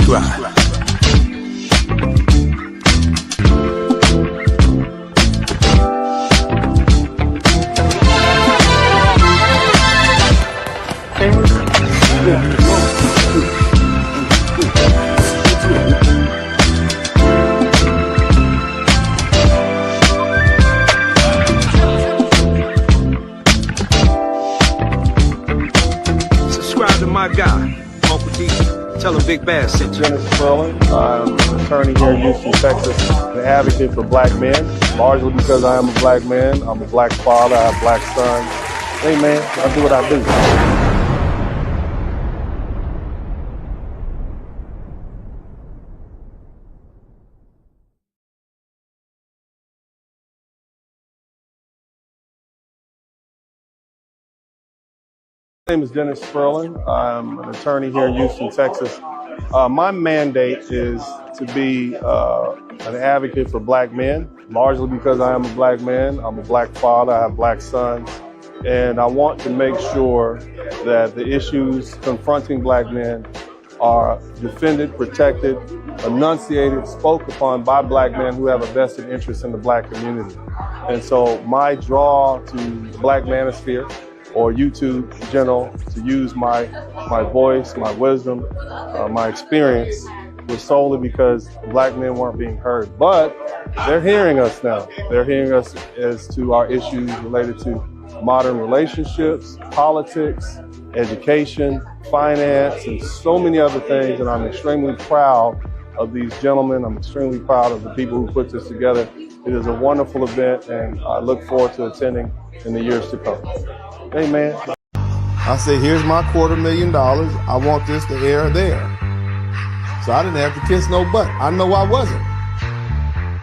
subscribe. Subscribe to my guy, Uncle D. Tell him Big Bass sent you. I'm an attorney here in Houston, Texas, an advocate for black men, largely because I am a black man. I'm a black father, I have black sons. Hey man, I do what I do. My name is Dennis Sperling. I'm an attorney here in Houston, Texas. My mandate is to be an advocate for black men, largely because I am a black man. I'm a black father, I have black sons, and I want to make sure that the issues confronting black men are defended, protected, enunciated, spoke upon by black men who have a vested interest in the black community. And so my draw to Black Manosphere, or YouTube in general, to use my voice, my wisdom, my experience, was solely because black men weren't being heard. But they're hearing us now. They're hearing us as to our issues related to modern relationships, politics, education, finance, and so many other things. And I'm extremely proud of these gentlemen. I'm extremely proud of the people who put this together. It is a wonderful event, and I look forward to attending in the years to come. Hey man. I say, here's my $250,000. I want this to air there. So I didn't have to kiss no butt. I know I wasn't.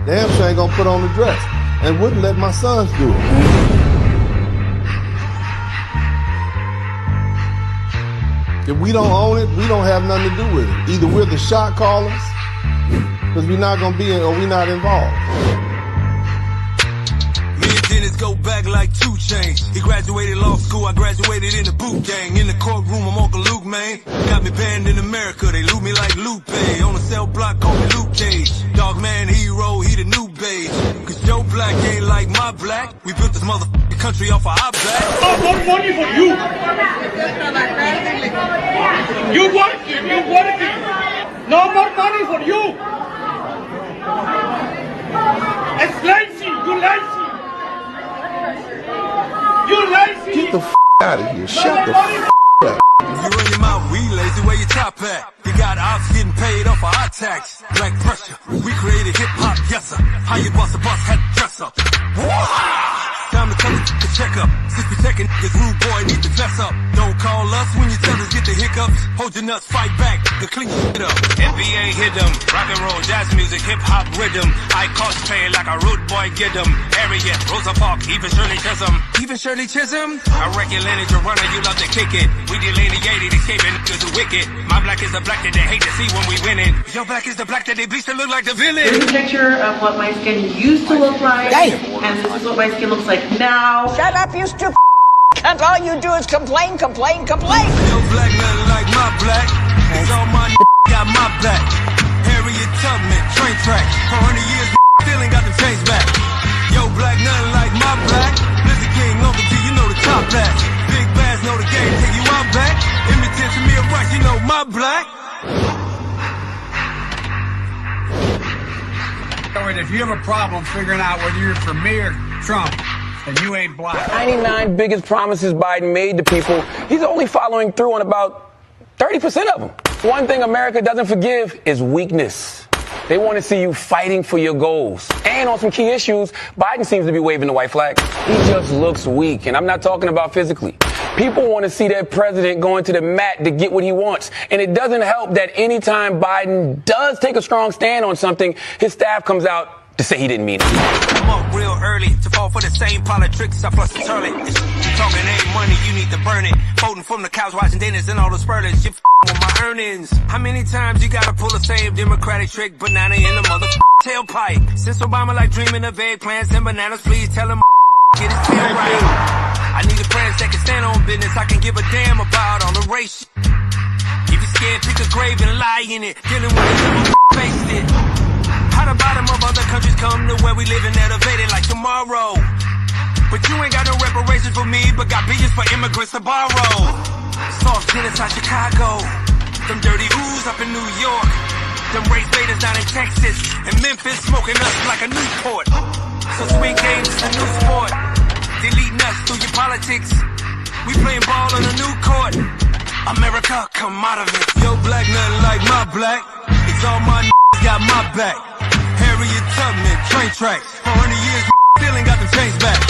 Damn sure ain't gonna put on the dress and wouldn't let my sons do it. If we don't own it, we don't have nothing to do with it. Either we're the shot callers, because we're not gonna be in, or we're not involved. Dennis go back like 2 Chainz. He graduated law school, I graduated in the boot gang. In the courtroom, I'm Uncle Luke, man. Got me banned in America, they loot me like Lupe. On the cell block, call me Luke Cage. Dog man hero, he the new beige. Cause Joe Black ain't like my black. We built this motherfucking country off of our back. No more money for you. You working. No more money for you. It's lazy, you lazy. You lazy! Get the out of here. Shut the up. You run your mouth, we lazy, where your top at? You got ops getting paid off of our tax. Black pressure, we created hip-hop, yes sir. How you bust a bus, had to dress up. Time to come the checkup. Since we taking niggas, rude boy need to fess up. Don't call us when you tell us get the hiccups. Hold your nuts, fight back, the clean shit up. NBA hit them, rock and roll, jazz music, hip-hop rhythm. I cosplay like a rude boy, get them. Harriet, Rosa Parks, even Shirley Chisholm. Even Shirley Chisholm? A regular lineage runner, you love to kick it. We delineated, escaping niggas who wicked. My black is the black that they hate to see when we winning. Your black is the black that they bleach to look like the villain. Here's a picture of what my skin used to look like. Damn. And this is what my skin looks like now. Shut up, you stupid cunt. All you do is complain. Your black nothing like my black. Cause all my got my black. Harriet Tubman, train track. 400 years still ain't got the chains back. Yo black nothing like my black. Lizzie King, Uncle T, you know the top black. Big Bass know the game, take you out back. Imitate to me a right, you know my black. If you have a problem figuring out whether you're for me or Trump, then you ain't black. 99 biggest promises Biden made to people, he's only following through on about 30% of them. One thing America doesn't forgive is weakness. They want to see you fighting for your goals. And on some key issues, Biden seems to be waving the white flag. He just looks weak, and I'm not talking about physically. People want to see their president going to the mat to get what he wants. And it doesn't help that anytime Biden does take a strong stand on something, his staff comes out to say he didn't mean it. I'm up real early to fall for the same politics I plus it's early. You talking ain't money, you need to burn it. Voting from the couch, watching dinners and all the spurlers. You with my earnings. How many times you gotta pull the same Democratic trick? Banana in the tailpipe. Since Obama like dreaming of eggplants and bananas, please tell him get his tail right. I need a friend that can stand on business. I can give a damn about all the race shit. If you scared, pick a grave and lie in it. Dealing with it, never faced it. How the bottom of other countries come to where we live and elevated like tomorrow. But you ain't got no reparations for me, but got billions for immigrants to borrow. Soft genocide Chicago, them dirty ooze up in New York, them race baiters down in Texas, and Memphis smoking us like a Newport. So swing games is a new sport, deleting us through your politics. We playing ball on a new court. America, come out of it. Yo, black, nothing like my black. It's all my got my back. Harriet Tubman, train tracks. 400 years, still ain't got the chains back.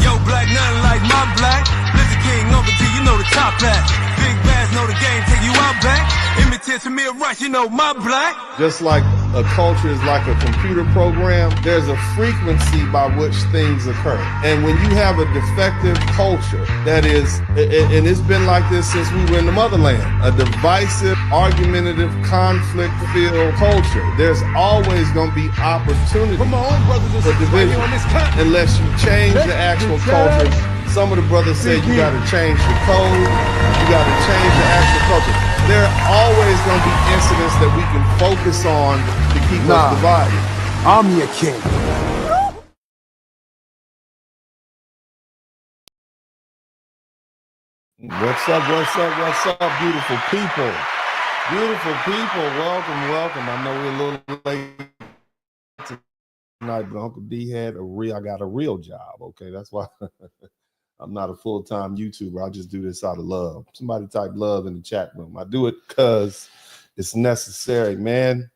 Yo, black, nothing like my black. Blizzard King, Uncle D, you know the top hat. Big Bass know the game, take you out back. Imitate Samir Rice, you know my black. Just like a culture is like a computer program, there's a frequency by which things occur. And when you have a defective culture that is, and it's been like this since we were in the motherland, a divisive, argumentative, conflict-filled culture, there's always going to be opportunity for division unless you change the actual culture. Some of the brothers say you got to change the code, you got to change the actual culture. There are always going to be incidents that we can focus on to keep us divided. I'm your king. What's up, what's up, what's up, beautiful people? Beautiful people, welcome, welcome. I know we're a little late tonight, but Uncle D had I got a real job, okay? That's why I'm not a full-time YouTuber. I just do this out of love. Somebody type love in the chat room. I do it because it's necessary, man.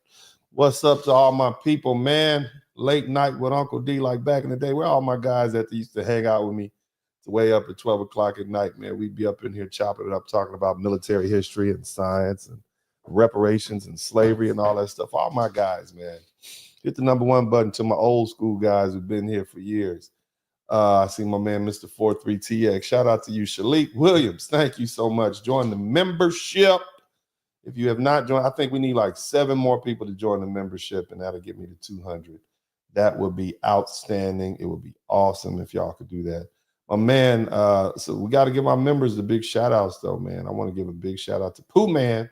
What's up to all my people, man? Late night with Uncle D, like back in the day. Where all my guys that used to hang out with me way up at 12 o'clock at night, man. We'd be up in here chopping it up, talking about military history and science and reparations and slavery and all that stuff. All my guys, man. Hit the #1 button to my old school guys who've been here for years. I see my man, Mr. 43TX. Shout out to you, Shalik Williams. Thank you so much. Join the membership. If you have not joined, I think we need like 7 more people to join the membership, and that'll get me to 200. That would be outstanding. It would be awesome if y'all could do that. My man, so we got to give my members the big shout outs, though, man. I want to give a big shout out to Pooh Man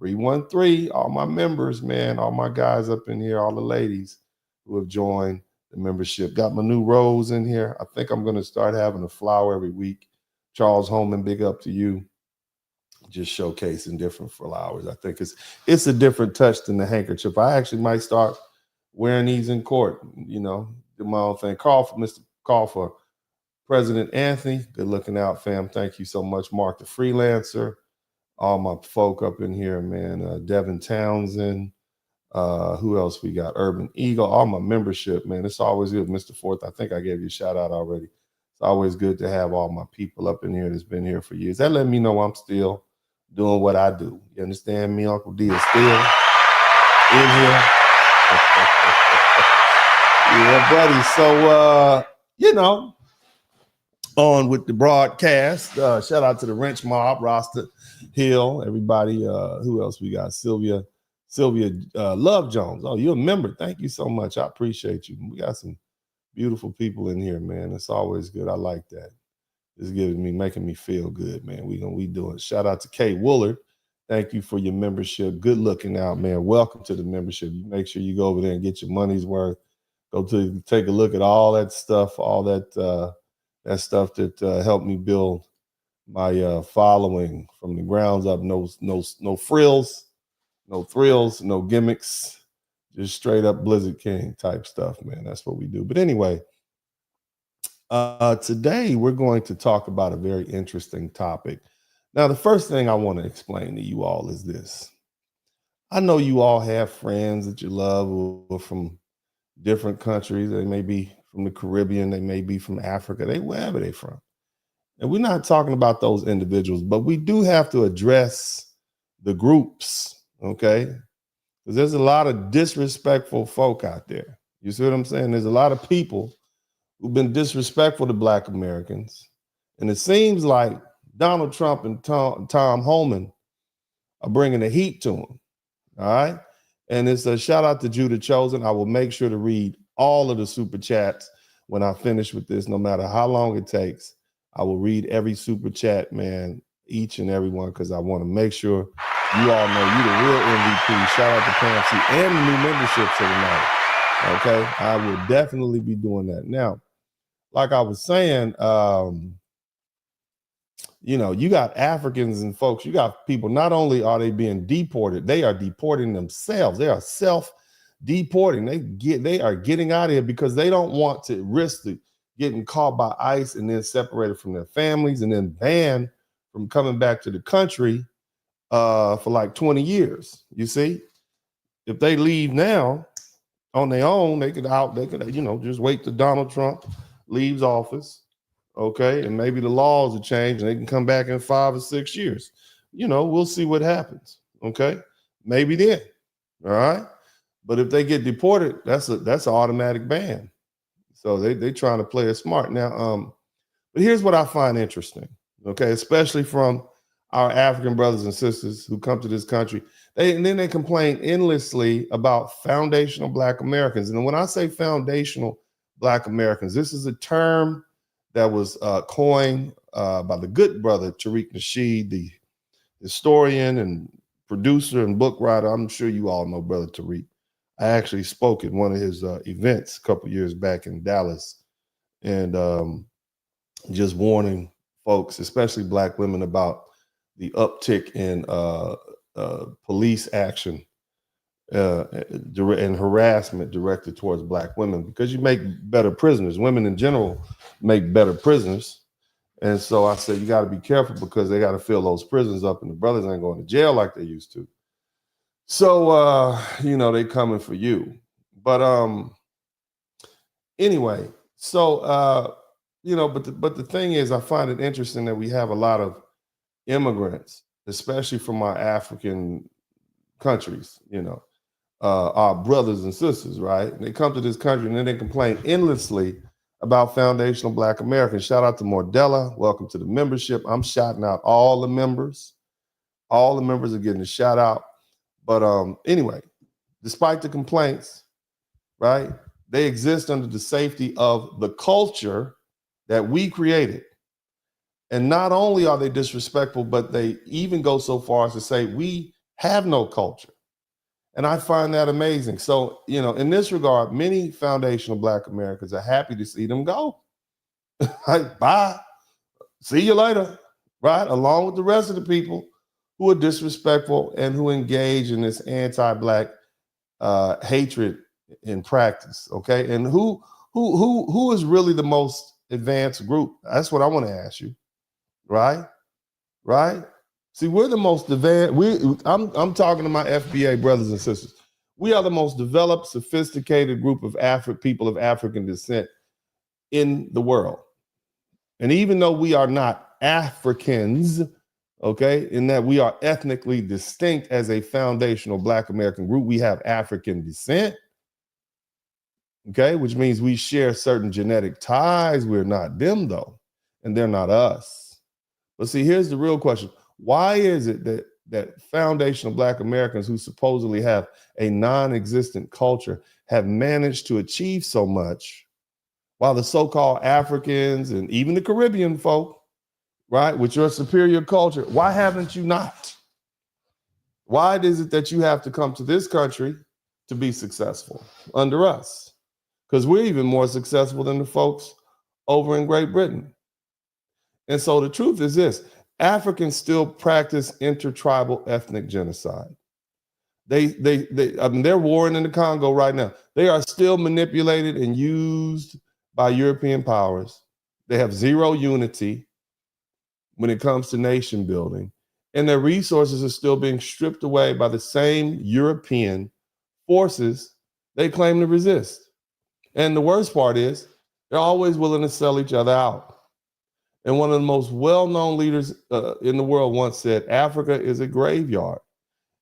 313, all my members, man, all my guys up in here, all the ladies who have joined the membership. Got my new rose in here. I think I'm going to start having a flower every week. Charles Holman, big up to you. Just showcasing different flowers. I think it's a different touch than the handkerchief. I actually might start wearing these in court, you know, do my own thing. Call for President Anthony. Good looking out, fam. Thank you so much. Mark the Freelancer. All my folk up in here, man. Devin Townsend. Who else we got? Urban Eagle. All my membership, man. It's always good. Mr. Fourth, I think I gave you a shout out already. It's always good to have all my people up in here that's been here for years. That let me know I'm still doing what I do. You understand me? Uncle D is still in here. Yeah, buddy. So, you know, on with the broadcast. Shout out to the Wrench Mob, Rasta Hill, everybody. Who else we got? Sylvia Love Jones. Oh, you're a member. Thank you so much. I appreciate you. We got some beautiful people in here, man. It's always good. I like that. It's making me feel good, man. We doing. Shout out to Kay Woolard. Thank you for your membership. Good looking out, man. Welcome to the membership. You make sure you go over there and get your money's worth. Take a look at all that stuff, all that stuff that helped me build my following from the grounds up. No frills. No thrills, no gimmicks, just straight up Blizzard King type stuff, man. That's what we do. But anyway, today we're going to talk about a very interesting topic. Now, the first thing I want to explain to you all is this. I know you all have friends that you love who are from different countries. They may be from the Caribbean. They may be from Africa. Wherever they're from. And we're not talking about those individuals, but we do have to address the groups. Okay, because there's a lot of disrespectful folk out there. You see what I'm saying? There's a lot of people who've been disrespectful to Black Americans. And it seems like Donald Trump and Tom Homan are bringing the heat to him. All right. And it's a shout out to Judah Chosen. I will make sure to read all of the super chats when I finish with this, no matter how long it takes. I will read every super chat, man, each and every one, because I want to make sure You all know you the real MVP. Shout out to Pamsy and the new memberships tonight. Okay, I will definitely be doing that. Now, like I was saying, you know, you got Africans and folks, you got people, not only are they being deported, they are deporting themselves. They are self-deporting. They are getting out of here because they don't want to risk getting caught by ICE and then separated from their families and then banned from coming back to the country for like 20 years. You see, if they leave now on their own, they could, you know, just wait till Donald Trump leaves office. Okay, and maybe the laws will change and they can come back in 5 or 6 years. You know, we'll see what happens. Okay, maybe then. All right, but if they get deported, that's an automatic ban. So they trying to play it smart now. But here's what I find interesting. Okay, especially from our African brothers and sisters who come to this country, and then they complain endlessly about foundational Black Americans. And when I say foundational Black Americans, this is a term that was coined by the good brother Tariq Nasheed, the historian and producer and book writer. I'm sure you all know Brother Tariq. I actually spoke at one of his events a couple years back in Dallas, and just warning folks, especially Black women, about the uptick in police action and harassment directed towards Black women, because you make better prisoners. Women in general make better prisoners. And so I said, you got to be careful because they got to fill those prisons up and the brothers ain't going to jail like they used to. So, you know, they coming for you. But anyway, so, you know, but the thing is, I find it interesting that we have a lot of immigrants, especially from our African countries, you know, our brothers and sisters, right? And they come to this country and then they complain endlessly about foundational Black Americans. Shout out to Mordella. Welcome to the membership. I'm shouting out all the members. All the members are getting a shout out. But anyway, despite the complaints, right, they exist under the safety of the culture that we created. And not only are they disrespectful, but they even go so far as to say we have no culture. And I find that amazing. So, you know, in this regard, many foundational Black Americans are happy to see them go. Bye. See you later. Right? Along with the rest of the people who are disrespectful and who engage in this anti-Black hatred in practice. Okay. And who is really the most advanced group? That's what I want to ask you. Right? Right? See, we're the most advanced. I'm talking to my FBA brothers and sisters. We are the most developed, sophisticated group of people of African descent in the world. And even though we are not Africans, okay, in that we are ethnically distinct as a foundational Black American group, we have African descent, okay, which means we share certain genetic ties. We're not them, though, and they're not us. But see, here's the real question. Why is it that foundational Black Americans who supposedly have a non-existent culture have managed to achieve so much, while the so-called Africans and even the Caribbean folk, right, with your superior culture, why haven't you not? Why is it that you have to come to this country to be successful under us? Because we're even more successful than the folks over in Great Britain. And so the truth is this: Africans still practice intertribal ethnic genocide. They're warring in the Congo right now. They are still manipulated and used by European powers. They have zero unity when it comes to nation building, and their resources are still being stripped away by the same European forces they claim to resist. And the worst part is they're always willing to sell each other out. And one of the most well-known leaders in the world once said, Africa is a graveyard.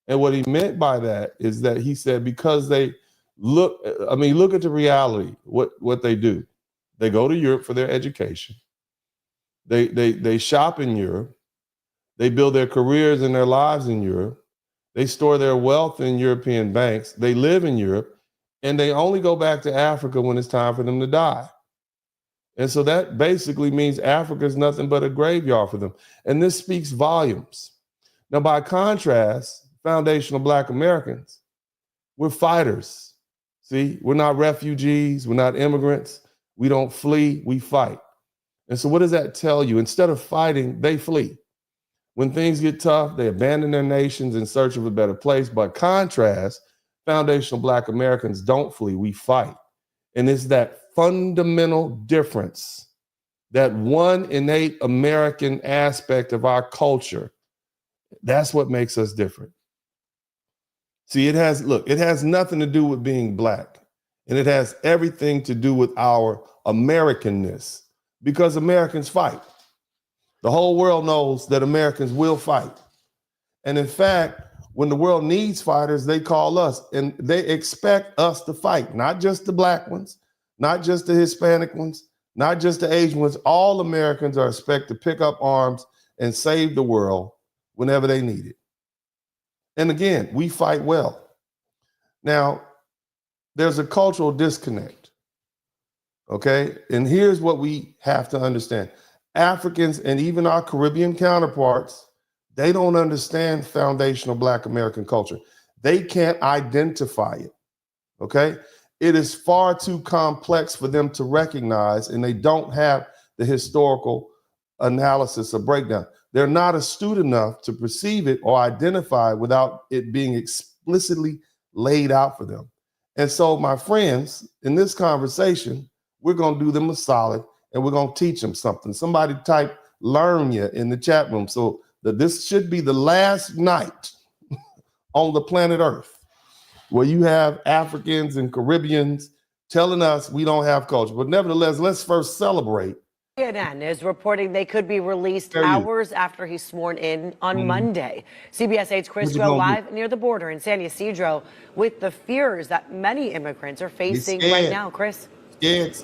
And what he meant by that is that he said, because they look at the reality, what they do. They go to Europe for their education. They shop in Europe. They build their careers and their lives in Europe. They store their wealth in European banks. They live in Europe, and they only go back to Africa when it's time for them to die. And so that basically means Africa is nothing but a graveyard for them. And this speaks volumes. Now, by contrast, foundational Black Americans, we're fighters. See, we're not refugees, we're not immigrants. We don't flee, we fight. And so what does that tell you? Instead of fighting, they flee. When things get tough, they abandon their nations in search of a better place. By contrast, foundational Black Americans don't flee, we fight. And it's that fundamental difference, that one innate American aspect of our culture, that's what makes us different. See, it has nothing to do with being Black, and it has everything to do with our Americanness, because Americans fight. The whole world knows that Americans will fight. And in fact, when the world needs fighters, they call us, and they expect us to fight, not just the Black ones, not just the Hispanic ones, not just the Asian ones. All Americans are expected to pick up arms and save the world whenever they need it. And again, we fight well. Now, there's a cultural disconnect, okay? And here's what we have to understand. Africans and even our Caribbean counterparts, they don't understand foundational Black American culture. They can't identify it, okay? It is far too complex for them to recognize, and they don't have the historical analysis or breakdown. They're not astute enough to perceive it or identify it without it being explicitly laid out for them. And so, my friends, in this conversation, we're going to do them a solid, and we're going to teach them something. Somebody type "learn" you in the chat room, so that this should be the last night on the planet Earth where you have Africans and Caribbeans telling us we don't have culture. But nevertheless, let's first celebrate. CNN is reporting they could be released hours after he's sworn in on Monday. CBS 8's Chris Joe live near the border in San Ysidro with the fears that many immigrants are facing right now. Chris? Scared.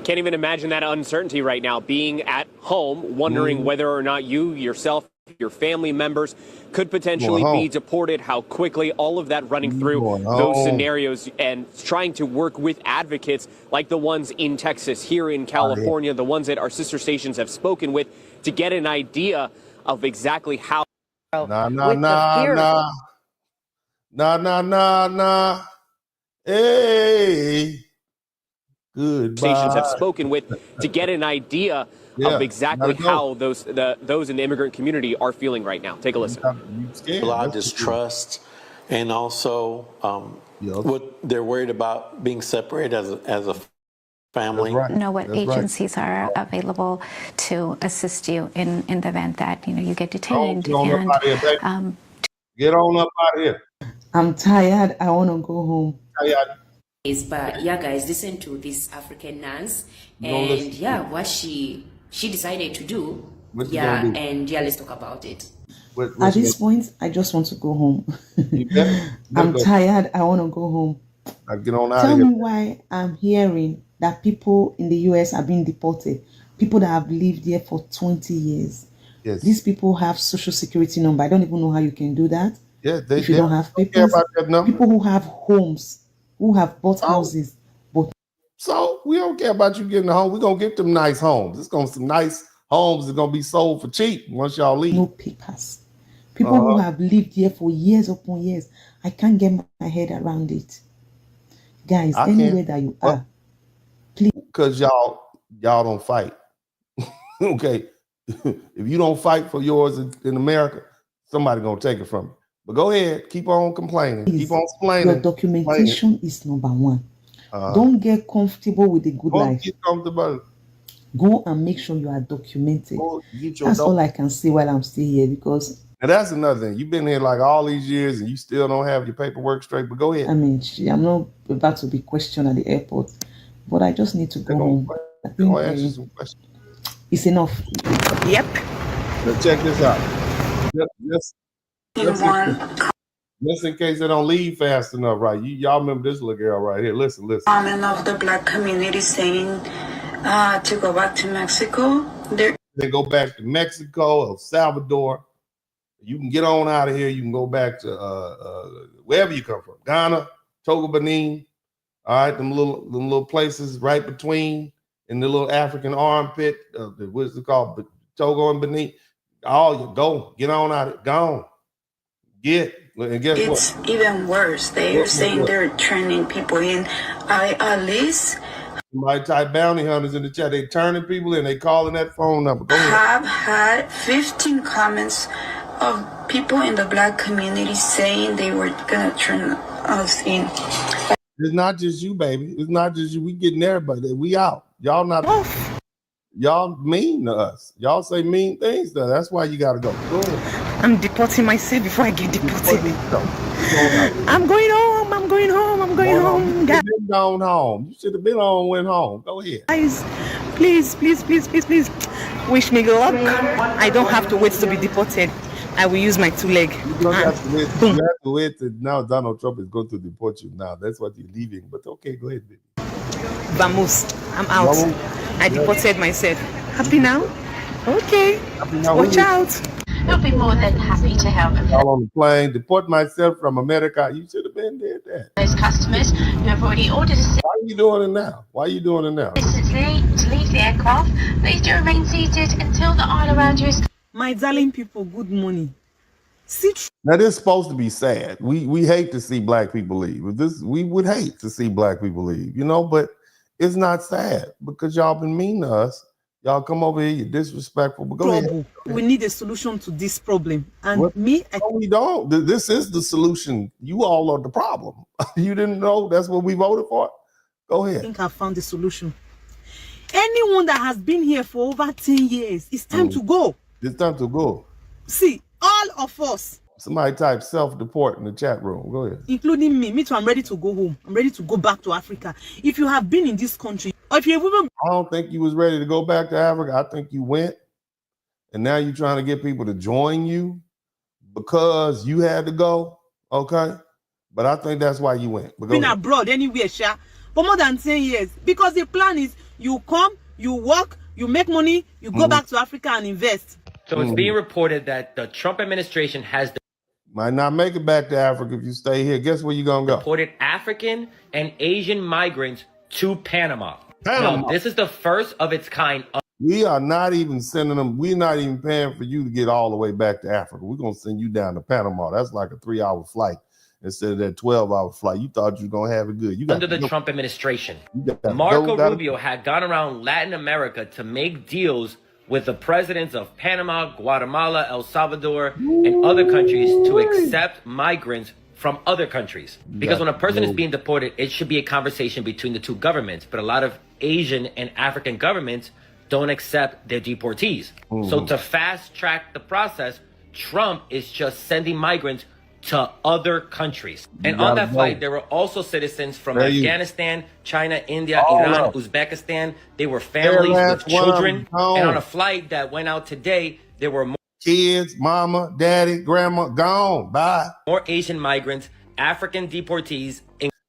Can't even imagine that uncertainty right now, being at home, wondering whether or not you, yourself, your family members could potentially be deported, how quickly, all of that running through those scenarios, and trying to work with advocates like the ones in Texas, here in California, the ones that our sister stations have spoken with, to get an idea of exactly how. Nah. Hey. Goodbye. Stations have spoken with, to get an idea of exactly how those in the immigrant community are feeling right now. Take a listen. A lot of distrust, and also what they're worried about being separated as a family. Know what agencies are available to assist you in the event that you get detained. Get on up out of here. I'm tired. I want to go home. But yeah, guys, listen to this African nurse, and what she decided to do. Let's talk about it. At this point, I just want to go home. I'm tired. I want to go home. Get on out Tell of here. me why I'm hearing that people in the US are being deported. People that have lived here for 20 years. Yes. These people have social security number. I don't even know how you can do that. Yeah, if you don't have papers. People who have homes, who have bought houses. So we don't care about you getting a home. We're going to get them nice homes. It's going to be some nice homes that's going to be sold for cheap once y'all leave. No papers. People who have lived here for years upon years. I can't get my head around it. Guys, anywhere that you are, please. Because y'all don't fight. Okay. If you don't fight for yours in America, somebody going to take it from you. But go ahead. Keep on complaining. Please, keep on complaining. Your documentation is number one. Don't get comfortable with the good life. Get comfortable. Go and make sure you are documented. That's all I can say while I'm still here, because. And that's another thing. You've been here like all these years and you still don't have your paperwork straight. But go ahead. I mean, I'm not about to be questioned at the airport, but I just need to go home. I think answer some questions. It's enough. Yep. Let's check this out. Just in case they don't leave fast enough, right? Y'all remember this little girl right here. Listen. Women of the Black community saying to go back to Mexico. They go back to Mexico, El Salvador. You can get on out of here. You can go back to wherever you come from. Ghana, Togo, Benin. All right, them little places right between in the little African armpit. What's it called? Togo and Benin. All you go, get on out of it. Gone. And guess It's what? even worse. They are saying they're turning people in. I at least Somebody type bounty hunters in the chat. They turning people in. They calling that phone number. Go ahead. have had 15 comments of people in the black community saying they were gonna turn us in. It's not just you, baby. It's not just you. We getting everybody. We out. Y'all not. Y'all mean to us. Y'all say mean things to us. That's why you got to go. Go ahead. I'm deporting myself before I get deported. I'm going home. I'm going home. I'm going home. You should have been gone home. You should have been on went home. Go ahead. Guys, please, please, please, please, please, wish me luck. I don't have to wait to be deported. I will use my 2 legs. You don't have to wait. You have to wait till now Donald Trump is going to deport you now. That's what you're leaving. But okay, go ahead, baby. Vamos. I'm out. I deported myself. Happy now? Okay. Watch out. We'll be more than happy to help All on the plane, deport myself from America. You should have been there. those customers who have already ordered Why are you doing it now? Why are you doing it now? assistance to leave the aircraft. Please do remain seated until the aisle around you is. My darling people, good morning. Now this is supposed to be sad. We hate to see black people leave. We would hate to see black people leave, but it's not sad because y'all been mean to us. Y'all come over here, you're disrespectful. But go ahead. We need a solution to this problem. And No, we don't. This is the solution. You all are the problem. You didn't know that's what we voted for? Go ahead. I think I found the solution. Anyone that has been here for over 10 years, it's time to go. It's time to go. See, all of us. Somebody type self-deport in the chat room. Go ahead. Including me. Me too, I'm ready to go home. I'm ready to go back to Africa. If you have been in this country, or if you've even... I don't think you was ready to go back to Africa. I think you went, and now you're trying to get people to join you because you had to go, okay? But I think that's why you went. Been abroad anywhere, Sha, for more than 10 years. Because the plan is you come, you work, you make money, you go back to Africa and invest. So it's being reported that the Trump administration has might not make it back to Africa if you stay here. Guess where you're going to go? deported African and Asian migrants to Panama. Now, this is the first of its kind. We are not even sending them. We're not even paying for you to get all the way back to Africa. We're going to send you down to Panama. That's like a 3-hour flight instead of that 12-hour flight. You thought you were going to have it good. You Under the Trump administration, Marco Rubio had gone around Latin America to make deals with the presidents of Panama, Guatemala, El Salvador, and other countries to accept migrants from other countries. Because when a person is being deported, it should be a conversation between the two governments. But a lot of Asian and African governments don't accept their deportees. So to fast track the process, Trump is just sending migrants to other countries. And on that flight, there were also citizens from Afghanistan, China, India, Iran, Uzbekistan. They were families with children. And on a flight that went out today, there were more kids, mama, daddy, grandma, gone. Bye. More Asian migrants, African deportees.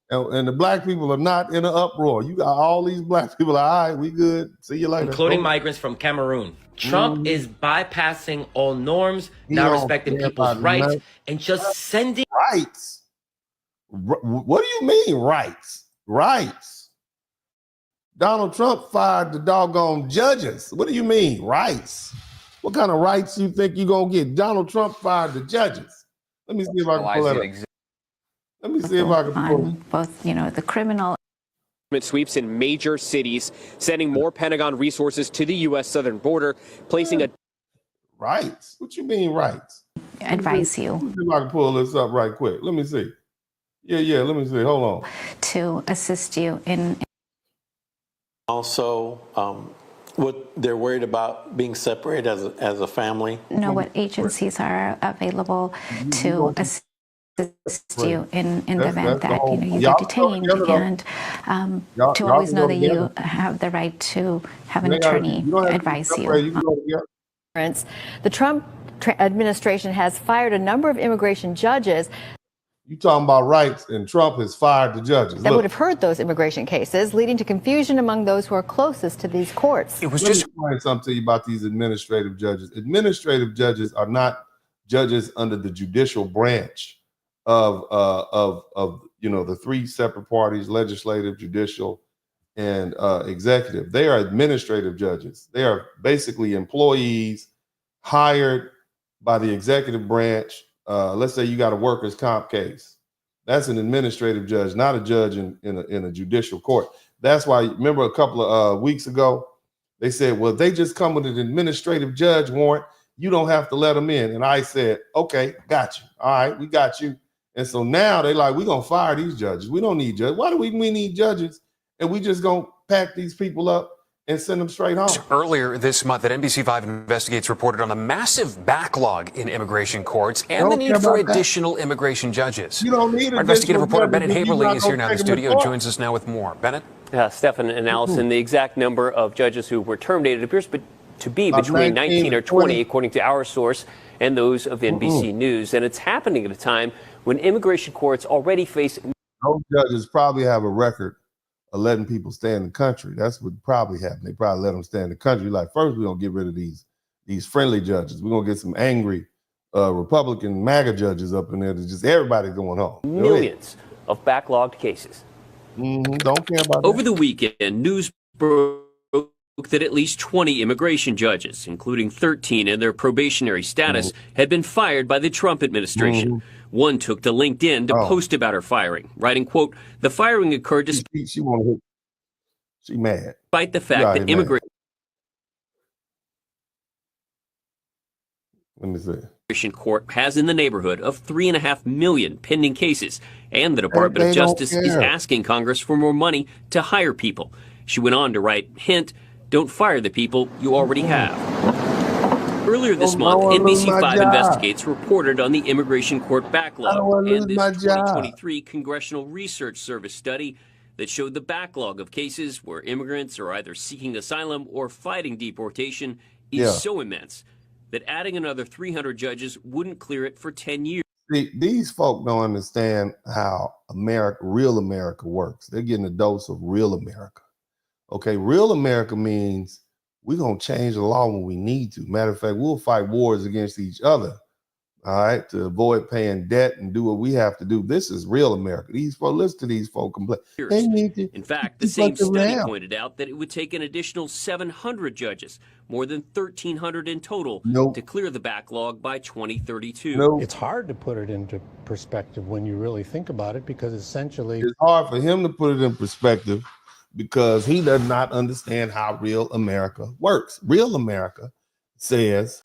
And the black people are not in an uproar. You got all these black people. All right, we good. See you later. Including migrants from Cameroon. Trump is bypassing all norms, not respecting people's rights, and just sending rights. What do you mean rights? Rights. Donald Trump fired the doggone judges. What do you mean rights? What kind of rights you think you're going to get? Donald Trump fired the judges. Let me see if I can pull that up. Let me see if I can pull it. Both, the criminal sweeps in major cities, sending more Pentagon resources to the U.S. southern border, placing a rights. What you mean rights? Advise you. Let me see if I can pull this up right quick. Let me see. Yeah. Let me see. Hold on. To assist you in. Also, what they're worried about being separated as a family. Know what agencies are available to assist you in the event that you get detained, and to always know that you have the right to have an attorney advise you. The Trump administration has fired a number of immigration judges. You talking about rights, and Trump has fired the judges. That would have heard those immigration cases, leading to confusion among those who are closest to these courts. Let me explain something to you about these administrative judges. Administrative judges are not judges under the judicial branch of the 3 separate parties: legislative, judicial, and executive. They are administrative judges. They are basically employees hired by the executive branch let's say you got a workers' comp case. That's an administrative judge, not a judge in a judicial court. That's why, remember a couple of weeks ago, they said, well, they just come with an administrative judge warrant. You don't have to let them in. And I said, okay, got you. All right, we got you. And so now they like, we're going to fire these judges. We don't need judges. Why do we need judges? And we just going to pack these people up and send them straight home. Earlier this month, that NBC5 Investigates reported on a massive backlog in immigration courts and the need for additional immigration judges. You don't need Our investigative reporter Bennett Haberly is here now in the studio, joins us now with more. Bennett? Stefan and Allison, the exact number of judges who were terminated appears to be between 19 or 20, according to our source and those of NBC News. And it's happening at a time when immigration courts already face... Those judges probably have a record of letting people stay in the country. That's what probably happened. They probably let them stay in the country. Like, first, we're going to get rid of these friendly judges. We're going to get some angry Republican MAGA judges up in there. Just everybody's going home. Millions of backlogged cases. Don't care about Over the weekend, news broke that at least 20 immigration judges, including 13 in their probationary status, had been fired by the Trump administration. One took to LinkedIn to post about her firing, writing, quote, the firing occurred despite she mad. Despite the fact that immigration court has in the neighborhood of 3.5 million pending cases, and the Department of Justice is asking Congress for more money to hire people. She went on to write, hint, don't fire the people you already have. Earlier this month, NBC5 Investigates reported on the immigration court backlog and this 2023 Congressional Research Service study that showed the backlog of cases where immigrants are either seeking asylum or fighting deportation is so immense that adding another 300 judges wouldn't clear it for 10 years. See, these folk don't understand how real America works. They're getting a dose of real America. Okay, real America means we're going to change the law when we need to. Matter of fact, we'll fight wars against each other, all right, to avoid paying debt and do what we have to do. This is real America. These folks, listen to these folks complain. They need to. In fact, the same study pointed out that it would take an additional 700 judges, more than 1,300 in total, to clear the backlog by 2032. It's hard to put it into perspective when you really think about it, because essentially... It's hard for him to put it in perspective because he does not understand how real America works. Real America says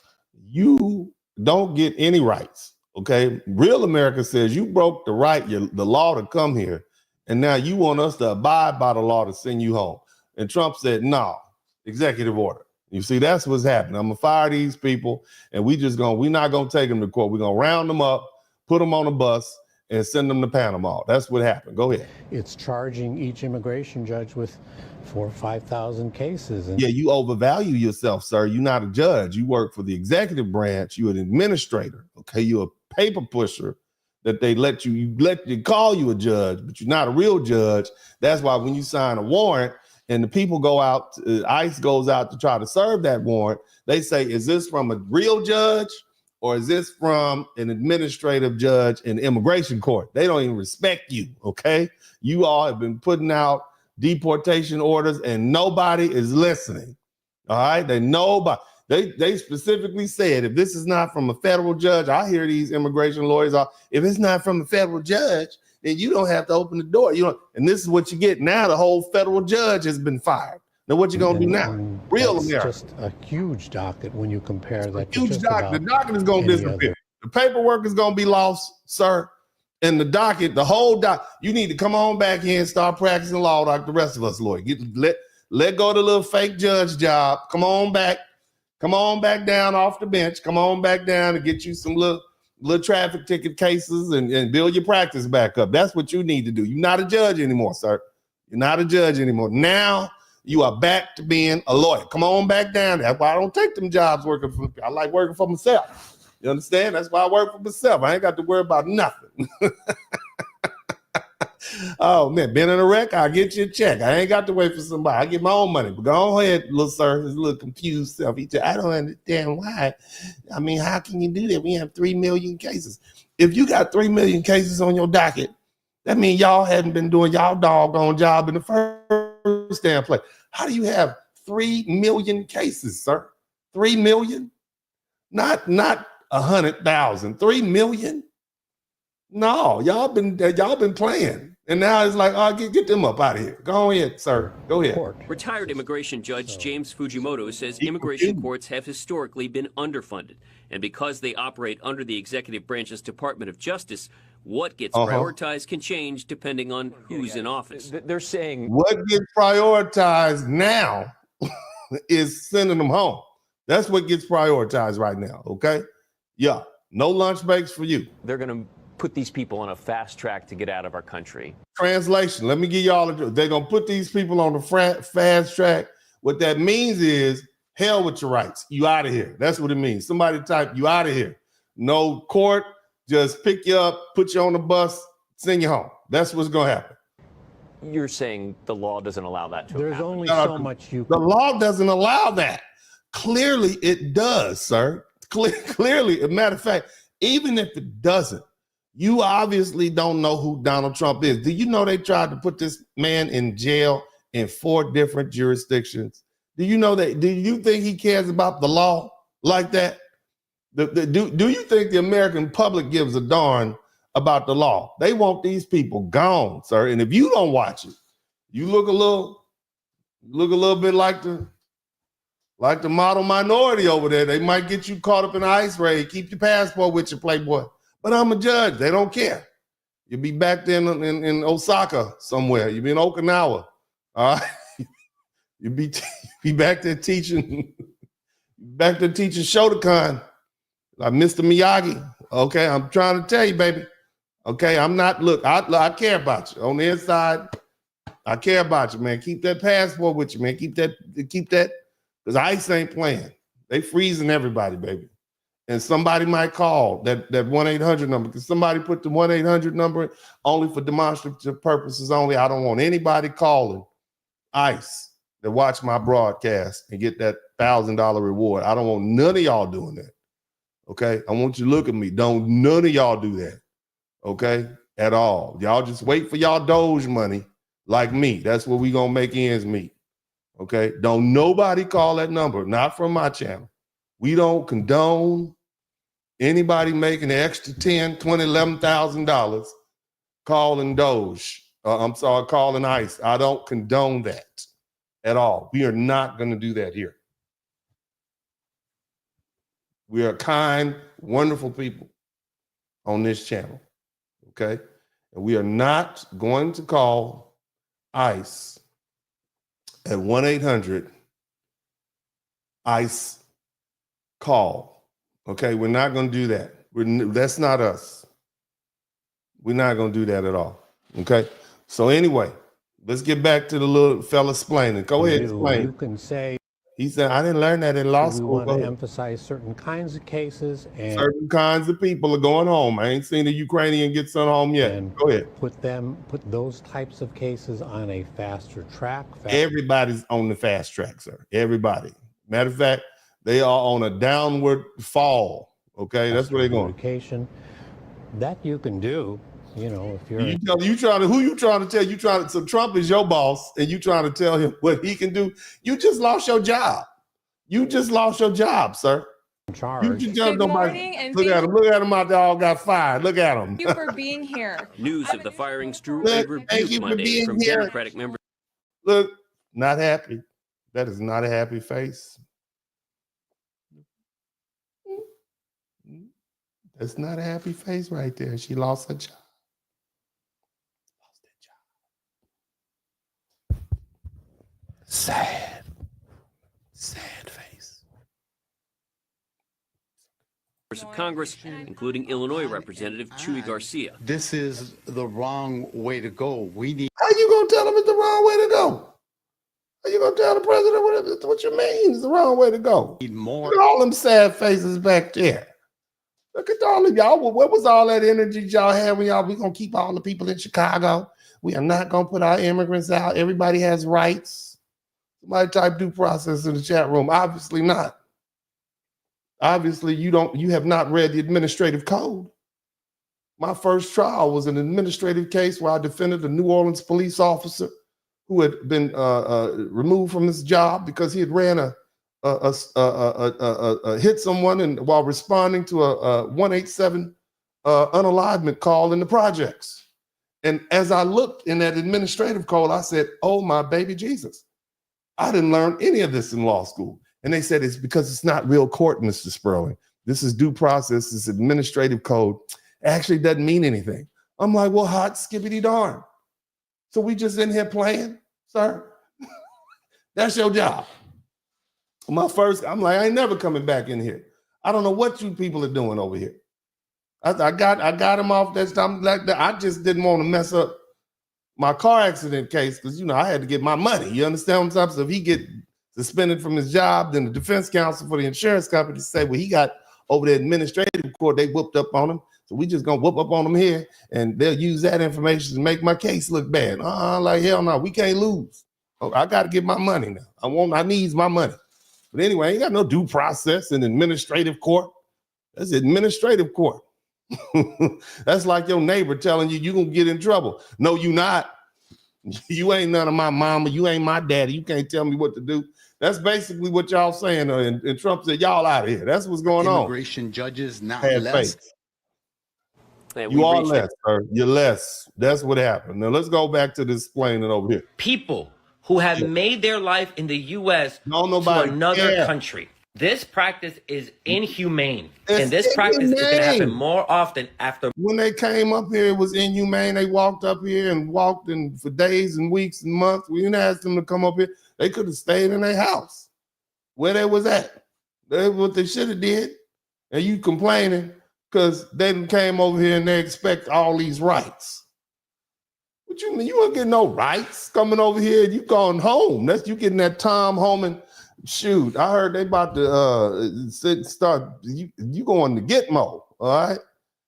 you don't get any rights, okay? Real America says you broke the law to come here, and now you want us to abide by the law to send you home. And Trump said, no, executive order. You see, that's what's happening. I'm gonna fire these people, and we're not gonna take them to court. We're gonna round them up, put them on a bus, and send them to Panama. That's what happened. Go ahead. It's charging each immigration judge with 4,000 or 5,000 cases. Yeah, you overvalue yourself, sir. You're not a judge. You work for the executive branch. You're an administrator. Okay, you're a paper pusher that they let you call you a judge, but you're not a real judge. That's why when you sign a warrant and the people go out, ICE goes out to try to serve that warrant, they say, is this from a real judge? Or is this from an administrative judge in immigration court? They don't even respect you, okay? You all have been putting out deportation orders and nobody is listening, all right? They specifically said, if this is not from a federal judge, I hear these immigration lawyers, if it's not from a federal judge, then you don't have to open the door. And this is what you get now. The whole federal judge has been fired. Now, what you gonna do now? Real America. Just a huge docket when you compare that. Huge docket. The docket is gonna disappear. The paperwork is gonna be lost, sir. And the docket, the whole you need to come on back here and start practicing law like the rest of us, Lord. Let go of the little fake judge job. Come on back down off the bench. Come on back down and get you some little traffic ticket cases and build your practice back up. That's what you need to do. You're not a judge anymore, sir. You're not a judge anymore. Now you are back to being a lawyer. Come on back down. That's why I don't take them jobs working for. I like working for myself. You understand? That's why I work for myself. I ain't got to worry about nothing. Oh man, been in a wreck, I'll get you a check. I ain't got to wait for somebody. I get my own money. But go ahead, little sir, his little confused self. He said, I don't understand why. I mean, how can you do that? We have 3 million cases. If you got 3 million cases on your docket, that means y'all hadn't been doing y'all doggone job in the first damn place. How do you have 3 million cases, sir? 3 million? Not 100,000, 3 million. No, y'all been playing. And now it's like, oh, get them up out of here. Go ahead, sir. Go ahead. Retired immigration judge James Fujimoto says immigration courts have historically been underfunded. And because they operate under the executive branch's Department of Justice, what gets prioritized can change depending on who's in office. They're saying what gets prioritized now is sending them home. That's what gets prioritized right now, okay? Yeah, no lunch breaks for you. they're going to put these people on a fast track to get out of our country. Translation, let me give y'all they're going to put these people on the fast track. What that means is, hell with your rights. You out of here. That's what it means. Somebody type, you out of here. No court, just pick you up, put you on the bus, send you home. That's what's going to happen. You're saying the law doesn't allow that to happen. There's only so much you can. The law doesn't allow that. Clearly it does, sir. Clearly, as a matter of fact, even if it doesn't, you obviously don't know who Donald Trump is. Do you know they tried to put this man in jail in 4 different jurisdictions? Do you know that? Do you think he cares about the law like that? Do you think the American public gives a darn about the law? They want these people gone, sir. And if you don't watch it, you look a little bit like the model minority over there. They might get you caught up in an ice raid. Keep your passport with you, playboy. But I'm a judge. They don't care. You'll be back there in Osaka somewhere. You'll be in Okinawa. All right. You'll be back there teaching Shotokan, like Mr. Miyagi. Okay, I'm trying to tell you, baby. Okay, I'm not, look, I care about you. On the inside, I care about you, man. Keep that passport with you, man. Keep that, because ICE ain't playing. They freezing everybody, baby. And somebody might call that 1-800 number, because somebody put the 1-800 number only for demonstrative purposes only. I don't want anybody calling ICE to watch my broadcast and get that $1,000 reward. I don't want none of y'all doing that. Okay? I want you to look at me. Don't none of y'all do that. Okay? At all. Y'all just wait for y'all Doge money like me. That's where we gonna make ends meet. Okay? Don't nobody call that number, not from my channel. We don't condone anybody making the extra $10,000, $20,000, $11,000 calling Doge. Calling ICE. I don't condone that at all. We are not going to do that here. We are kind, wonderful people on this channel. Okay? And we are not going to call ICE at 1-800 ICE call. Okay, we're not going to do that. That's not us. We're not going to do that at all. Okay, so anyway, let's get back to the little fella explaining. Go ahead, explain. You can say. He said, I didn't learn that in law school. We want to emphasize certain kinds of cases. And certain kinds of people are going home. I ain't seen a Ukrainian get sent home yet. And go ahead. Put those types of cases on a faster track. Everybody's on the fast track, sir. Everybody. Matter of fact, they are on a downward fall. Okay, that's where they're going. Education that you can do. You know, if you're so Trump is your boss and you trying to tell him what he can do. You just lost your job. You just lost your job, sir. Charge. You just look at him out there, all got fired. Look at him. Thank you for being here. News of the firings drew a rebuke Monday from Democratic members. Look, not happy. That is not a happy face. That's not a happy face right there. She lost her job. Sad face. Of Congress, including Illinois Representative Chuy Garcia. This is the wrong way to go. We need. How you gonna tell him it's the wrong way to go? How you gonna tell the president what you mean is the wrong way to go? Need more. Look at all them sad faces back there. Look at all of y'all. What was all that energy y'all had when we gonna keep all the people in Chicago? We are not gonna put our immigrants out. Everybody has rights. Somebody type due process in the chat room. Obviously not. Obviously, you have not read the administrative code. My first trial was an administrative case where I defended a New Orleans police officer who had been removed from his job because he had ran hit someone while responding to a 187 unalivement call in the projects. And as I looked in that administrative code, I said, oh, my baby Jesus. I didn't learn any of this in law school. And they said, it's because it's not real court, Mr. Sperling. This is due process. This administrative code actually doesn't mean anything. I'm like, well, hot skibbity darn. So we just in here playing, sir? That's your job. I'm like, I ain't never coming back in here. I don't know what you people are doing over here. I got him off that time like that. I just didn't want to mess up my car accident case because, I had to get my money. You understand what I'm saying? So if he get suspended from his job, then the defense counsel for the insurance company say, well, he got over the administrative court, they whooped up on him. So we just gonna whoop up on him here and they'll use that information to make my case look bad. Like, hell no, we can't lose. Oh, I got to get my money now. I needs my money. But anyway, ain't got no due process in administrative court. That's administrative court. That's like your neighbor telling you gonna get in trouble. No, you not. You ain't none of my mama. You ain't my daddy. You can't tell me what to do. That's basically what y'all saying. And Trump said, y'all out of here. That's what's going on. Immigration judges, not less. You are less, sir. You're less. That's what happened. Now let's go back to this plane over here. People who have made their life in the U.S. to another country. This practice is inhumane. And this practice is going to happen more often after. When they came up here, it was inhumane. They walked up here and walked in for days and weeks and months. We didn't ask them to come up here. They could have stayed in their house where they was at. That's what they should have did. And you complaining because they came over here and they expect all these rights. What you mean? You don't get no rights coming over here. You going home. You getting that Tom Homan. Shoot, I heard they about to start. You going to Gitmo, all right?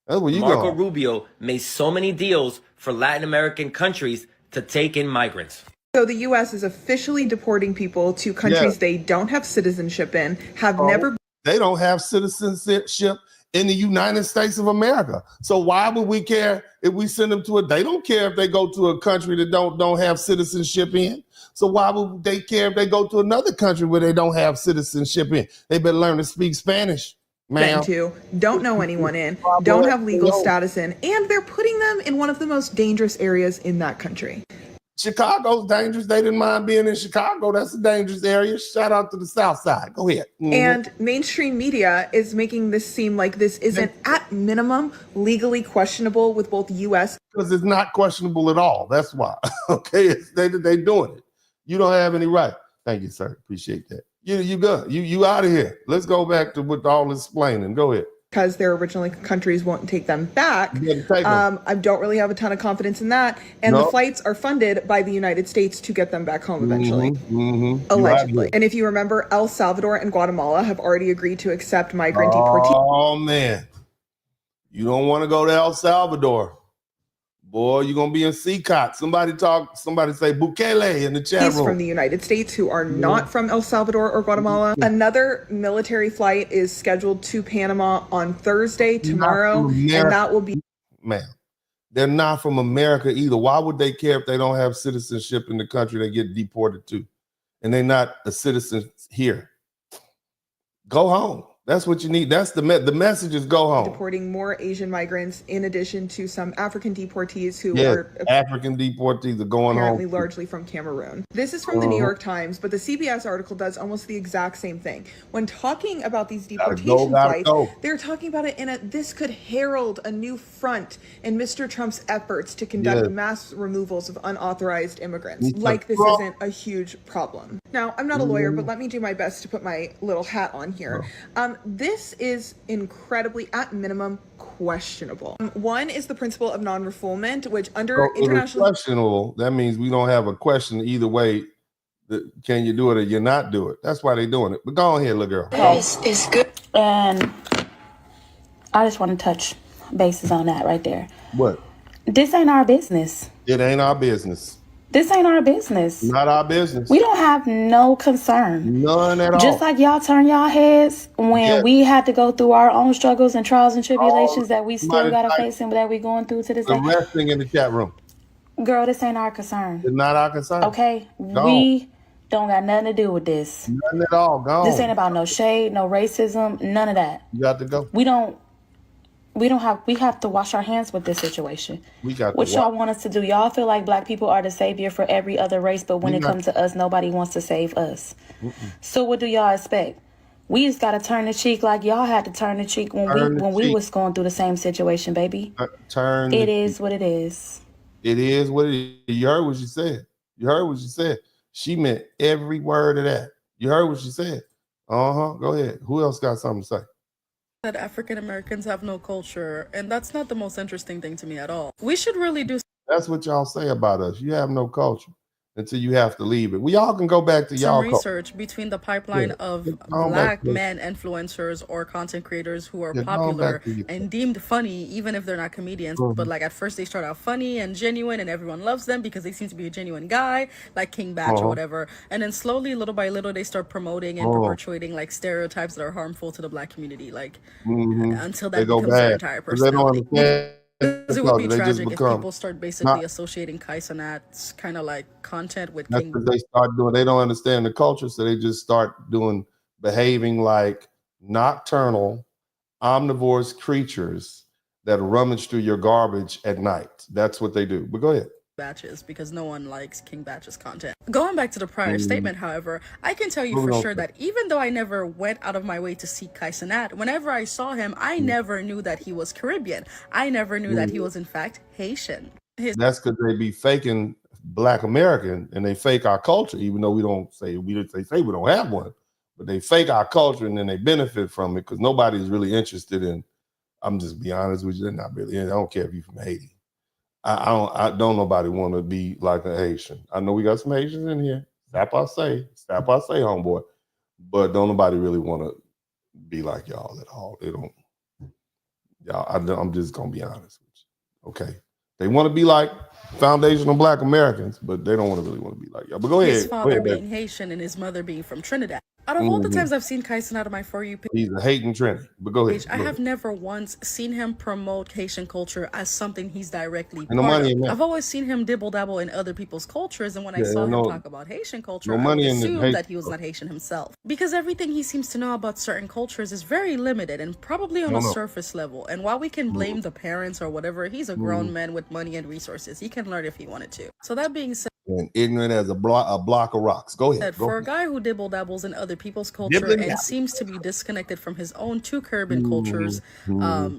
That's where you Marco going. Rubio made so many deals for Latin American countries to take in migrants. So the U.S. is officially deporting people to countries they don't have citizenship in, They don't have citizenship in the United States of America. So why would we care if we send them to they don't care if they go to a country that don't have citizenship in. So why would they care if they go to another country where they don't have citizenship in? They better learn to speak Spanish, ma'am. Don't know anyone in, don't have legal status in, and they're putting them in one of the most dangerous areas in that country. Chicago's dangerous. They didn't mind being in Chicago. That's a dangerous area. Shout out to the South Side. Go ahead. And mainstream media is making this seem like this isn't at minimum legally questionable with both U.S. Because it's not questionable at all. That's why. Okay, they doing it. You don't have any right. Thank you, sir. Appreciate that. You good. You out of here. Let's go back to with all this explaining. Go ahead. Because their original countries won't take them back. I don't really have a ton of confidence in that. And the flights are funded by the United States to get them back home eventually. Allegedly. And if you remember, El Salvador and Guatemala have already agreed to accept migrant deportees. Oh, man. You don't want to go to El Salvador. Boy, you're going to be in CCOT. Somebody say Bukele in the chat room. From the United States who are not from El Salvador or Guatemala. Another military flight is scheduled to Panama on Thursday, tomorrow, and that will be... Man, they're not from America either. Why would they care if they don't have citizenship in the country they get deported to? And they're not a citizen here. Go home. That's what you need. That's the message is go home. Deporting more Asian migrants in addition to some African deportees who are African deportees are going apparently home. Largely from Cameroon. This is from the New York Times, but the CBS article does almost the exact same thing. When talking about these deportation flights, they're talking about it in this could herald a new front in Mr. Trump's efforts to conduct mass removals of unauthorized immigrants. Like this isn't a huge problem. Now, I'm not a lawyer, but let me do my best to put my little hat on here. This is incredibly, at minimum, questionable. One is the principle of non-refoulement, which under international... questionable, that means we don't have a question either way. Can you do it or you not do it? That's why they're doing it. But go on here, little girl. This is good. And I just want to touch bases on that right there. What? This ain't our business. It ain't our business. This ain't our business. Not our business. We don't have no concern. None at all. Just like y'all turn y'all heads when we had to go through our own struggles and trials and tribulations that we still got to face and that we going through to this day. The resting in the chat room. Girl, this ain't our concern. It's not our concern. Okay? We don't got nothing to do with this. Nothing at all. Gone. This ain't about no shade, no racism, none of that. You got to go. We have to wash our hands with this situation. What y'all want us to do? Y'all feel like black people are the savior for every other race, but when it comes to us, nobody wants to save us. So what do y'all expect? We just gotta turn the cheek like y'all had to turn the cheek when we was going through the same situation, baby. It is what it is. It is what it is. You heard what she said. She meant every word of that. You heard what she said. Go ahead. Who else got something to say? That African Americans have no culture, and that's not the most interesting thing to me at all. We should really do. That's what y'all say about us. You have no culture until you have to leave it. We all can go back to y'all. Some research between the pipeline of black men influencers or content creators who are popular and deemed funny, even if they're not comedians. But like at first they start out funny and genuine, and everyone loves them because they seem to be a genuine guy, like King Batch or whatever. And then slowly, little by little, they start promoting and perpetuating like stereotypes that are harmful to the black community, like until that becomes their entire personality. Because it would be tragic if people start basically associating Kaisanat's kind of like content with King. They start doing. They don't understand the culture, so they just start behaving like nocturnal, omnivorous creatures that rummage through your garbage at night. That's what they do. But go ahead. Batches, because no one likes King Batch's content. Going back to the prior statement, however, I can tell you for sure that even though I never went out of my way to see Kaisanat, whenever I saw him, I never knew that he was Caribbean. I never knew that he was in fact Haitian. That's because they be faking Black American, and they fake our culture, even though they say we don't have one, but they fake our culture and then they benefit from it because nobody's really interested in. I'm just be honest with you, they're not really. I don't care if you're from Haiti. I don't nobody want to be like a Haitian. I know we got some Haitians in here. Stop I say, homeboy. But don't nobody really want to be like y'all at all. They don't. Y'all, I'm just gonna be honest with you. Okay. They want to be like foundational Black Americans, but they don't really want to be like y'all. But go ahead. His father being Haitian and his mother being from Trinidad. Out of all the times I've seen Kaisanat on my For You page, he's a hating Trinity. But go ahead. I have never once seen him promote Haitian culture as something he's directly part of. I've always seen him dibble dabble in other people's cultures, and when I saw him talk about Haitian culture, I would assume that he was not Haitian himself. Because everything he seems to know about certain cultures is very limited and probably on a surface level. And while we can blame the parents or whatever, he's a grown man with money and resources. He can learn if he wanted to. So that being said, and ignorant as a block of rocks. Go ahead. For a guy who dibble dabbles in other people's culture and seems to be disconnected from his own two Caribbean cultures,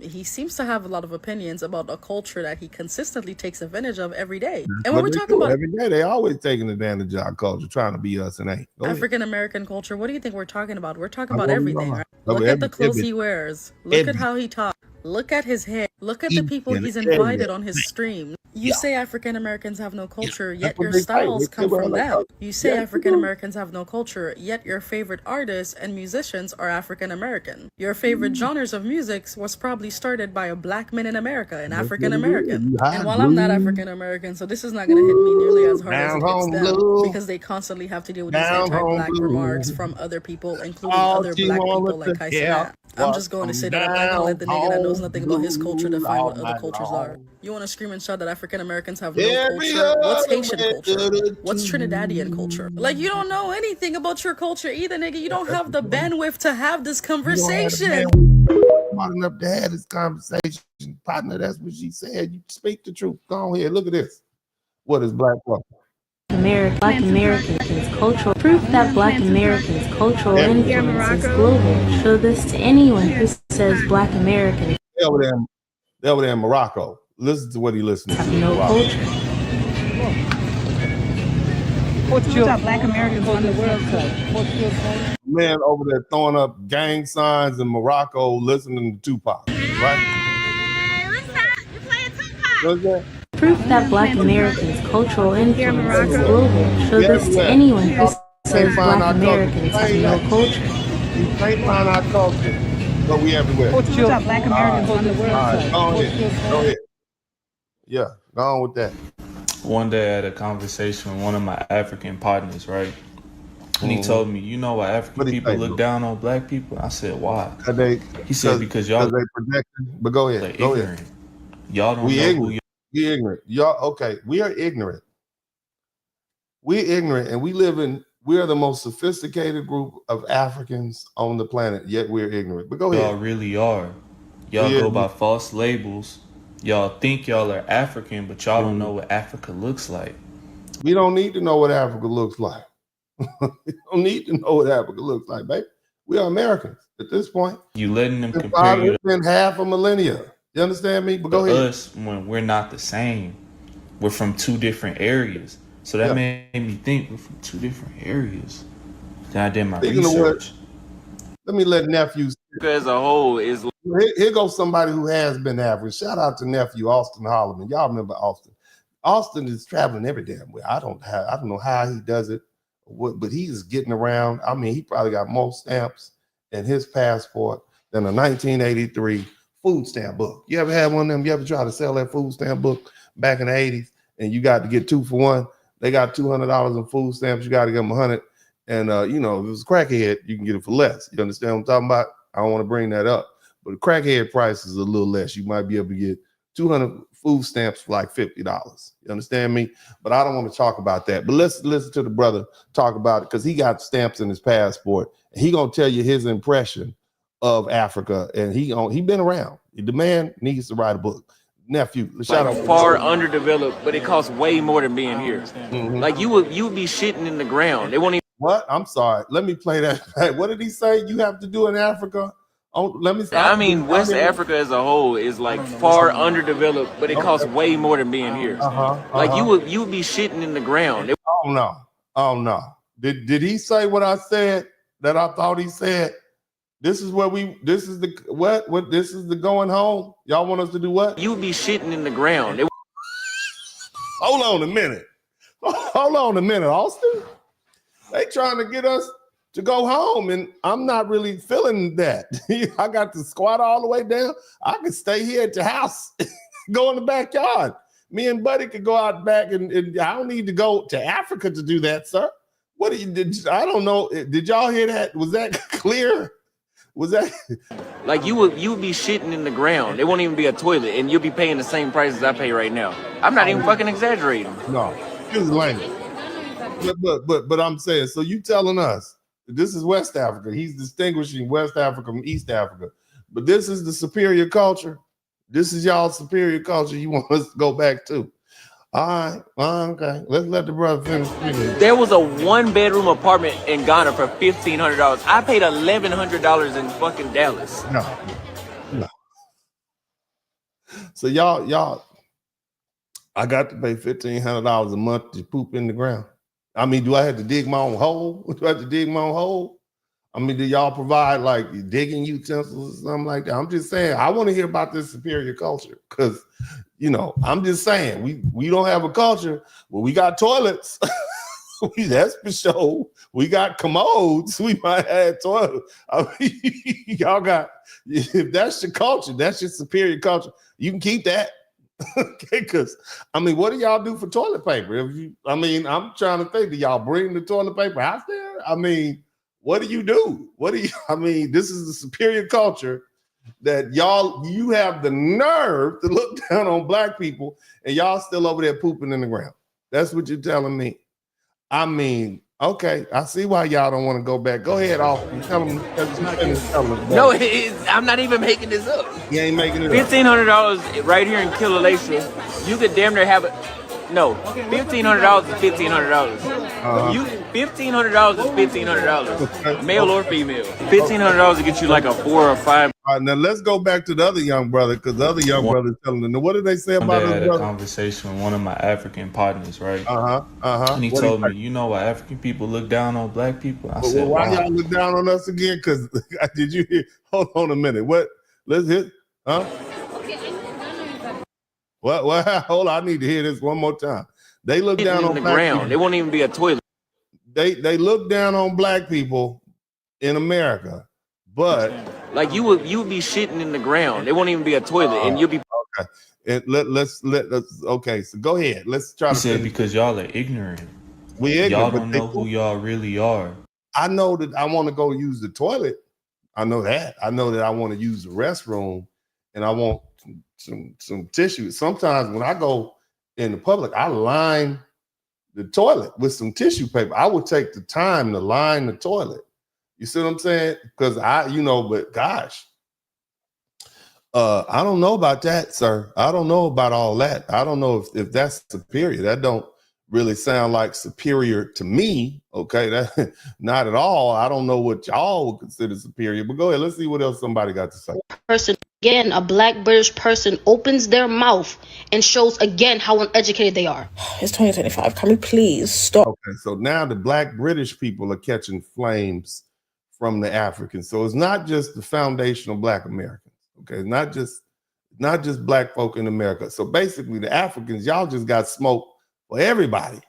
he seems to have a lot of opinions about a culture that he consistently takes advantage of every day. And when we're talking about every day, they always taking advantage of our culture, trying to be us and ain't. African American culture. What do you think we're talking about? We're talking about everything, right? Look at the clothes he wears. Look at how he talks. Look at his hair. Look at the people he's invited on his stream. You say African Americans have no culture, yet your styles come from them. You say African Americans have no culture, yet your favorite artists and musicians are African American. Your favorite genres of music was probably started by a Black man in America, an African American. And while I'm not African American, so this is not going to hit me nearly as hard as it hits them, because they constantly have to deal with these anti-Black remarks from other people, including other Black people like Kaisanat. I'm just going to say that I'm not going to let the nigga that knows nothing about his culture define what other cultures are. You want to scream and shout that African Americans have no culture? What's Haitian culture? What's Trinidadian culture? Like, you don't know anything about your culture either, nigga. You don't have the bandwidth to have this conversation. Smart enough to have this conversation, partner. That's what she said. You speak the truth. Go ahead. Look at this. What is Black culture? Black Americans' cultural proof that Black Americans' cultural influence is global. Show this to anyone who says Black Americans. They over there in Morocco. Listen to what he listening to. No culture. What's your Black Americans on the World Cup? Man over there throwing up gang signs in Morocco, listening to Tupac. Right? What's that? You playing Tupac? What's that? Proof that Black Americans' cultural influence is global. Show this to anyone who says Black Americans have no culture. You can't find our culture, but we everywhere. What's your Black Americans on the World Cup? Go ahead. Yeah, go on with that. One day I had a conversation with one of my African partners, right? And he told me, you know why African people look down on Black people? I said, why? He said, because y'all they protecting. But go ahead. Go ahead. Y'all don't know who y'all. We ignorant. Y'all okay. We are ignorant. We're ignorant, and we live We are the most sophisticated group of Africans on the planet, yet we're ignorant. But go ahead. Y'all really are. Y'all go by false labels. Y'all think y'all are African, but y'all don't know what Africa looks like. We don't need to know what Africa looks like. We don't need to know what Africa looks like, baby. We are Americans at this point. You letting them compare you. It's been half a millennia. You understand me? But go ahead. Us, when we're not the same, we're from two different areas. So that made me think we're from two different areas. Then I did my research. Let me let nephew. As a whole is. Here goes somebody who has been African. Shout out to nephew Austin Holloman. Y'all remember Austin? Austin is traveling every damn way. I don't know how he does it, but he is getting around. I mean, he probably got more stamps in his passport than a 1983 food stamp book. You ever had one of them? You ever try to sell that food stamp book back in the 80s and you got to get 2 for 1? They got $200 in food stamps. You got to give them 100. And, if it was a crackhead, you can get it for less. You understand what I'm talking about? I don't want to bring that up. But the crackhead price is a little less. You might be able to get 200 food stamps for like $50. You understand me? But I don't want to talk about that. But let's listen to the brother talk about it because he got stamps in his passport. And he going to tell you his impression of Africa. And he been around. The man needs to write a book. Nephew, shout out. Far underdeveloped, but it costs way more than being here. Like you would be shitting in the ground. They won't even. What? I'm sorry. Let me play that. What did he say you have to do in Africa? Oh, let me. I mean, West Africa as a whole is like far underdeveloped, but it costs way more than being here. Like you would be shitting in the ground. Oh no. Did he say what I said that I thought he said? This is the going home. Y'all want us to do what? You would be shitting in the ground. Hold on a minute. Hold on a minute, Austin. They trying to get us to go home, and I'm not really feeling that. I got to squat all the way down. I could stay here at the house, go in the backyard. Me and Buddy could go out back, and I don't need to go to Africa to do that, sir. What I don't know. Did y'all hear that? Was that clear? Was that like you would be shitting in the ground? It won't even be a toilet, and you'll be paying the same price as I pay right now. I'm not even fucking exaggerating. No, it's language. But I'm saying, so you telling us this is West Africa? He's distinguishing West Africa from East Africa, but this is the superior culture. This is y'all's superior culture. You want us to go back to? All right, okay. Let's let the brother finish. There was a 1-bedroom apartment in Ghana for $1,500. I paid $1,100 in fucking Dallas. No. So y'all, I got to pay $1,500 a month to poop in the ground. I mean, do I have to dig my own hole? Do I have to dig my own hole? I mean, do y'all provide like digging utensils or something like that? I'm just saying, I want to hear about this superior culture because, I'm just saying, we don't have a culture, but we got toilets. That's for sure. We got commodes. We might have toilets. I mean, y'all got, if that's your culture, that's your superior culture, you can keep that. Okay, because I mean, what do y'all do for toilet paper? I'm trying to think, do y'all bring the toilet paper out there? I mean, what do you do? This is the superior culture that you have the nerve to look down on black people and y'all still over there pooping in the ground. That's what you're telling me. I mean, okay, I see why y'all don't want to go back. Go ahead, Austin. Tell them. No, I'm not even making this up. You ain't making it up. $1,500 right here in Killalesha. You could damn near have it. No, $1,500 is $1,500. $1,500 is $1,500, male or female. $1,500 to get you like a 4 or 5. All right, now let's go back to the other young brother because the other young brother is telling them. What did they say about us? I had a conversation with one of my African partners, right? And he told me, why African people look down on black people? I said, why y'all look down on us again? Because did you hear? Hold on a minute. What? Let's hit. Huh? What? Hold on. I need to hear this one more time. They look down on the black ground. people. They won't even be a toilet. They look down on black people in America, but like you would be shitting in the ground. They won't even be a toilet, and you'll be okay. And let's okay. So go ahead. Let's try. He said because y'all are ignorant. We ignorant. Y'all don't know who y'all really are. I know that I want to go use the toilet. I know that. I know that I want to use the restroom, and I want some tissue. Sometimes when I go in the public, I line the toilet with some tissue paper. I would take the time to line the toilet. You see what I'm saying? Because but gosh, I don't know about that, sir. I don't know about all that. I don't know if that's superior. That don't really sound like superior to me. Okay, that not at all. I don't know what y'all would consider superior. But go ahead. Let's see what else somebody got to say. Person again, a black British person opens their mouth and shows again how uneducated they are. It's 2025. Can we please stop? Okay, so now the black British people are catching flames from the Africans. So it's not just the foundational black Americans. Okay, it's not just black folk in America. So basically, the Africans, y'all just got smoke for everybody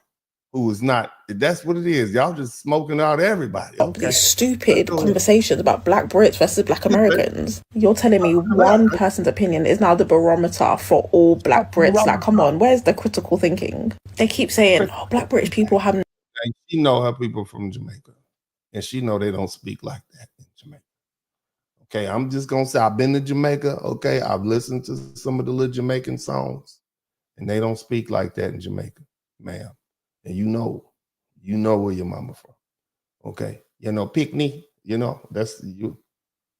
who is not. That's what it is. Y'all just smoking out everybody. Okay? These stupid conversations about black Brits versus black Americans. You're telling me one person's opinion is now the barometer for all black Brits. Like, come on, where's the critical thinking? They keep saying, oh, black British people have. And she know her people from Jamaica, and she know they don't speak like that in Jamaica. Okay, I'm just gonna say I've been to Jamaica. Okay, I've listened to some of the little Jamaican songs, and they don't speak like that in Jamaica, ma'am. And you know where your mama from. Okay, picnic. That's you.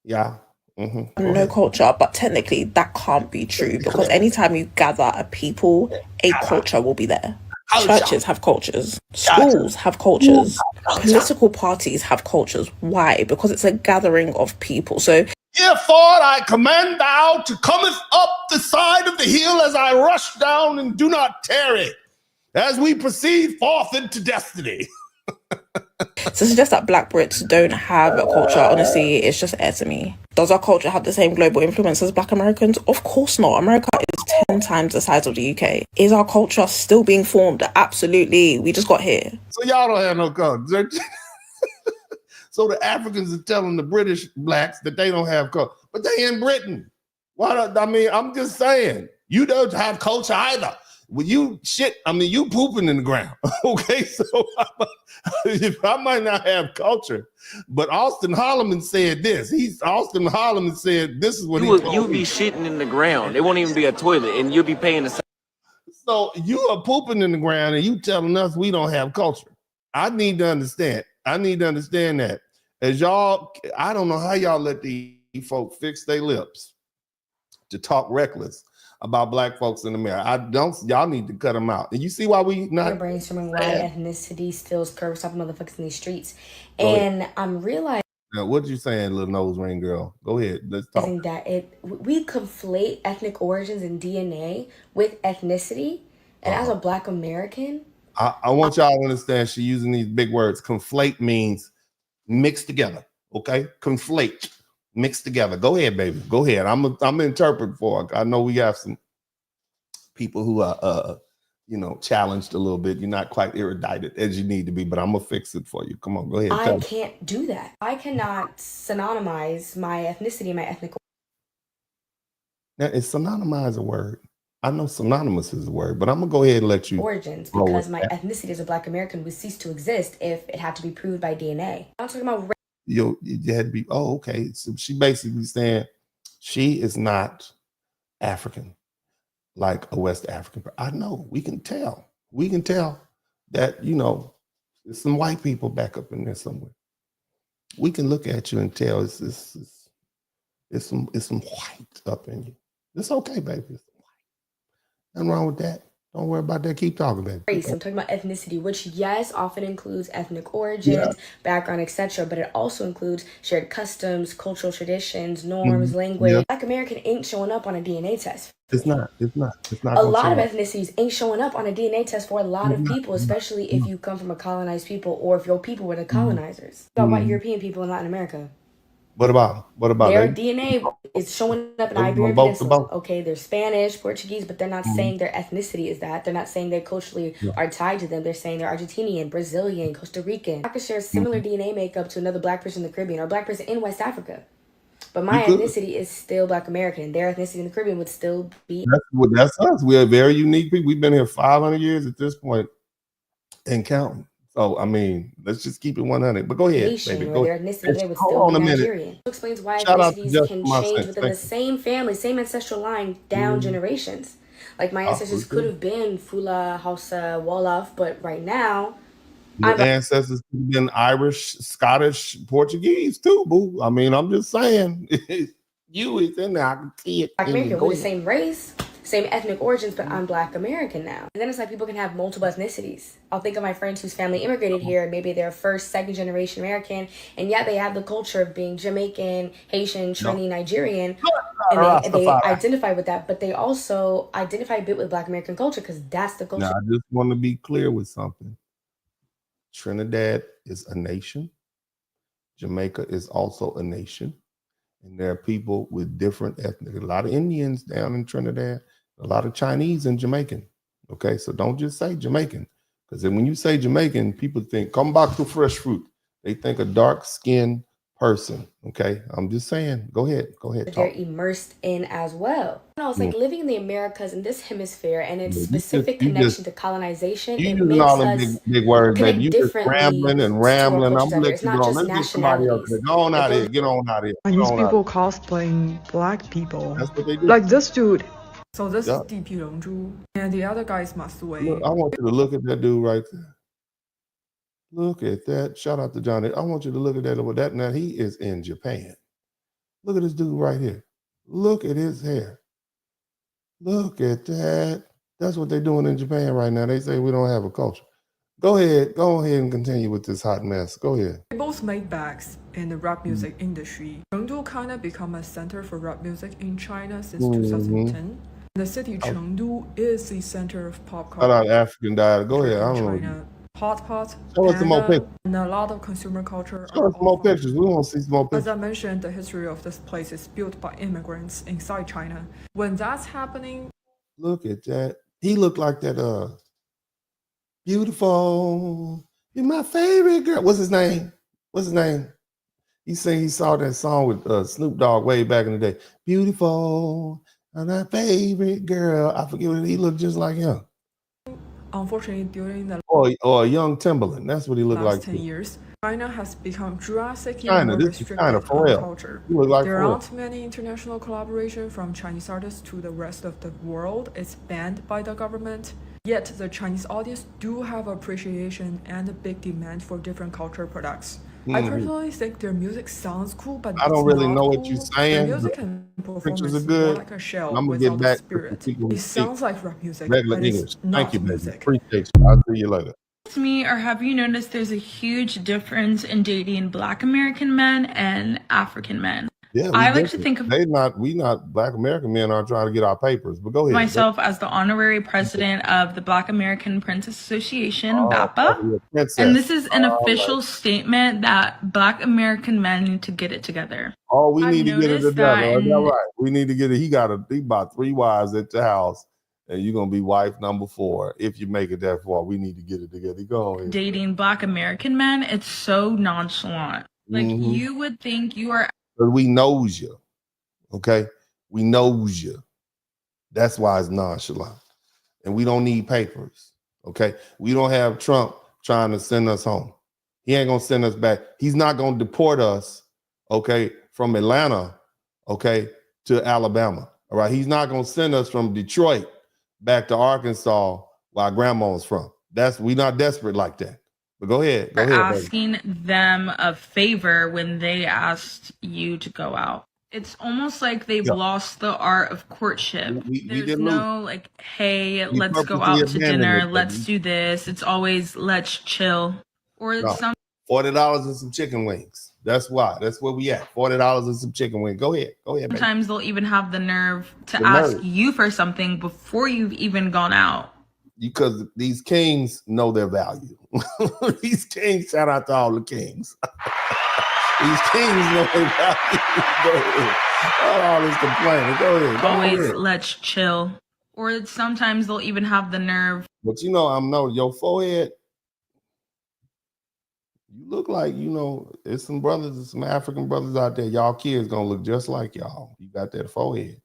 Yeah. No culture, but technically that can't be true because anytime you gather a people, a culture will be there. Churches have cultures, schools have cultures, political parties have cultures. Why? Because it's a gathering of people. So therefore I command thou to cometh up the side of the hill as I rush down, and do not tarry as we proceed forth into destiny. To suggest that black Brits don't have a culture, honestly, it's just air to me. Does our culture have the same global influence as black Americans? Of course not. America is 10 times the size of the UK. Is our culture still being formed? Absolutely. We just got here. So y'all don't have no culture. So the Africans are telling the British blacks that they don't have culture. But they in Britain. I'm just saying, you don't have culture either. When you you pooping in the ground. Okay, so I might not have culture, but Austin Holloman said this. Austin Holloman said this is what you'll be shitting in the ground. It won't even be a toilet, and you'll be paying the same. So you are pooping in the ground, and you telling us we don't have culture. I need to understand that. As y'all, I don't know how y'all let these folk fix their lips to talk reckless about black folks in America. Y'all need to cut them out. And you see why we not brainstorming why ethnicity still curves up motherfuckers in these streets. And I'm realizing now, what you saying, little nose ring girl? Go ahead. Let's talk. That we conflate ethnic origins and DNA with ethnicity. And as a black American, I want y'all to understand she's using these big words. Conflate means mix together. Okay? Conflate. Mixed together. Go ahead, baby. Go ahead. I'm interpreting for her. I know we have some people who are challenged a little bit. You're not quite erudited as you need to be, but I'm gonna fix it for you. Come on, go ahead. I can't do that. I cannot synonymize my ethnicity and my ethnic. Now, is synonymize a word? I know synonymous is a word, but I'm gonna go ahead and let you origins because my ethnicity as a black American would cease to exist if it had to be proved by DNA. I'm talking about. You had to be, okay. So she basically saying she is not African, like a West African. I know, we can tell. We can tell that, there's some white people back up in there somewhere. We can look at you and tell it's some white up in you. It's okay, baby. It's white. Nothing wrong with that. Don't worry about that. Keep talking, baby. Race. I'm talking about ethnicity, which yes, often includes ethnic origins, background, etc. But it also includes shared customs, cultural traditions, norms, language. Yeah. Black American ain't showing up on a DNA test. It's not. A lot of ethnicities ain't showing up on a DNA test for a lot of people, especially if you come from a colonized people or if your people were the colonizers. About white European people in Latin America. What about their DNA is showing up in Iberian Peninsula? Okay, they're Spanish, Portuguese, but they're not saying their ethnicity is that. They're not saying they culturally are tied to them. They're saying they're Argentinian, Brazilian, Costa Rican. I could share similar DNA makeup to another black person in the Caribbean or a black person in West Africa. But my ethnicity is still black American. Their ethnicity in the Caribbean would still be. That's us. We are very unique people. We've been here 500 years at this point and counting. So, let's just keep it 100. But go ahead, baby. Go ahead. Their ethnicity would still be Nigerian. It explains why ethnicities can change within the same family, same ancestral line down generations. Like my ancestors could have been Fula, Hausa, Wolof, but right now, your ancestors could have been Irish, Scottish, Portuguese too, boo. I mean, I'm just saying. You is in there. I can see it. Black American, we're the same race, same ethnic origins, but I'm Black American now. And then it's like people can have multiple ethnicities. I'll think of my friends whose family immigrated here, maybe they're first, second generation American, and yet they have the culture of being Jamaican, Haitian, Trini, Nigerian, and they identify with that, but they also identify a bit with Black American culture because that's the culture. Now, I just want to be clear with something. Trinidad is a nation. Jamaica is also a nation. And there are people with different ethnic, a lot of Indians down in Trinidad, a lot of Chinese and Jamaican. Okay, so don't just say Jamaican. Because then when you say Jamaican, people think, come back to fresh fruit. They think a dark-skinned person. Okay, I'm just saying, go ahead. They're immersed in as well. You know, it's like living in the Americas in this hemisphere and its specific connection to colonization. It makes us big words, connect baby. You just differently and rambling. I'm gonna let it's you not go. just Let's get somebody else. nationalities. Go on out of here. Get on out of here. Chinese people cosplaying black people. That's what they do. Like this dude. So this is DP Longzhu, and the other guy is Master Wei. Look, I want you to look at that dude right there. Look at that. Shout out to Johnny. I want you to look at that over that. Now he is in Japan. Look at this dude right here. Look at his hair. Look at that. That's what they're doing in Japan right now. They say we don't have a culture. Go ahead and continue with this hot mess. Go ahead. They both made bags in the rap music industry. Chengdu kind of become a center for rap music in China since 2010. The city Chengdu is the center of pop culture. Shout out African diet. Go ahead. I don't know. Hot pot, show us some more pictures. And a lot of consumer culture. Show us some more pictures. We want to see some more pictures. As I mentioned, the history of this place is built by immigrants inside China. When that's happening, look at that. He looked like that. Beautiful. You're my favorite girl. What's his name? He saw that song with Snoop Dogg way back in the day. Beautiful, and my favorite girl. I forget what he looked just like him. Unfortunately, during the or a young Timberland, that's what he looked like. 10 years, China has become drastically more restricted on culture. There aren't many international collaboration from Chinese artists to the rest of the world. It's banned by the government. Yet the Chinese audience do have appreciation and a big demand for different culture products. I personally think their music sounds cool, but I don't really know what you're saying. Their music and performance are good. More like a shell I'm gonna without get back the spirit. to people who It sounds like rap music, regular but English. it's not Thank you, baby. music. Appreciate you. I'll see you later. Me, or have you noticed there's a huge difference in dating Black American men and African men? Yeah, I like to think of we not Black American men aren't trying to get our papers, but go ahead. Myself as the honorary president of the Black American Princess Association, BAPA. And this is an official statement that Black American men need to get it together. Oh, we need to get it together. All right. We need to get it. He bought 3 wives at the house, and you're gonna be wife number 4 if you make it that far. We need to get it together. Go on. Dating Black American men, it's so nonchalant. Like you would think you are. But we knows you, okay? We knows you. That's why it's nonchalant. And we don't need papers, okay? We don't have Trump trying to send us home. He ain't gonna send us back. He's not gonna deport us, okay, from Atlanta, okay, to Alabama, all right? He's not gonna send us from Detroit back to Arkansas where grandma's from. We're not desperate like that. But go ahead. Asking them a favor when they asked you to go out. It's almost like they've lost the art of courtship. There's no like, hey, let's go out to dinner. Let's do this. It's always let's chill. Or it's some $40 and some chicken wings. That's why. That's where we at. $40 and some chicken wings. Go ahead. Sometimes they'll even have the nerve to ask you for something before you've even gone out. Because these kings know their value. These kings, shout out to all the kings. These kings know their value. Go ahead. All this complaining. Go ahead. Always let's chill. Or sometimes they'll even have the nerve. But your forehead, you look like, there's some brothers, some African brothers out there. Y'all kids gonna look just like y'all. You got that forehead.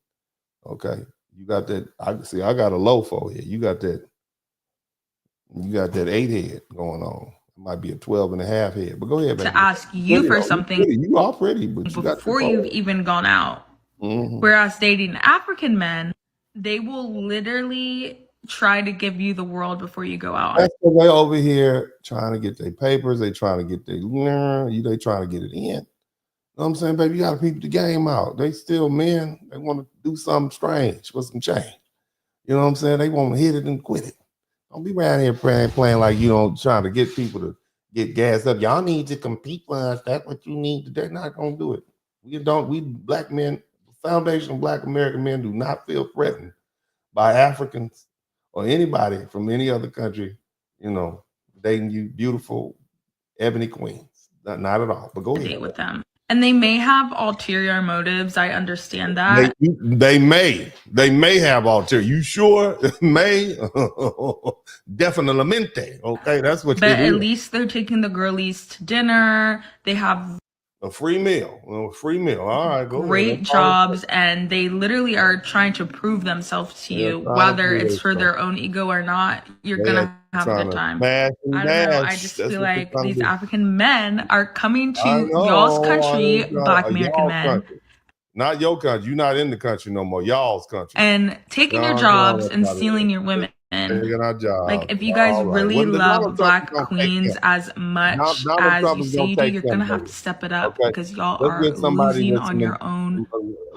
Okay. You got that. I got a low forehead. You got that 8 head going on. It might be a 12 and a half head, but go ahead, baby. To ask you for something. You are pretty, but before you've even gone out. Whereas dating African men, They will literally try to give you the world before you go out. That's because they over here trying to get their papers. They trying to get they trying to get it in. You know what I'm saying, baby? You got to peep the game out. They still men. They want to do something strange with some change. You know what I'm saying? They want to hit it and quit it. Don't be around here playing like you don't trying to get people to get gassed up. Y'all need to compete for us. That's what you need to. They're not gonna do it. We black men, foundation of black American men do not feel threatened by Africans or anybody from any other country, you know, dating you beautiful ebony queens. Not at all. But go ahead. Date with them. And they may have ulterior motives. I understand that. They may have ulterior. You sure? May. Definitamente. Okay, that's what. But at least they're taking the girlies to dinner. They have a free meal. All right, go great ahead. jobs, and they literally are trying to prove themselves to you, whether it's for their own ego or not. You're gonna have a good time. I don't know. I just feel like these African men are coming to y'all's country, Black American men. Not your country. You're not in the country no more. Y'all's country. And taking your jobs and stealing your women. Like, if you guys really love black queens as much as you say you do, you're gonna have to step it up because y'all are losing on your own.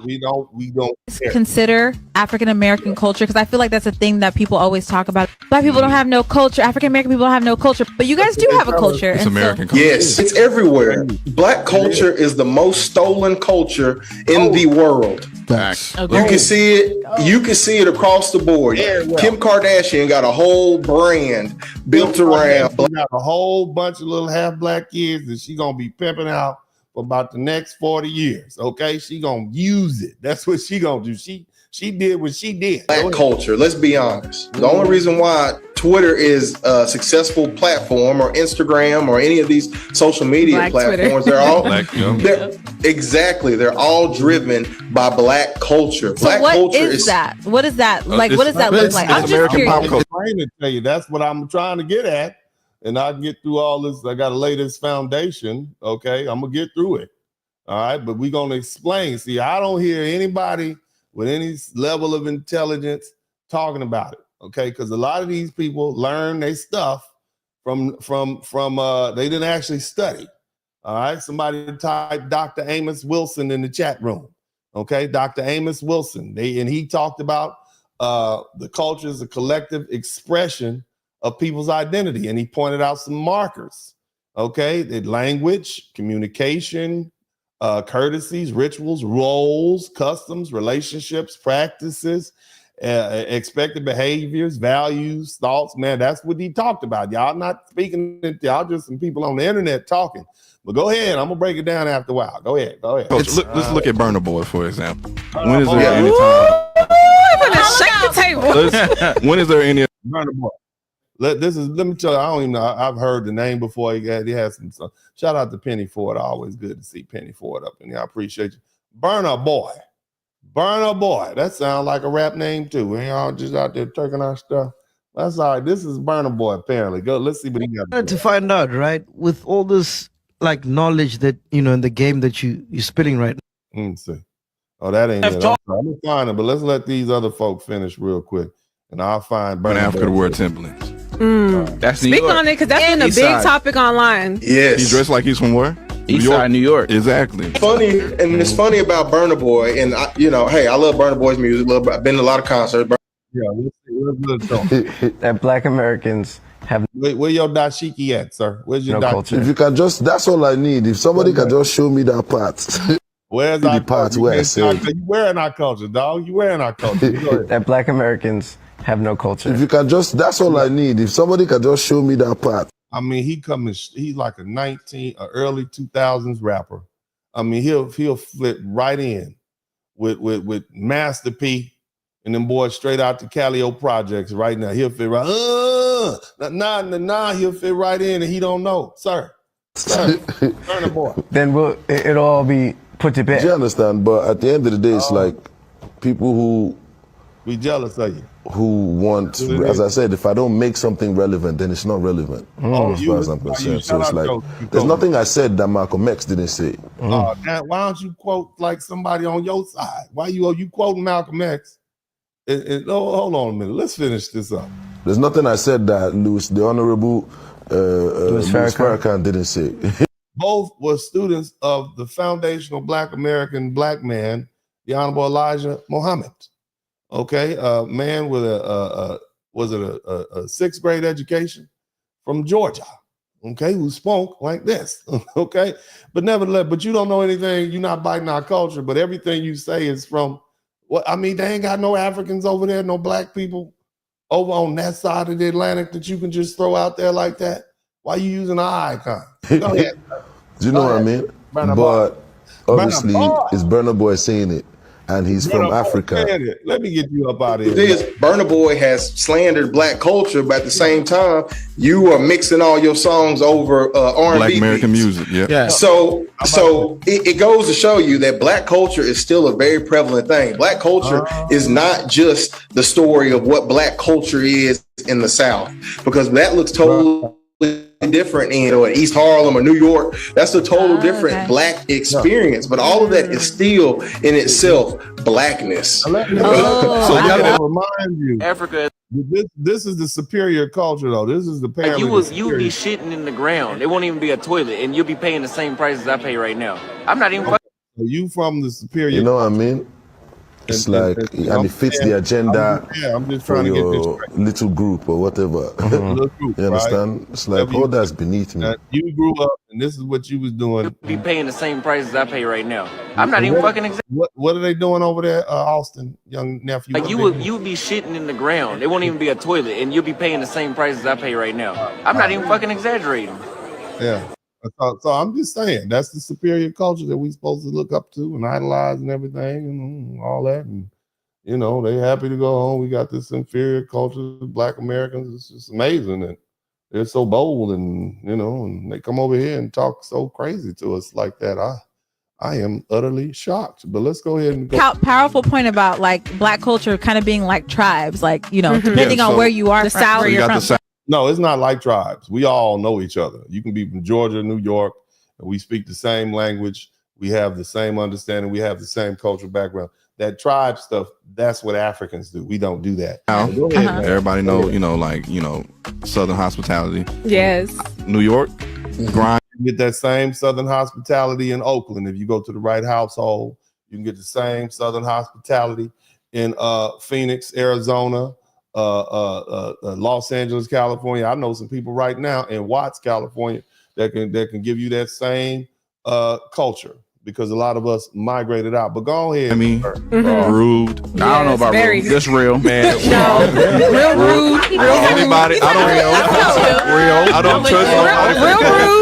We don't consider African American culture, because I feel like that's a thing that people always talk about. Black people don't have no culture. African American people don't have no culture, but you guys do have a culture. It's American culture. Yes, it's everywhere. Black culture is the most stolen culture in the world. Facts. Okay. You can see it. You can see it across the board. Kim Kardashian got a whole brand built around. She got a whole bunch of little half black kids that she gonna be pimping out for about the next 40 years. Okay, she gonna use it. That's what she gonna do. She did what she did. Black culture. Let's be honest. The only reason why Twitter is a successful platform, or Instagram, or any of these social media Black platforms, Twitter. they're all driven by black culture. So Black what culture is that? What is that? Like, what does that look like? I'm just American curious. pop culture. I'm trying to tell you, that's what I'm trying to get at. And I can get through all this. I got to lay this foundation. Okay, I'm gonna get through it. All right, but we're gonna explain. See, I don't hear anybody with any level of intelligence talking about it. Okay, because a lot of these people learn their stuff from they didn't actually study. All right, somebody typed Dr. Amos Wilson in the chat room. Okay, Dr. Amos Wilson. He talked about the culture is a collective expression of people's identity, and he pointed out some markers. Okay, the language, communication, courtesies, rituals, roles, customs, relationships, practices, expected behaviors, values, thoughts. Man, that's what he talked about. Y'all not speaking, y'all just some people on the internet talking. But go ahead, I'm gonna break it down after a while. Go ahead. Let's look at Burna Boy, for example. When is there any time? Shake the table. When is there any Burna Boy? Let me tell you, I don't even know. I've heard the name before. He has some. Shout out to Penny Ford. Always good to see Penny Ford up in there. I appreciate you. Burna Boy. That sounds like a rap name too. Ain't y'all just out there turking our stuff? That's all right. This is Burna Boy, apparently. Go, let's see what he got. To find out, right? With all this like knowledge that in the game that you're spitting right now. Let's see. Oh, that ain't it. I'm gonna find it, but let's let these other folk finish real quick, and I'll find Burna Africa Boy. to wear Timberlands. That's New Speak York. on it, because that's been a big topic online. Yes. He dressed like he's from where? East Side, New York. Exactly. Funny, and it's funny about Burna Boy, and hey, I love Burna Boy's music. I've been to a lot of concerts. Yeah, let's go. That Black Americans have. Where your dashiki at, sir? Where's your culture? If you can that's all I need. If somebody can just show me that part. Where's the part where I said. You wearing our culture, dog. You wearing our culture. That Black Americans have no culture. If you can that's all I need. If somebody can just show me that part. I mean, he's like a early 2000s rapper. I mean, he'll fit right in with Master P and them boys straight out the Calio projects right now. He'll fit right. He'll fit right in, and he don't know, sir. Burna Boy. Then it'll all be put to bed. Do you understand? But at the end of the day, it's like people who be jealous of you. Who want, as I said, if I don't make something relevant, then it's not relevant. As far as I'm concerned. So it's like, there's nothing I said that Malcolm X didn't say. Why don't you quote like somebody on your side? Why you quoting Malcolm X hold on a minute. Let's finish this up. There's nothing I said that the Honorable Louis Farrakhan didn't say. Both were students of the foundational Black American black man, the Honorable Elijah Muhammad. Okay, a man with a 6th grade education from Georgia. Okay, who spoke like this. Okay, but nevertheless, but you don't know anything. You're not biting our culture, but everything you say is from. What I mean, they ain't got no Africans over there, no black people over on that side of the Atlantic that you can just throw out there like that. Why you using an icon? Go ahead. Do you know what I mean? But obviously, it's Burna Boy saying it, and he's from Africa. Let me get you up out of here. The thing is, Burna Boy has slandered black culture, but at the same time, you are mixing all your songs over R&B Black American music. Yeah. So it goes to show you that black culture is still a very prevalent thing. Black culture is not just the story of what black culture is in the South, because that looks totally different in East Harlem or New York. That's a total different black experience, but all of that is still in itself blackness. So I gotta remind you, Africa. This is the superior culture, though. This is the you would be shitting in the ground. It won't even be a toilet, and you'll be paying the same price as I pay right now. I'm not even. You from the superior? You know what I mean? It's like, and it fits the agenda I'm just trying to get this little group or whatever. You understand? Right? It's like, all that's beneath me. You grew up, and this is what you was doing. You'll be paying the same price as I pay right now. I'm not even fucking What are they doing over there, Austin, young nephew? Like you would be shitting in the ground. It won't even be a toilet, and you'll be paying the same price as I pay right now. I'm not even fucking exaggerating. Yeah. So I'm just saying that's the superior culture that we supposed to look up to and idolize and everything, and all that. And they happy to go home. We got this inferior culture, Black Americans. It's just amazing, and they're so bold, and and they come over here and talk so crazy to us like that. I am utterly shocked. But let's go ahead and go. Powerful point about like Black culture kind of being like tribes, like depending on where you are, the South, where you're from. No, it's not like tribes. We all know each other. You can be from Georgia, New York, and we speak the same language. We have the same understanding. We have the same cultural background. That tribe stuff, that's what Africans do. We don't do that. Go ahead, everybody know, Southern hospitality. Yes. New York, grind. You get that same Southern hospitality in Oakland. If you go to the right household, you can get the same Southern hospitality in Phoenix, Arizona, Los Angeles, California. I know some people right now in Watts, California, that can give you that same culture, because a lot of us migrated out. But go ahead. Rude. Yes, I don't know about rude. Just real, man. Real rude. Anybody? I don't trust nobody. Real rude.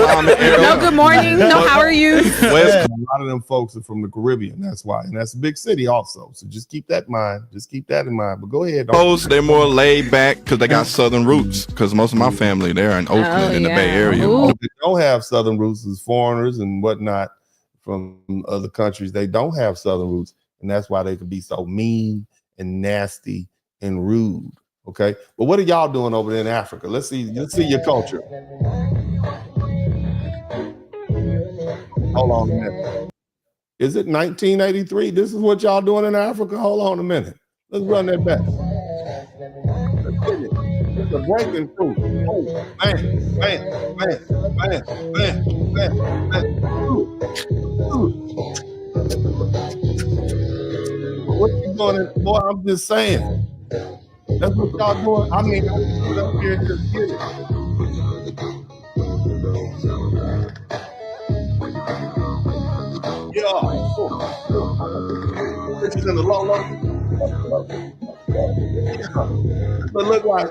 No good morning. No how are you? A lot of them folks are from the Caribbean. That's why, and that's a big city also. So just keep that in mind. But go ahead. They're more laid back because they got Southern roots. Because most of my family they're in Oakland in the Bay Area. They don't have Southern roots as foreigners and whatnot from other countries. They don't have Southern roots, and that's why they can be so mean and nasty and rude. Okay, but what are y'all doing over there in Africa? Let's see your culture. Hold on a minute. Is it 1983? This is what y'all doing in Africa? Hold on a minute. Let's run that back. It's a breaking through. Oh, What you doing, boy? I'm just saying. That's what y'all doing. I mean, I'm just up here and just get it. Yeah. Bitches in the low. But look like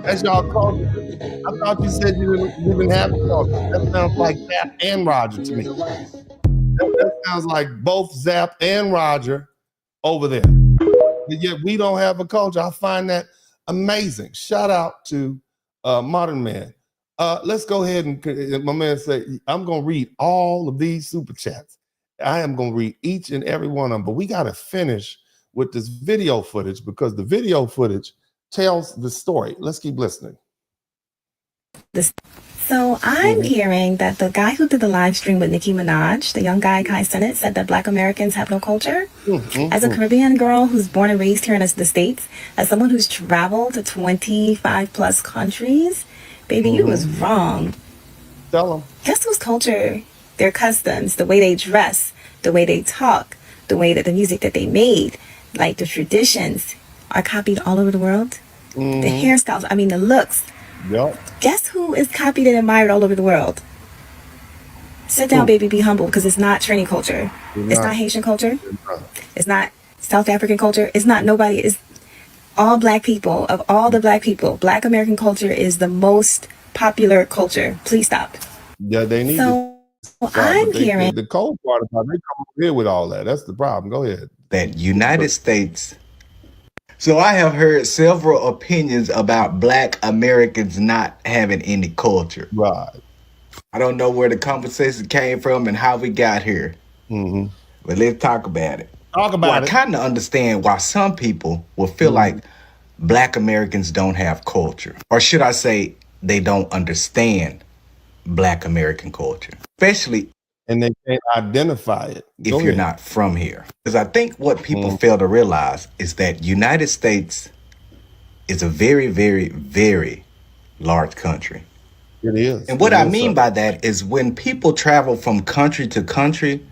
that's y'all culture. I thought you said you didn't have culture. That sounds like Zap and Roger to me. That sounds like both Zap and Roger over there. But yet we don't have a culture. I find that amazing. Shout out to Modern Man. Let's go ahead and my man say, I'm going to read all of these super chats. I am going to read each and every one of them, but we got to finish with this video footage because the video footage tells the story. Let's keep listening. So I'm hearing that the guy who did the live stream with Nicki Minaj, the young guy, Kai Cenat, said that Black Americans have no culture. As a Caribbean girl who's born and raised here in the States, as someone who's traveled to 25 plus countries, baby, you was wrong. Tell them. Guess whose culture, their customs, the way they dress, the way they talk, the way that the music that they made, like the traditions, are copied all over the world? The hairstyles, I mean the looks. Yep. Guess who is copied and admired all over the world? Sit down, baby, be humble, because it's not Trini culture. It's not Haitian culture. It's not South African culture. It's not nobody. It's all Black people. Of all the Black people, Black American culture is the most popular culture. Please stop. Yeah, they need So to. I'm hearing the cold part about they come over here with all that. That's the problem. Go ahead. That United States. So I have heard several opinions about Black Americans not having any culture. Right. I don't know where the conversation came from and how we got here. But let's talk about it. Talk about it. I kind of understand why some people will feel like Black Americans don't have culture. Or should I say, they don't understand Black American culture. Especially and they can't identify it. If you're not from here. Because I think what people fail to realize is that United States is a very, very, very large country. It is. And what I mean by that is when people travel from country to country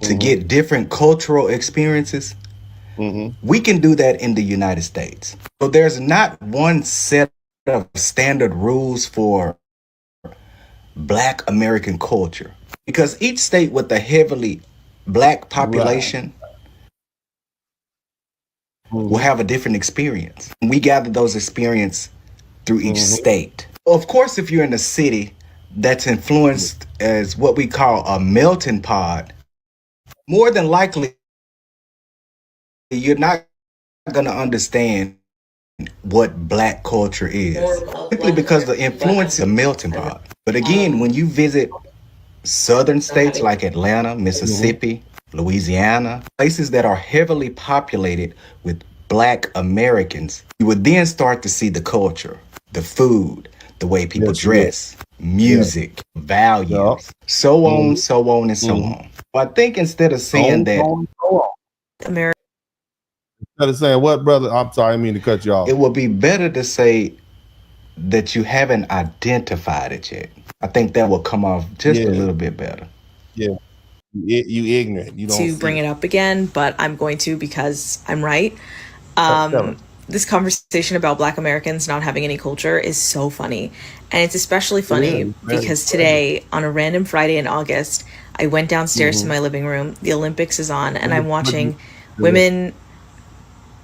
to get different cultural experiences, we can do that in the United States. So there's not one set of standard rules for Black American culture. Because each state with a heavily Black population will have a different experience. We gather those experiences through each state. Of course, if you're in a city that's influenced as what we call a melting pot, more than likely, you're not going to understand what Black culture is. Simply because the influence is a melting pot. But again, when you visit southern states like Atlanta, Mississippi, Louisiana, places that are heavily populated with Black Americans, you would then start to see the culture, the food, the way people dress, music, values, so on, so on, and so on. But I think instead of saying that America, instead of saying what, brother? I'm sorry, I mean to cut you off. It would be better to say that you haven't identified it yet. I think that will come off just a little bit better. Yeah, you ignorant. You don't to bring it up again, but I'm going to because I'm right. This conversation about Black Americans not having any culture is so funny. And it's especially funny because today, on a random Friday in August, I went downstairs to my living room. The Olympics is on, and I'm watching women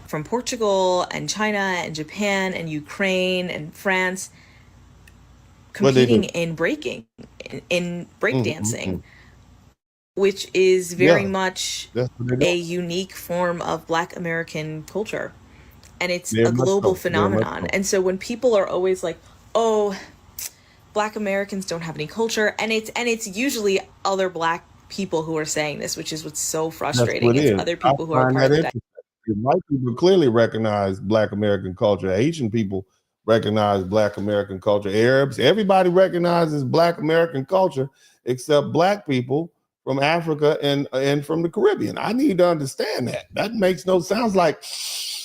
from Portugal and China and Japan and Ukraine and France competing in breaking, in breakdancing, which is very much a unique form of Black American culture. And it's a global phenomenon. And so when people are always like, oh, Black Americans don't have any culture, and it's usually other Black people who are saying this, which is what's so frustrating. It's other people who are part of that. White people clearly recognize Black American culture. Asian people recognize Black American culture. Arabs, everybody recognizes Black American culture except Black people from Africa and from the Caribbean. I need to understand that. That makes no sounds like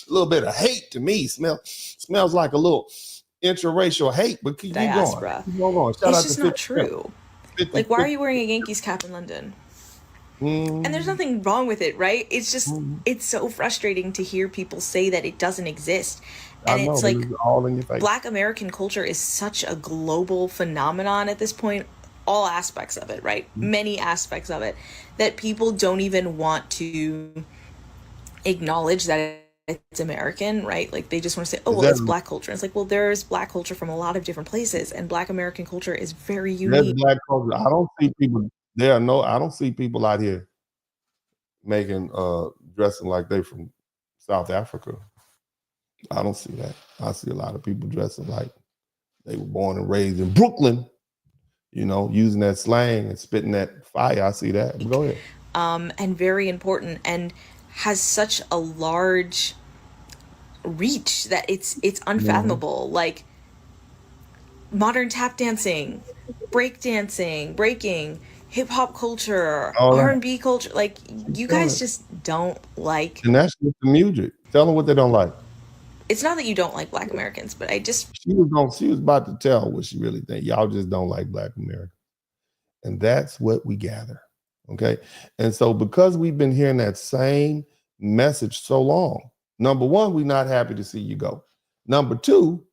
a little bit of hate to me. Smells like a little interracial hate. But keep Diaspora. Keep going. It's just not true. Like, why are you wearing a Yankees cap in London? And there's nothing wrong with it, right? It's just, it's so frustrating to hear people say that it doesn't exist. And it's like, all in your face. Black American culture is such a global phenomenon at this point, all aspects of it, right? Many aspects of it, that people don't even want to acknowledge that it's American, right? Like, they just want to say, oh, well, it's Black culture. It's like, well, there's Black culture from a lot of different places, and Black American culture is very unique. That's Black culture. I don't see people. I don't see people out here making dressing like they from South Africa. I don't see that. I see a lot of people dressing like they were born and raised in Brooklyn, using that slang and spitting that fire. I see that. Go ahead. And very important, and has such a large reach that it's unfathomable. Like, modern tap dancing, breakdancing, breaking, hip hop culture, R&B culture. Like, you guys just don't like. And that's just the music. Tell them what they don't like. It's not that you don't like Black Americans, but I just. She was about to tell what she really thinks. Y'all just don't like Black Americans. And that's what we gather. Okay. And so because we've been hearing that same message so long, number one, we're not happy to see you go. Number two,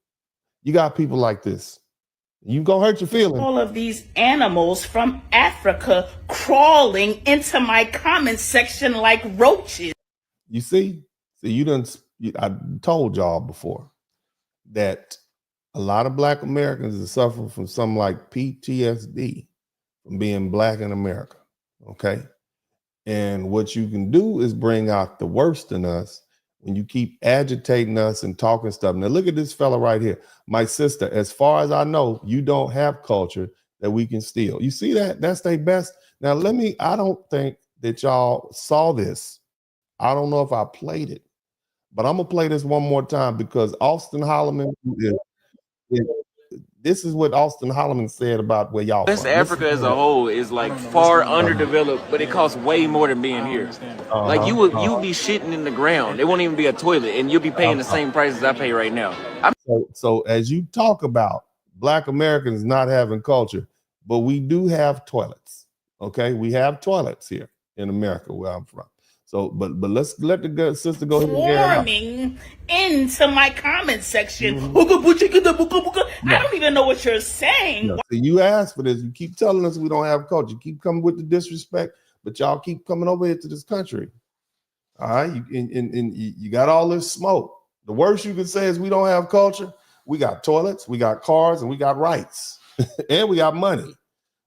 you got people like this. You gonna hurt your feelings. All of these animals from Africa crawling into my comment section like roaches. You see? I told y'all before that a lot of Black Americans are suffering from something like PTSD from being Black in America, okay? And what you can do is bring out the worst in us when you keep agitating us and talking stuff. Now look at this fella right here. My sister, as far as I know, you don't have culture that we can steal. You see that? That's their best. Now I don't think that y'all saw this. I don't know if I played it, but I'm gonna play this one more time because Austin Holloman this is what Austin Holloman said about where y'all West Africa as a whole is like far underdeveloped, but it costs way more than being here. Like you would be shitting in the ground. It won't even be a toilet, and you'll be paying the same price as I pay right now. So as you talk about Black Americans not having culture, but we do have toilets. Okay, we have toilets here in America where I'm from. So, but let's let the good sister go ahead and get Swarming into my comment section. I don't even know what you're saying. So you asked for this. You keep telling us we don't have culture. You keep coming with the disrespect, but y'all keep coming over here to this country. All right, you got all this smoke. The worst you can say is we don't have culture. We got toilets, we got cars, and we got rights, and we got money.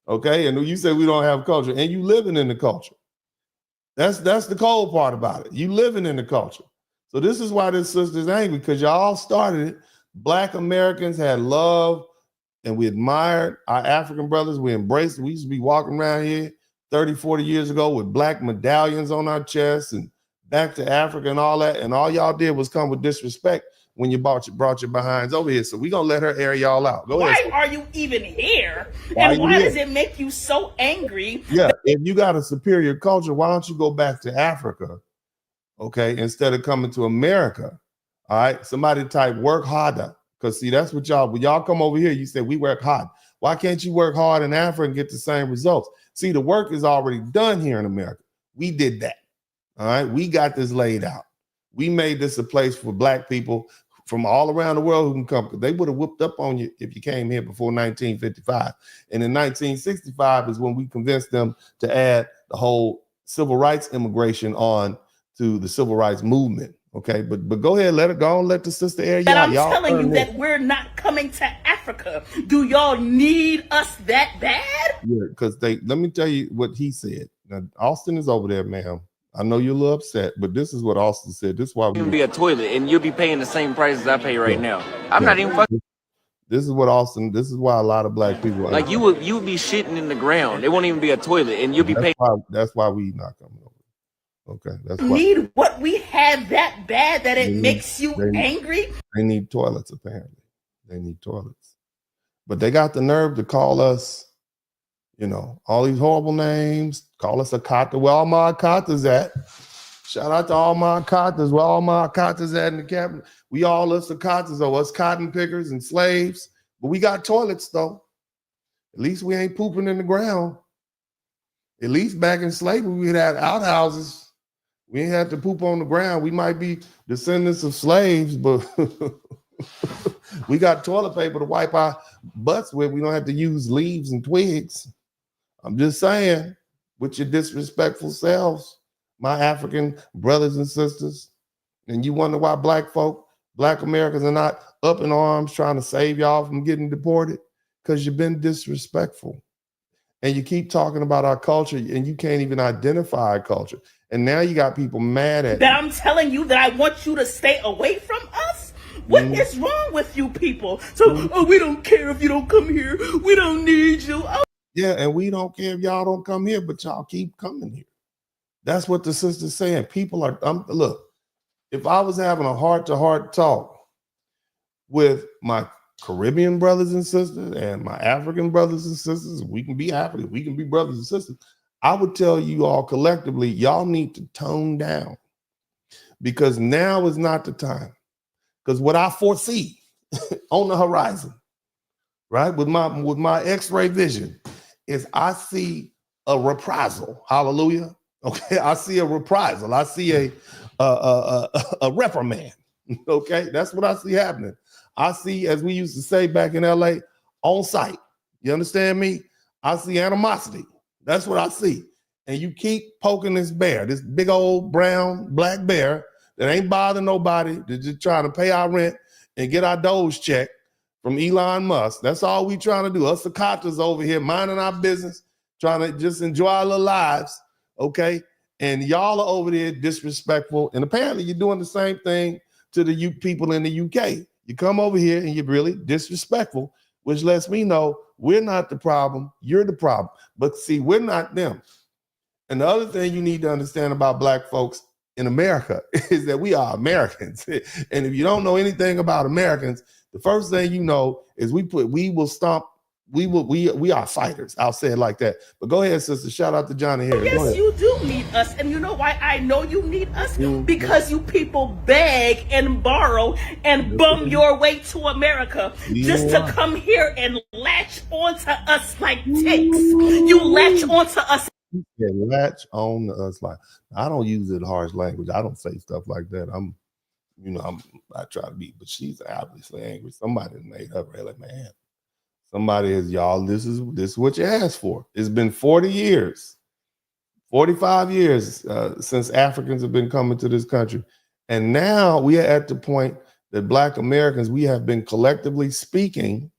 Okay, and you say we don't have culture, and you living in the culture. That's the cold part about it. You living in the culture. So this is why this sister's angry, because y'all started it. Black Americans had love and we admired our African brothers. We embraced it. We used to be walking around here 30, 40 years ago with black medallions on our chests and back to Africa and all that. And all y'all did was come with disrespect when you brought your behinds over here. So we're going to let her air y'all out. Go ahead. Why are you even here? And why does it make you so angry? Yeah, if you got a superior culture, why don't you go back to Africa, okay, instead of coming to America? All right, somebody type work harder. Because see, that's what when y'all come over here, you say we work hard. Why can't you work hard in Africa and get the same results? See, the work is already done here in America. We did that. All right, we got this laid out. We made this a place for black people from all around the world who can come. They would have whooped up on you if you came here before 1955. And in 1965 is when we convinced them to add the whole civil rights immigration on to the civil rights movement. Okay, but go ahead, let it go and let the sister air y'all. I'm telling you that we're not coming to Africa. Do y'all need us that bad? Yeah, because let me tell you what he said. Now, Austin is over there, ma'am. I know you're a little upset, but this is what Austin said. This is why be a toilet, and you'll be paying the same price as I pay right now. I'm not even fucking. This is what Austin. This is why a lot of black people like you would be shitting in the ground. It won't even be a toilet, and you'll be paying. That's why we not coming over. Okay, that's why. Need what we have that bad that it makes you angry? They need toilets, apparently. They need toilets. But they got the nerve to call us, all these horrible names, call us Akata. Where all my Akatas at? Shout out to all my Akatas. Where all my Akatas at in the cabinet? We all us Akatas, us cotton pickers and slaves. But we got toilets, though. At least we ain't pooping in the ground. At least back in slavery, we had outhouses. We ain't had to poop on the ground. We might be descendants of slaves, but we got toilet paper to wipe our butts with. We don't have to use leaves and twigs. I'm just saying, with your disrespectful selves, my African brothers and sisters, and you wonder why black Americans are not up in arms trying to save y'all from getting deported? Because you've been disrespectful. And you keep talking about our culture and you can't even identify our culture. And now you got people mad at that I'm telling you that I want you to stay away from us? What is wrong with you people? So, we don't care if you don't come here. We don't need you. Oh. Yeah, and we don't care if y'all don't come here, but y'all keep coming here. That's what the sister's saying. People are, look, if I was having a heart-to-heart talk with my Caribbean brothers and sisters and my African brothers and sisters, we can be African, we can be brothers and sisters. I would tell you all collectively, y'all need to tone down because now is not the time. Because what I foresee on the horizon, right, with my X-ray vision, is I see a reprisal. Hallelujah. Okay, I see a reprisal. I see a reprimand. Okay, that's what I see happening. I see, as we used to say back in LA, on site. You understand me? I see animosity. That's what I see. And you keep poking this bear, this big old brown black bear that ain't bothering nobody. They're just trying to pay our rent and get our Doge check from Elon Musk. That's all we trying to do. Us cicadas over here minding our business, trying to just enjoy our little lives, okay? And y'all are over there disrespectful. And apparently you're doing the same thing to the people in the UK. You come over here and you're really disrespectful, which lets me know we're not the problem, you're the problem. But see, we're not them. And the other thing you need to understand about Black folks in America is that we are Americans. And if you don't know anything about Americans, the first thing you know is we are fighters. I'll say it like that. But go ahead, sister. Shout out to Johnny here. Yes, you do need us. And you know why I know you need us? Because you people beg and borrow and bum your way to America just to come here and latch onto us like ticks. You latch onto us. Yeah, latch on to us like, I don't use it harsh language. I don't say stuff like that. I try to be, but she's obviously angry. Somebody made her really mad. Somebody is, y'all, this is what you asked for. It's been 40 years, 45 years since Africans have been coming to this country. And now we are at the point that Black Americans, we have been collectively speaking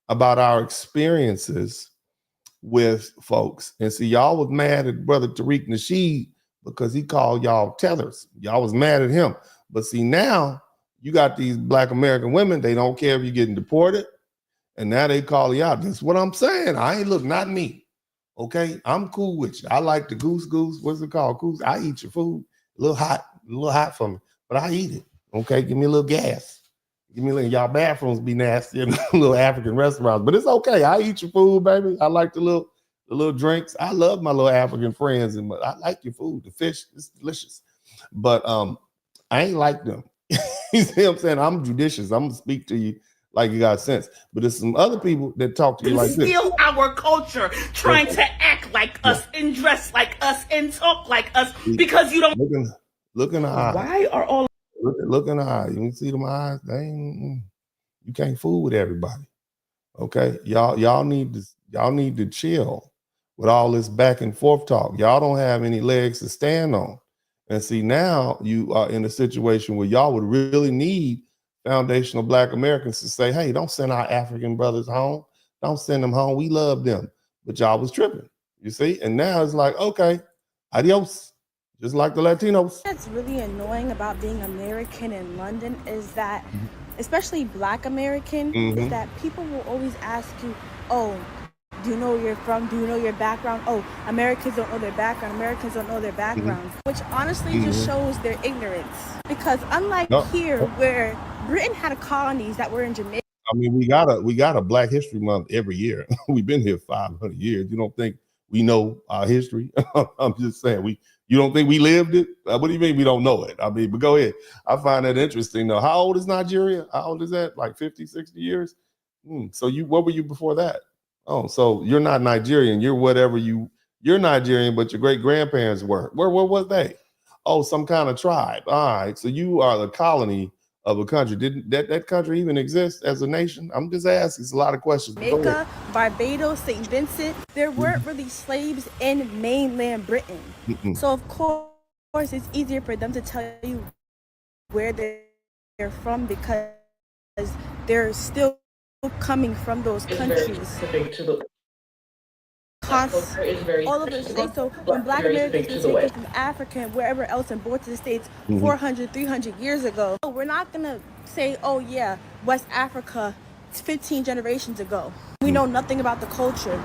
about our experiences with folks. And see, y'all was mad at Brother Tariq Nasheed because he called y'all tethers. Y'all was mad at him. But see, now you got these Black American women, they don't care if you're getting deported. And now they call you out. That's what I'm saying. Not me. Okay, I'm cool with you. I like the goose. What's it called? Goose. I eat your food. A little hot for me, but I eat it. Okay, give me a little gas. Give me a little. Y'all bathrooms be nasty in little African restaurants, but it's okay. I eat your food, baby. I like the little drinks. I love my little African friends, and I like your food. The fish is delicious, but I ain't like them. You see what I'm saying? I'm judicious. I'm gonna speak to you like you got sense. But there's some other people that talk to you like this. Steal our culture, trying to act like us and dress like us and talk like us because you don't look in the eye. Why are all look in the eye? You can see them eyes. You can't fool with everybody. Okay, y'all need to chill with all this back and forth talk. Y'all don't have any legs to stand on. And see, now you are in a situation where y'all would really need foundational Black Americans to say, hey, don't send our African brothers home. Don't send them home. We love them. But y'all was tripping, you see? And now it's like, okay, adios. Just like the Latinos. What's really annoying about being American in London is that, especially Black American, is that people will always ask you, oh, do you know where you're from? Do you know your background? Oh, Americans don't know their background. Americans don't know their backgrounds, which honestly just shows their ignorance. Because unlike here, where Britain had colonies that were in Jamaica. I mean, we got a Black History Month every year. We've been here 500 years. You don't think we know our history? I'm just saying, you don't think we lived it? What do you mean we don't know it? I mean, but go ahead. I find that interesting though. How old is Nigeria? How old is that? Like 50, 60 years? So what were you before that? Oh, so you're not Nigerian. You're whatever you're Nigerian, but your great grandparents were. Where was they? Oh, some kind of tribe. All right. So you are the colony of a country. Didn't that country even exist as a nation? I'm just asking. It's a lot of questions. Jamaica, Barbados, St. Vincent. There weren't really slaves in mainland Britain. So of course it's easier for them to tell you where they're from because they're still coming from those countries. Costs all of the states. So when Black Americans were taken from Africa and wherever else and brought to the States 400, 300 years ago, we're not going to say, oh yeah, West Africa, 15 generations ago. We know nothing about the culture.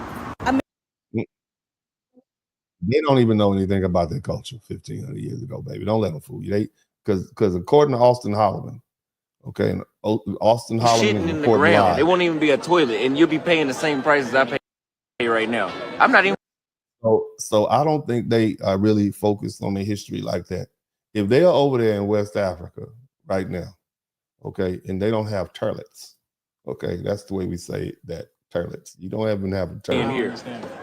They don't even know anything about their culture 1,500 years ago, baby. Don't let them fool you. Because according to Austin Holloman, Okay, and Austin Holloman Shitting is in the reporting ground. live. It won't even be a toilet, and you'll be paying the same price as I pay right now. I'm not even. So I don't think they are really focused on their history like that. If they are over there in West Africa right now, okay, and they don't have toilets, okay, that's the way we say that, toilets. You don't even have a toilet. In here,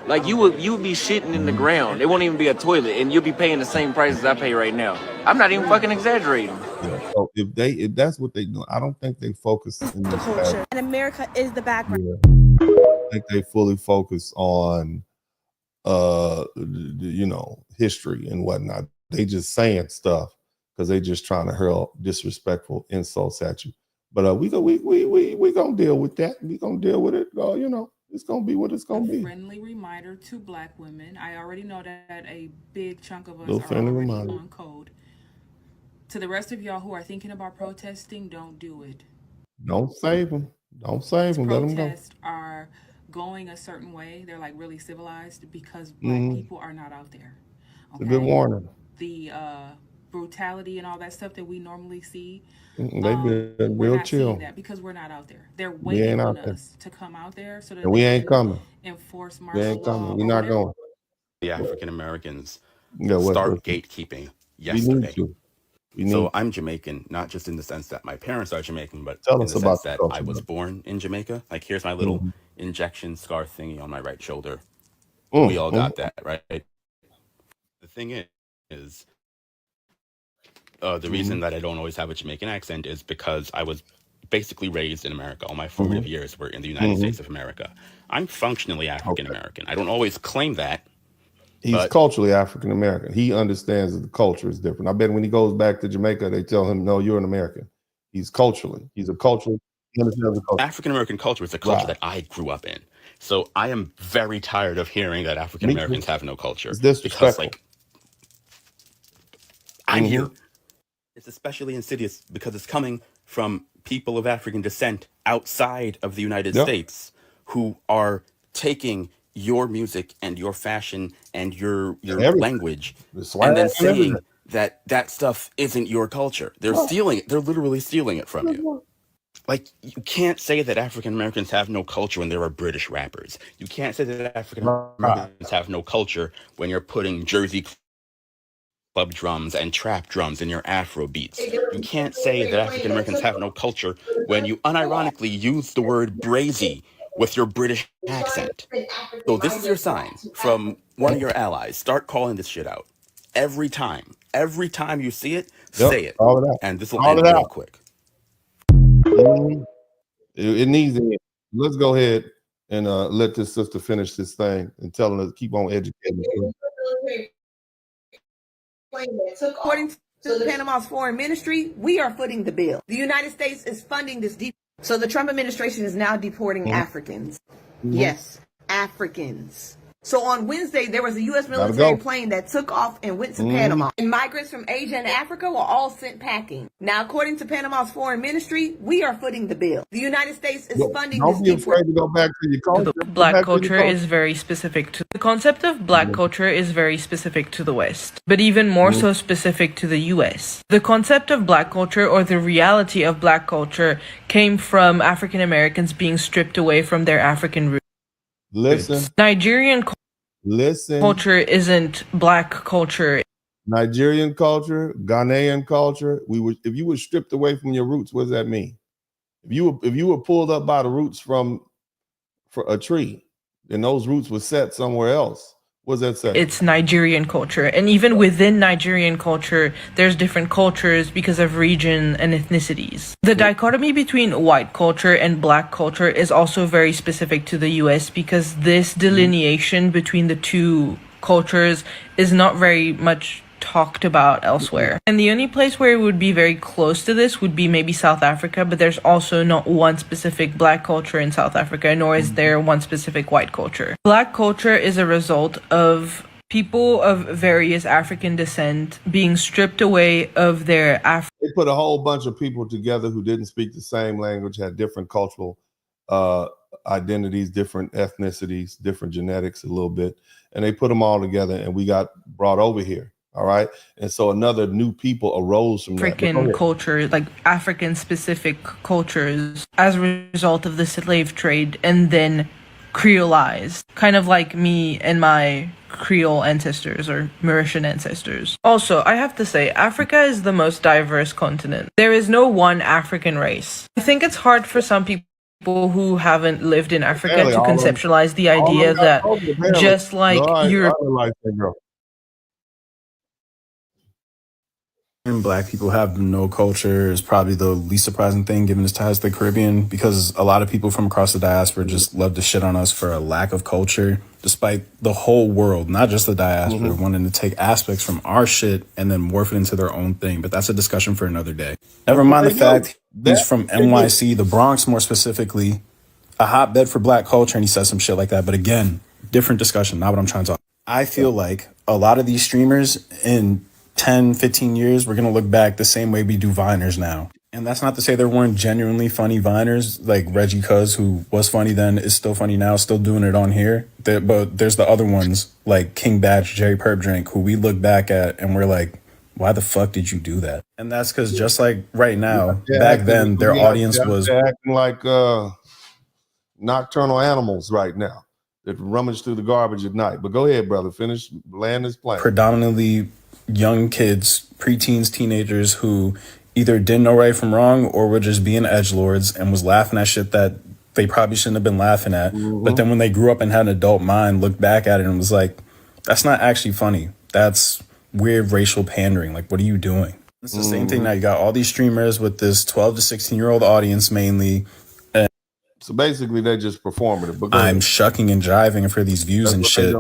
like you would be shitting in the ground. It won't even be a toilet, and you'll be paying the same price as I pay right now. I'm not even fucking exaggerating. Yeah. So if that's what they do, I don't think they focus in The this culture. And America is the background. Yeah. I think they fully focus on history and whatnot. They just saying stuff because they just trying to hurl disrespectful insults at you. But we gonna deal with that. We gonna deal with it. It's gonna be what it's gonna be. Friendly reminder to Black women. I already know that a big chunk of us Little are friendly already reminder. on code. To the rest of y'all who are thinking about protesting, don't do it. Don't save them. Don't save them. Let them go. Protests are going a certain way. They're like really civilized because Black people are not out there. It's a good warning. The brutality and all that stuff that we normally see, They've been we're real not chill. seeing that because we're not out there. They're We ain't waiting on out there. us to come out there so that And we they ain't can coming. enforce We martial ain't coming. law. We're not going. The African Americans Yeah, start gatekeeping yesterday. We need So I'm Jamaican, not just in the sense that my parents are Jamaican, but Tell in us the about sense the that culture, I was man. born in Jamaica. Like, here's my little injection scar thingy on my right shoulder. Mm, We all got that, right? The thing is the reason that I don't always have a Jamaican accent is because I was basically raised in America. All my formative years were in the United States of America. I'm functionally African American. I don't always claim that. He's culturally African American. He understands that the culture is different. I bet when he goes back to Jamaica, they tell him, "No, you're an American." He's culturally. He's a cultural. He understands the culture. African American culture is a culture that I grew up in. So I am very tired of hearing that African Americans have no culture. It's disrespectful. Because, I'm here. It's especially insidious because it's coming from people of African descent outside of the United States who are taking your music and your fashion and your language and then saying that stuff isn't your culture. They're stealing it. They're literally stealing it from you. Like, you can't say that African Americans have no culture when there are British rappers. You can't say that African Americans have no culture when you're putting Jersey club drums and trap drums in your Afro beats. You can't say that African Americans have no culture when you unironically use the word brazy with your British accent. So this is your sign from one of your allies. Start calling this shit out. Every time you see it, say it. All of that. And this will end real quick. It needs to end. Let's go ahead and let this sister finish this thing and tell her to keep on educating. According to Panama's foreign ministry, we are footing the bill. The United States is funding this deep. So the Trump administration is now deporting Africans. Yes, Africans. So on Wednesday, there was a U.S. military plane that took off and went to Panama. And migrants from Asia and Africa were all sent packing. Now, according to Panama's foreign ministry, we are footing the bill. The United States is funding this. Don't be afraid to go back to your culture. Black culture is very specific to the concept of black culture is very specific to the West, but even more so specific to the US. The concept of black culture or the reality of black culture came from African Americans being stripped away from their African roots. Nigerian culture isn't black culture. Nigerian culture, Ghanaian culture. If you were stripped away from your roots, what does that mean? If you were pulled up by the roots for a tree, and those roots were set somewhere else, what does that say? It's Nigerian culture. And even within Nigerian culture, there's different cultures because of region and ethnicities. The dichotomy between white culture and black culture is also very specific to the US because this delineation between the two cultures is not very much talked about elsewhere. And the only place where it would be very close to this would be maybe South Africa, but there's also not one specific black culture in South Africa, nor is there one specific white culture. Black culture is a result of people of various African descent being stripped away of their They put a whole bunch of people together who didn't speak the same language, had different cultural identities, different ethnicities, different genetics a little bit, and they put them all together and we got brought over here. All right. And so another new people arose from African culture, like African specific cultures, as a result of the slave trade, and then creolized, kind of like me and my Creole ancestors or Mauritian ancestors. Also, I have to say, Africa is the most diverse continent. There is no one African race. I think it's hard for some people who haven't lived in Africa to conceptualize the idea that just like Europe. And black people have no culture is probably the least surprising thing given its ties to the Caribbean, because a lot of people from across the diaspora just love to shit on us for a lack of culture, despite the whole world, not just the diaspora, wanting to take aspects from our shit and then morph it into their own thing. But that's a discussion for another day. Never mind the fact he's from NYC, the Bronx more specifically, a hotbed for black culture, and he says some shit like that. But again, different discussion, not what I'm trying to talk. I feel like a lot of these streamers in 10, 15 years, we're going to look back the same way we do Viners now. And that's not to say there weren't genuinely funny Viners, like Reggie Cuz, who was funny then, is still funny now, still doing it on here. But there's the other ones, like King Batch, Jerry Perp Drink, who we look back at and we're like, why the fuck did you do that? And that's because just like right now, back then, their audience was acting like nocturnal animals right now that rummage through the garbage at night. But go ahead, brother, finish, land this plane. Predominantly young kids, preteens, teenagers who either didn't know right from wrong or were just being edgelords and was laughing at shit that they probably shouldn't have been laughing at. But then when they grew up and had an adult mind, looked back at it and was like, that's not actually funny. That's weird racial pandering. Like, what are you doing? It's the same thing now. You got all these streamers with this 12 to 16-year-old audience mainly. So basically, they're just performative. But I'm shucking and jiving for these views and shit.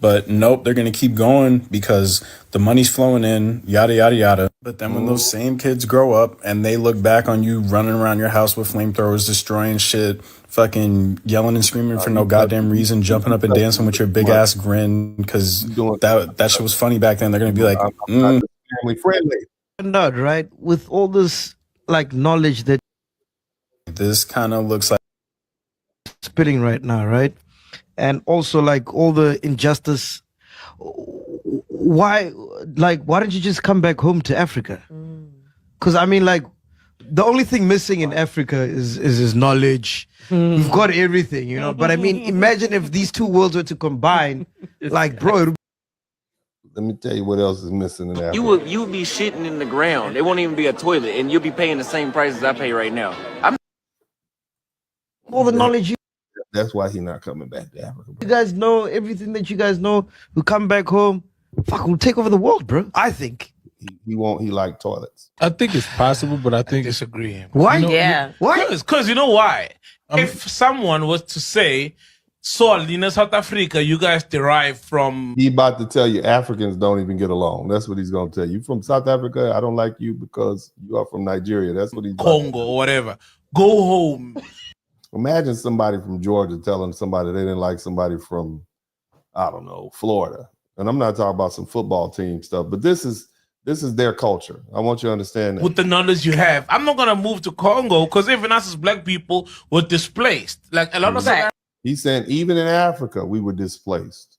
But nope, they're going to keep going because the money's flowing in, yada, yada, yada. But then when those same kids grow up and they look back on you running around your house with flamethrowers, destroying shit, fucking yelling and screaming for no goddamn reason, jumping up and dancing with your big ass grin because that shit was funny back then, they're going to be like, family friendly. Not right with all this like knowledge that this kind of looks like spitting right now, right? And also like all the injustice. Why don't you just come back home to Africa? Because I mean, like, the only thing missing in Africa is knowledge. We've got everything, you know. But I mean, imagine if these two worlds were to combine, like, bro. Let me tell you what else is missing in Africa. You would be shitting in the ground. It won't even be a toilet, and you'll be paying the same price as I pay right now. All the knowledge you. That's why he's not coming back to Africa. Bro. You guys know everything that you guys know. We come back home, fuck, we'll take over the world, bro. I think. He won't. He like toilets. I think it's possible, but I disagree. Why? You know, why? Because you know why? If someone was to say, "So, in South Africa, you guys derive from," he about to tell you Africans don't even get along. That's what he's gonna tell you. You from South Africa? I don't like you because you are from Nigeria. That's what he's Congo or whatever. Go home. Imagine somebody from Georgia telling somebody they didn't like somebody from, I don't know, Florida. And I'm not talking about some football team stuff, but this is their culture. I want you to understand that. With the knowledge you have, I'm not gonna move to Congo because even us as black people were displaced. Like a lot of he's saying even in Africa we were displaced.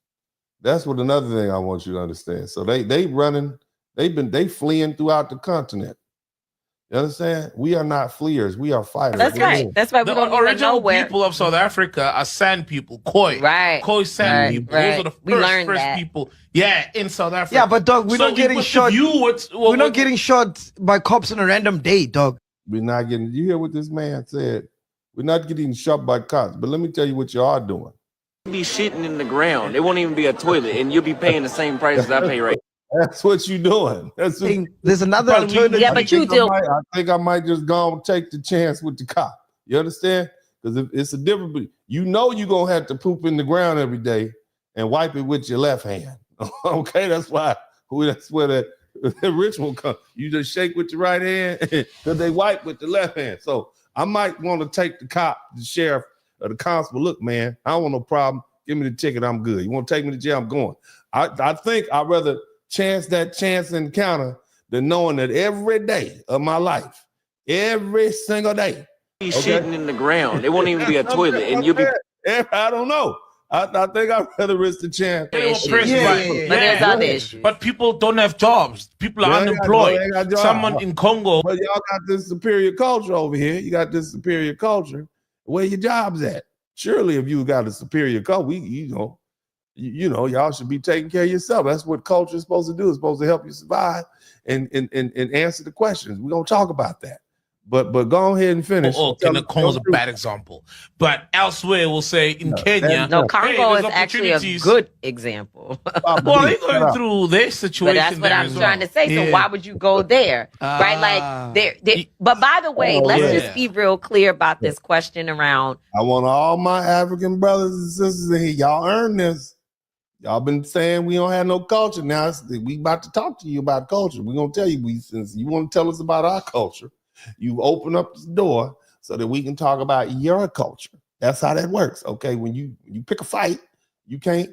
That's what another thing I want you to understand. So they fleeing throughout the continent. You understand? We are not fleers. We are fighters. That's right. That's why we don't even know original where. people of South Africa are sand people. Khoi. Right. Khoi sand people. Right. Those are the first people. Yeah, in South Africa. Yeah, but dog, we're not getting shot. We're not getting shot by cops on a random day, dog. We're not getting. You hear what this man said? We're not getting shot by cops. But let me tell you what you are doing. You'll be shitting in the ground. It won't even be a toilet, and you'll be paying the same price as I pay right now. That's what you're doing. There's another alternative. Yeah, but you do. I think I might just go and take the chance with the cop. You understand? Because it's a different. You know you're gonna have to poop in the ground every day and wipe it with your left hand. Okay, that's where the ritual comes. You just shake with your right hand because they wipe with the left hand. So I might want to take the cop, the sheriff, or the constable. Look, man, I don't want no problem. Give me the ticket. I'm good. You want to take me to jail? I'm going. I think I'd rather chance encounter than knowing that every day of my life, every single day, Be shitting in the ground. It won't even be a toilet, and you'll be. I don't know. I think I'd rather risk the chance. But there's other issues. But people don't have jobs. People are They unemployed. ain't got jobs. Someone in Congo. But y'all got this superior culture over here. You got this superior culture. Where your jobs at? Surely, if you got a superior culture, y'all should be taking care of yourself. That's what culture is supposed to do. It's supposed to help you survive and answer the questions. We're gonna talk about that. But go ahead and finish. Congo's a bad example. But elsewhere, we'll say in Kenya. Congo is actually a good example. Well, they're going through their situation. But that's what I'm trying to say. So why would you go there? Right? Like, but by the way, let's just be real clear about this question around. I want all my African brothers and sisters in here. Y'all earn this. Y'all been saying we don't have no culture. Now we about to talk to you about culture. We're going to tell you, since you want to tell us about our culture, you open up the door so that we can talk about your culture. That's how that works. Okay, when you pick a fight, you can't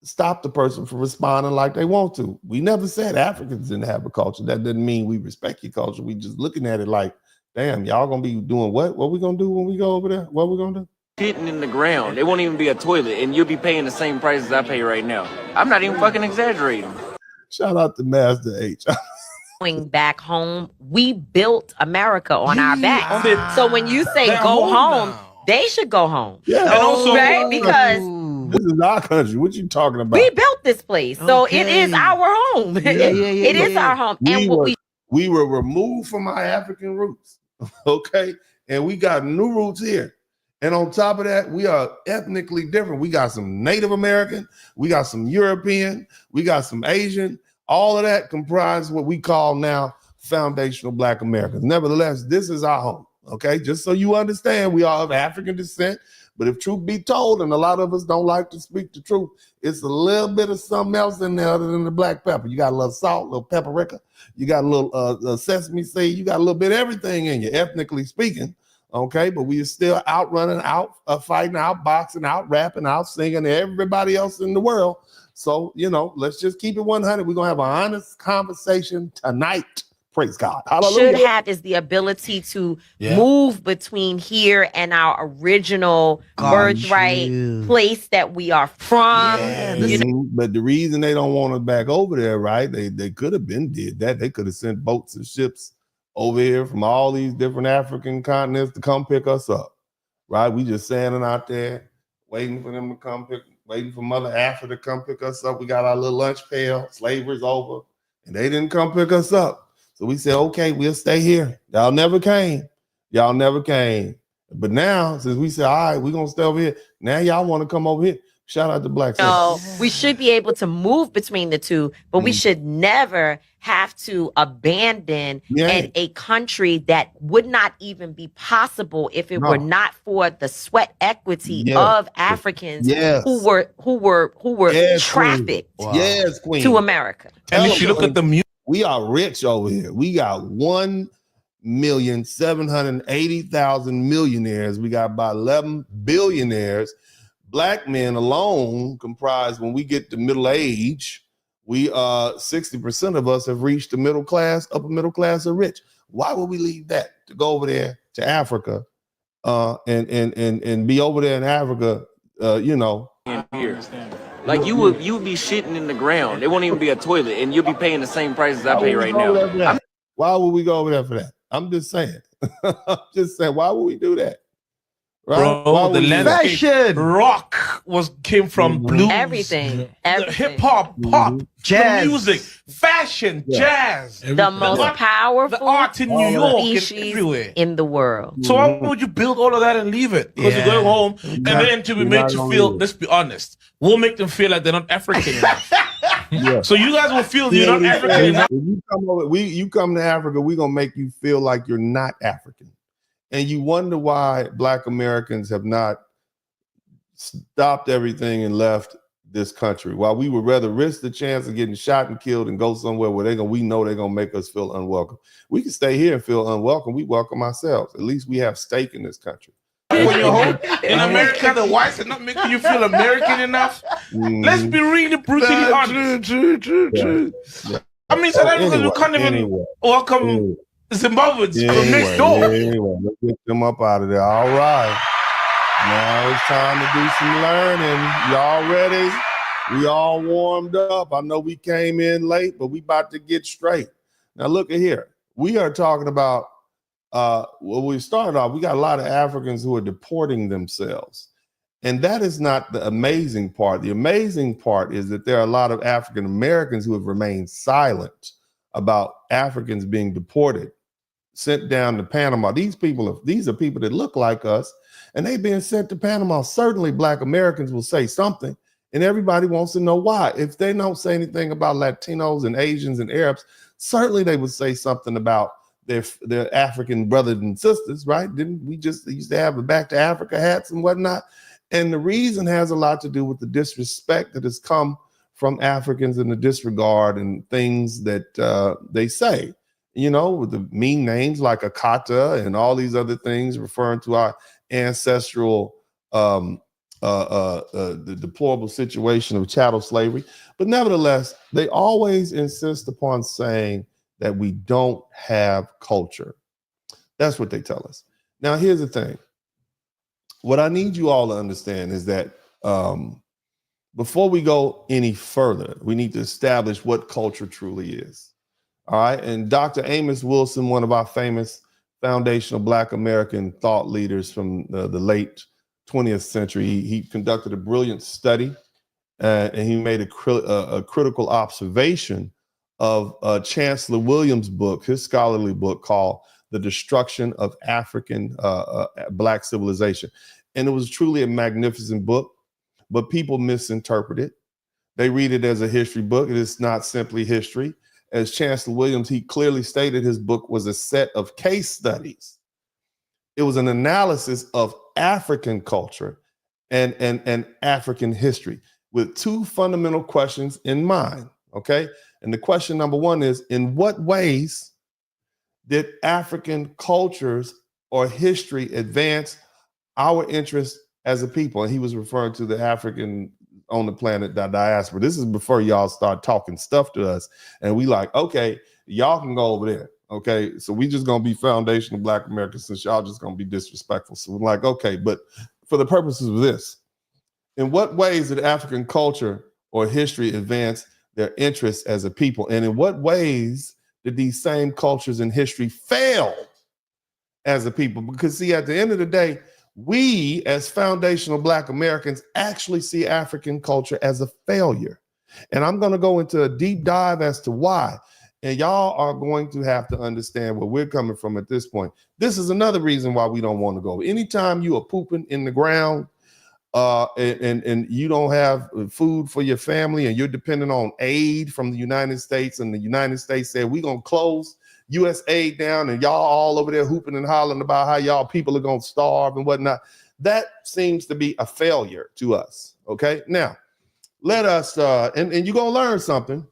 stop the person from responding like they want to. We never said Africans didn't have a culture. That doesn't mean we respect your culture. We just looking at it like, damn, y'all gonna be doing what? What we gonna do when we go over there? What we gonna do? Shitting in the ground. It won't even be a toilet, and you'll be paying the same prices I pay right now. I'm not even fucking exaggerating. Shout out to Master H. Going back home, we built America on our backs. So when you say go home, they should go home. Yeah, and also, right? Because this is our country. What you talking about? We built this place, so it is our home. It is our home. We were removed from our African roots, okay, and we got new roots here. And on top of that, we are ethnically different. We got some Native American, we got some European, we got some Asian. All of that comprises what we call now foundational Black Americans. Nevertheless, this is our home, okay? Just so you understand, we are of African descent, but if truth be told, and a lot of us don't like to speak the truth, it's a little bit of something else in there other than the black pepper. You got a little salt, a little paprika, you got a little sesame seed, you got a little bit of everything in you, ethnically speaking, okay? But we are still out running, out fighting, out boxing, out rapping, out singing, everybody else in the world. So, let's just keep it 100. We're going to have an honest conversation tonight. Praise God. Hallelujah. Should have is the ability to move between here and our original birthright place that we are from. But the reason they don't want us back over there, right? They could have did that. They could have sent boats and ships over here from all these different African continents to come pick us up, right? We just standing out there waiting for them to come waiting for Mother Africa to come pick us up. We got our little lunch pail. Slavery's over. And they didn't come pick us up. So we said, okay, we'll stay here. Y'all never came. But now, since we said, all right, we're going to stay over here. Now y'all want to come over here. Shout out to Black. No, we should be able to move between the two, but we should never have to abandon a country that would not even be possible if it were not for the sweat equity of Africans who were trafficked to America. And if you look at the music, we are rich over here. We got 1,780,000 millionaires. We got about 11 billionaires. Black men alone comprise, when we get to middle age, 60% of us have reached the middle class, upper middle class, or rich. Why would we leave that to go over there to Africa and be over there in Africa? Here. Like you would be shitting in the ground. It won't even be a toilet, and you'll be paying the same prices I pay right now. Why would we go over there for that? I'm just saying. Why would we do that? Right? Bro, the landscape, rock came from blues, everything. Hip hop, pop, jazz, music, fashion, jazz, the most powerful the art in New York and everywhere in the world. So why would you build all of that and leave it? Because you're going home, and then to be made to feel. Let's be honest, we'll make them feel like they're not African enough. So you guys will feel you're not African enough. You come to Africa, we're gonna make you feel like you're not African. And you wonder why Black Americans have not stopped everything and left this country. Why we would rather risk the chance of getting shot and killed and go somewhere where we know they're gonna make us feel unwelcome. We can stay here and feel unwelcome. We welcome ourselves. At least we have stake in this country. When you're home in America, the whites are not making you feel American enough. Let's be really brutally honest. True. Yeah. I mean, South Africa, you can't even welcome Zimbabweans from next door. Let's get them up out of there. All right. Now it's time to do some learning. Y'all ready? We all warmed up. I know we came in late, but we about to get straight. Now look at here. We are talking about, we started off, we got a lot of Africans who are deporting themselves. And that is not the amazing part. The amazing part is that there are a lot of African Americans who have remained silent about Africans being deported, sent down to Panama. These are people that look like us, and they've been sent to Panama. Certainly Black Americans will say something, and everybody wants to know why. If they don't say anything about Latinos and Asians and Arabs, certainly they would say something about their African brothers and sisters, right? Didn't we just used to have the Back to Africa hats and whatnot? And the reason has a lot to do with the disrespect that has come from Africans and the disregard and things that they say, you know, with the mean names like Akata and all these other things referring to our ancestral, the deplorable situation of chattel slavery. But nevertheless, they always insist upon saying that we don't have culture. That's what they tell us. Now, here's the thing. What I need you all to understand is that before we go any further, we need to establish what culture truly is. All right. And Dr. Amos Wilson, one of our famous foundational Black American thought leaders from the late 20th century, he conducted a brilliant study and he made a critical observation of Chancellor Williams' book, his scholarly book called The Destruction of African Black Civilization. And it was truly a magnificent book, but people misinterpret it. They read it as a history book. It is not simply history. As Chancellor Williams, he clearly stated his book was a set of case studies. It was an analysis of African culture and African history with two fundamental questions in mind, okay? And the question number one is, in what ways did African cultures or history advance our interest as a people? And he was referring to the African on the planet, the diaspora. This is before y'all start talking stuff to us. And we like, okay, y'all can go over there. Okay, so we just gonna be foundational Black Americans since y'all just gonna be disrespectful. So we're like, okay, but for the purposes of this, in what ways did African culture or history advance their interests as a people? And in what ways did these same cultures and history fail as a people? Because see, at the end of the day, we as foundational Black Americans actually see African culture as a failure. And I'm gonna go into a deep dive as to why. And y'all are going to have to understand where we're coming from at this point. This is another reason why we don't want to go. Anytime you are pooping in the ground and you don't have food for your family and you're dependent on aid from the United States, and the United States said, we're going to close U.S. aid down, and y'all all over there hooping and hollering about how y'all people are going to starve and whatnot. That seems to be a failure to us. Okay. Now, let us, and you're going to learn something.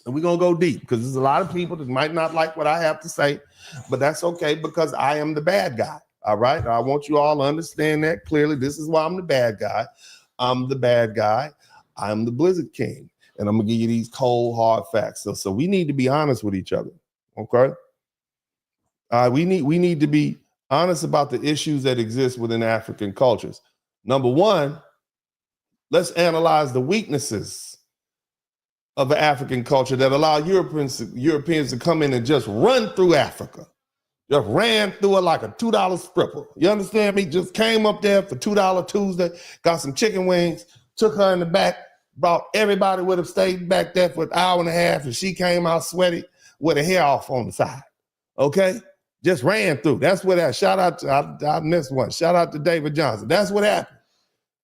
And we're going to go deep because there's a lot of people that might not like what I have to say, but that's okay because I am the bad guy. All right. I want you all to understand that clearly. This is why I'm the bad guy. I'm the bad guy. I'm the Blizzard King. And I'm going to give you these cold, hard facts. So we need to be honest with each other. Okay. We need to be honest about the issues that exist within African cultures. Number one, let's analyze the weaknesses of the African culture that allow Europeans to come in and just run through Africa. Just ran through it like a $2 stripper. You understand me? Just came up there for $2 Tuesday, got some chicken wings, took her in the back, brought everybody with her, stayed back there for an hour and a half, and she came out sweaty with her hair off on the side. Okay? Just ran through. That's what that, shout out to, I missed one. Shout out to David Johnson. That's what happened.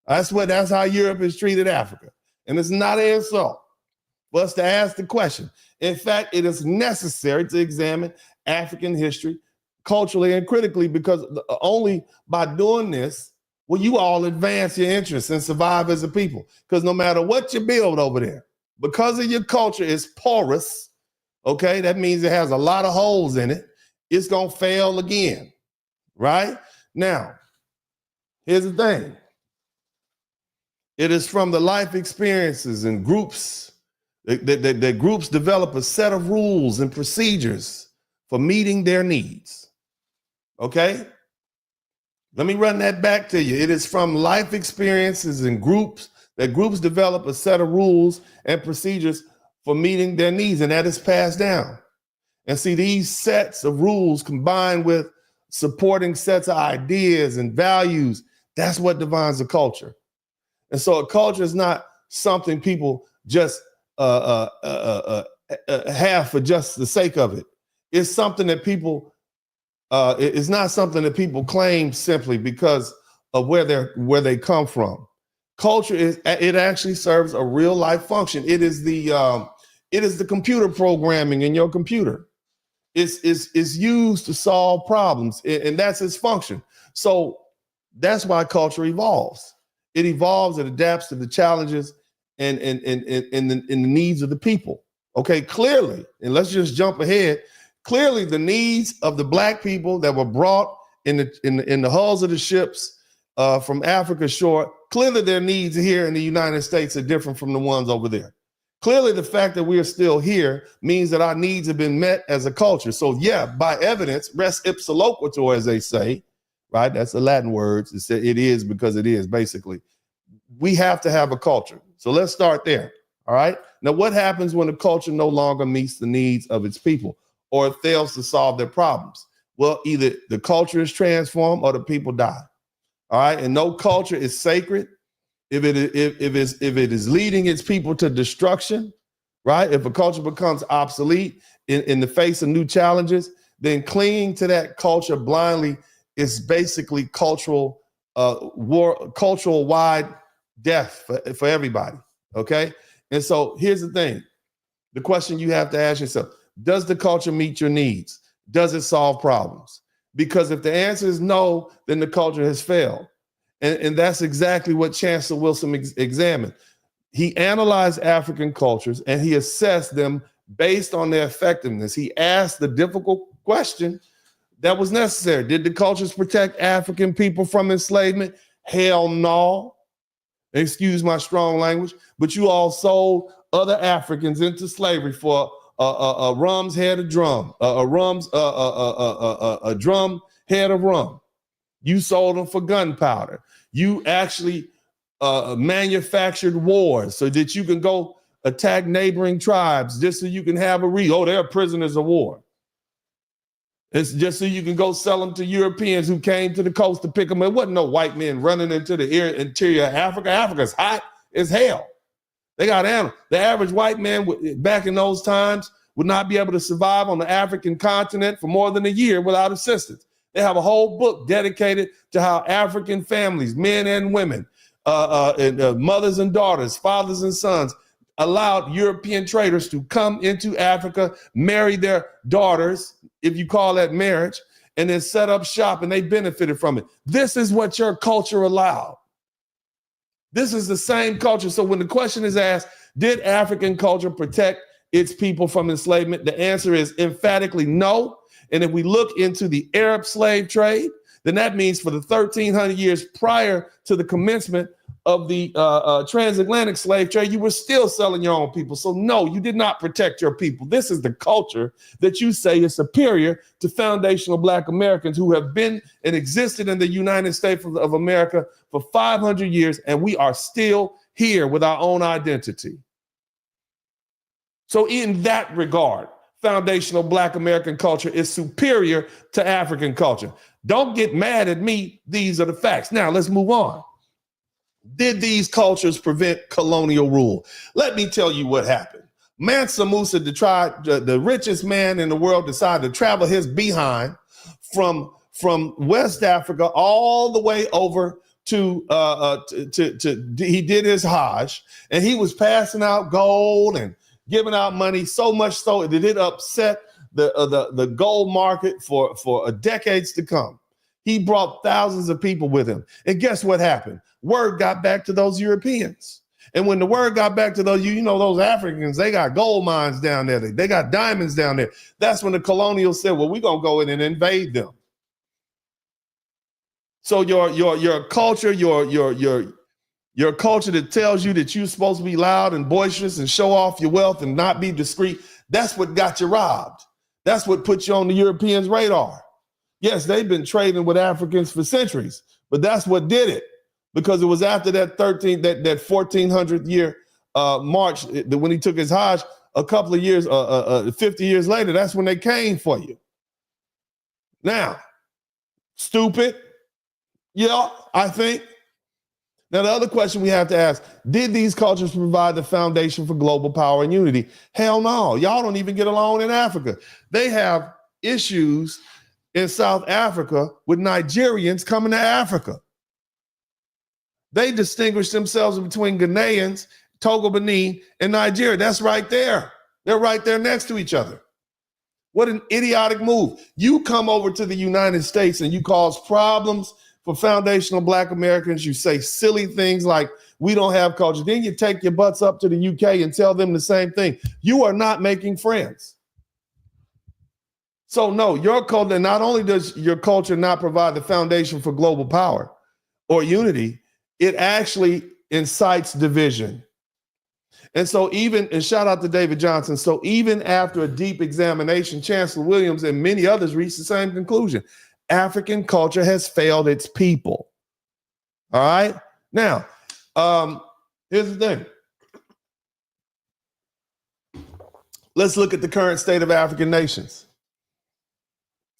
That's how Europe has treated Africa. And it's not an insult for us to ask the question. In fact, it is necessary to examine African history culturally and critically, because only by doing this will you all advance your interests and survive as a people. Because no matter what you build over there, because of your culture is porous, okay, that means it has a lot of holes in it, it's going to fail again, right? Now, here's the thing. It is from the life experiences and groups that groups develop a set of rules and procedures for meeting their needs. Okay? Let me run that back to you. It is from life experiences and groups that groups develop a set of rules and procedures for meeting their needs, and that is passed down. And see, these sets of rules combined with supporting sets of ideas and values, that's what defines a culture. And so a culture is not something people just have for just the sake of it. It's something that people, it's not something that people claim simply because of where they come from. Culture it actually serves a real life function. It is the computer programming in your computer. It's used to solve problems, and that's its function. So that's why culture evolves. It evolves, it adapts to the challenges and the needs of the people. Okay, clearly, and let's just jump ahead. Clearly, the needs of the Black people that were brought in the hulls of the ships from Africa's shore, clearly their needs here in the United States are different from the ones over there. Clearly, the fact that we are still here means that our needs have been met as a culture. So yeah, by evidence, res ipsa loquitur, as they say, right? That's the Latin words. It is because it is, basically. We have to have a culture. So let's start there, all right? Now, what happens when a culture no longer meets the needs of its people or it fails to solve their problems? Well, either the culture is transformed or the people die, all right? And no culture is sacred if it is leading its people to destruction, right? If a culture becomes obsolete in the face of new challenges, then clinging to that culture blindly is basically cultural wide death for everybody, okay? And so here's the thing. The question you have to ask yourself, does the culture meet your needs? Does it solve problems? Because if the answer is no, then the culture has failed. And that's exactly what Chancellor Wilson examined. He analyzed African cultures and he assessed them based on their effectiveness. He asked the difficult question that was necessary. Did the cultures protect African people from enslavement? Hell no. Excuse my strong language, but you all sold other Africans into slavery for a rum's head of drum, a drum head of rum. You sold them for gunpowder. You actually manufactured wars so that you can go attack neighboring tribes just so you can have they're prisoners of war. It's just so you can go sell them to Europeans who came to the coast to pick them. There wasn't no white men running into the interior of Africa. Africa's hot as hell. They got animals. The average white man back in those times would not be able to survive on the African continent for more than a year without assistance. They have a whole book dedicated to how African families, men and women, mothers and daughters, fathers and sons, allowed European traders to come into Africa, marry their daughters, if you call that marriage, and then set up shop, and they benefited from it. This is what your culture allowed. This is the same culture. So when the question is asked, did African culture protect its people from enslavement? The answer is emphatically no. And if we look into the Arab slave trade, then that means for the 1,300 years prior to the commencement of the transatlantic slave trade, you were still selling your own people. So no, you did not protect your people. This is the culture that you say is superior to foundational Black Americans who have been and existed in the United States of America for 500 years, and we are still here with our own identity. So in that regard, foundational Black American culture is superior to African culture. Don't get mad at me. These are the facts. Now let's move on. Did these cultures prevent colonial rule? Let me tell you what happened. Mansa Musa, the richest man in the world, decided to travel his behind from West Africa all the way over to he did his Hajj, and he was passing out gold and giving out money, so much so that it upset the gold market for decades to come. He brought thousands of people with him. And guess what happened? Word got back to those Europeans. And when the word got back to those, those Africans, they got gold mines down there. They got diamonds down there. That's when the colonials said, well, we're going to go in and invade them. So your culture, your culture that tells you that you're supposed to be loud and boisterous and show off your wealth and not be discreet, that's what got you robbed. That's what put you on the Europeans' radar. Yes, they've been trading with Africans for centuries, but that's what did it, because it was after that 1400 year march when he took his Hajj. A couple of years, 50 years later, that's when they came for you. Now, stupid? Yeah, I think. Now, the other question we have to ask, did these cultures provide the foundation for global power and unity? Hell no. Y'all don't even get along in Africa. They have issues in South Africa with Nigerians coming to Africa. They distinguish themselves between Ghanaians, Togo, Benin, and Nigeria. That's right there. They're right there next to each other. What an idiotic move. You come over to the United States and you cause problems for foundational Black Americans. You say silly things like, we don't have culture. Then you take your butts up to the UK and tell them the same thing. You are not making friends. So no, your culture, not only does your culture not provide the foundation for global power or unity, it actually incites division. And so and shout out to David Johnson. So even after a deep examination, Chancellor Williams and many others reached the same conclusion. African culture has failed its people. All right. Now, here's the thing. Let's look at the current state of African nations.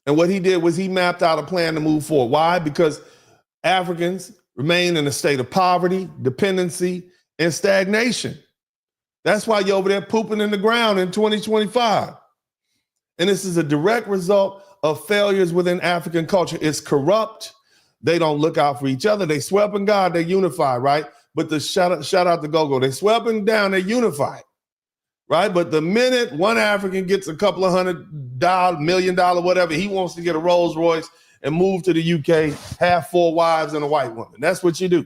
And what he did was he mapped out a plan to move forward. Why? Because Africans remain in a state of poverty, dependency, and stagnation. That's why you're over there pooping in the ground in 2025. And this is a direct result of failures within African culture. It's corrupt. They don't look out for each other. They swear up in God, they unify, right? But the shout out to Gogo, they swear up and down, they unify, right? But the minute one African gets a couple of $100 million, whatever, he wants to get a Rolls Royce and move to the UK, have 4 wives and a white woman. That's what you do.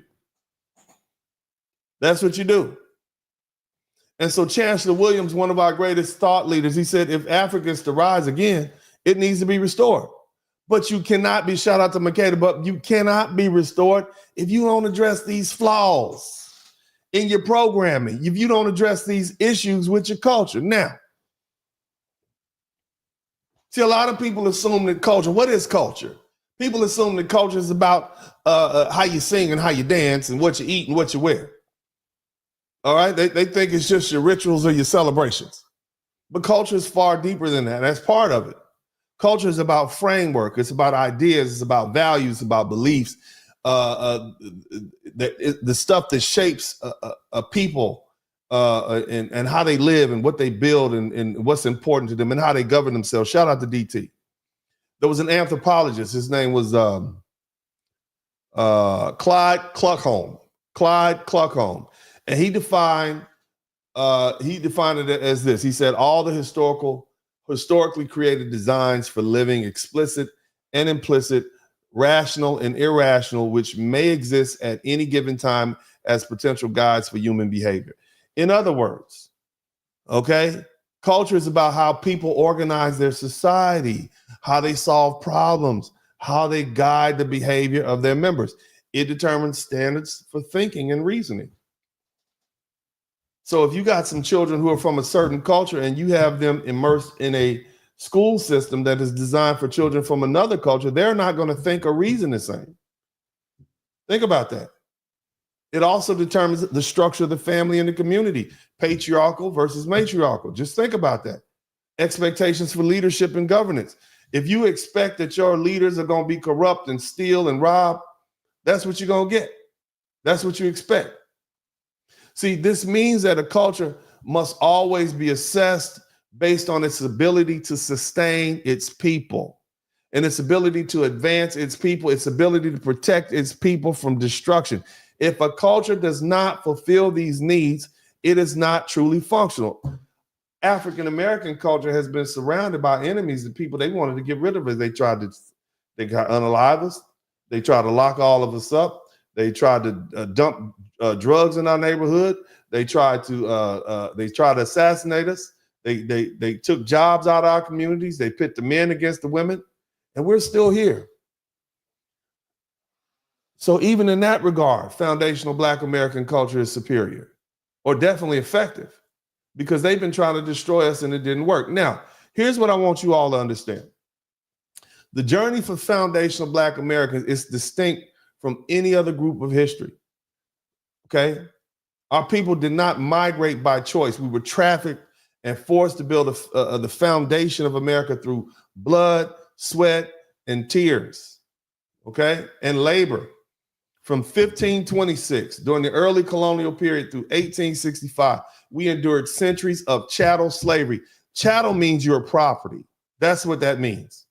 That's what you do. And so Chancellor Williams, one of our greatest thought leaders, he said, if Africa is to rise again, it needs to be restored. But you cannot be, shout out to Makeda, but you cannot be restored if you don't address these flaws in your programming, if you don't address these issues with your culture. Now, see, a lot of people assume that culture, what is culture? People assume that culture is about how you sing and how you dance and what you eat and what you wear. All right, they think it's just your rituals or your celebrations. But culture is far deeper than that. That's part of it. Culture is about framework. It's about ideas. It's about values, it's about beliefs. The stuff that shapes a people and how they live and what they build and what's important to them and how they govern themselves. Shout out to DT. There was an anthropologist. His name was Clyde Kluckholm. Clyde Kluckholm. And he defined it as this. He said, all the historically created designs for living, explicit and implicit, rational and irrational, which may exist at any given time as potential guides for human behavior. In other words, okay, culture is about how people organize their society, how they solve problems, how they guide the behavior of their members. It determines standards for thinking and reasoning. So if you got some children who are from a certain culture and you have them immersed in a school system that is designed for children from another culture, they're not going to think or reason the same. Think about that. It also determines the structure of the family and the community, patriarchal versus matriarchal. Just think about that. Expectations for leadership and governance. If you expect that your leaders are going to be corrupt and steal and rob, that's what you're going to get. That's what you expect. See, this means that a culture must always be assessed based on its ability to sustain its people and its ability to advance its people, its ability to protect its people from destruction. If a culture does not fulfill these needs, it is not truly functional. African American culture has been surrounded by enemies, the people they wanted to get rid of us. They got unalive us. They tried to lock all of us up. They tried to dump drugs in our neighborhood. They tried to assassinate us. They took jobs out of our communities. They pit the men against the women, and we're still here. So even in that regard, foundational Black American culture is superior, or definitely effective, because they've been trying to destroy us and it didn't work. Now, here's what I want you all to understand. The journey for foundational Black Americans is distinct from any other group of history. Okay? Our people did not migrate by choice. We were trafficked and forced to build the foundation of America through blood, sweat, and tears. Okay? And labor. From 1526, during the early colonial period, through 1865, we endured centuries of chattel slavery. Chattel means your property. That's what that means.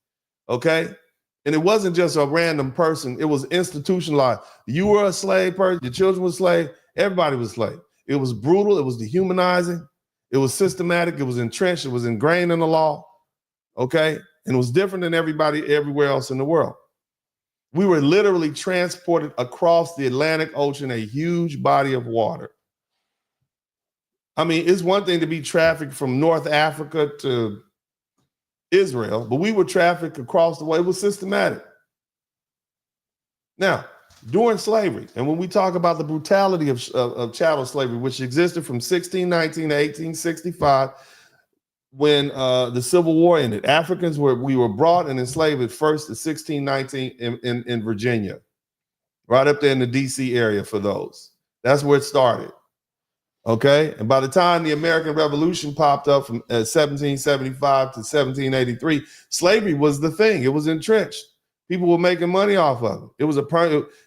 Okay? And it wasn't just a random person. It was institutionalized. You were a slave person. Your children were slaves. Everybody was slave. It was brutal. It was dehumanizing. It was systematic. It was entrenched. It was ingrained in the law. Okay? And it was different than everybody everywhere else in the world. We were literally transported across the Atlantic Ocean, a huge body of water. I mean, it's one thing to be trafficked from North Africa to Israel, but we were trafficked across the way. It was systematic. Now, during slavery, and when we talk about the brutality of chattel slavery, which existed from 1619 to 1865, when the Civil War ended, we were brought and enslaved at first in 1619 in Virginia, right up there in the DC area for those. That's where it started. Okay. And by the time the American Revolution popped up from 1775 to 1783, slavery was the thing. It was entrenched. People were making money off of it. It was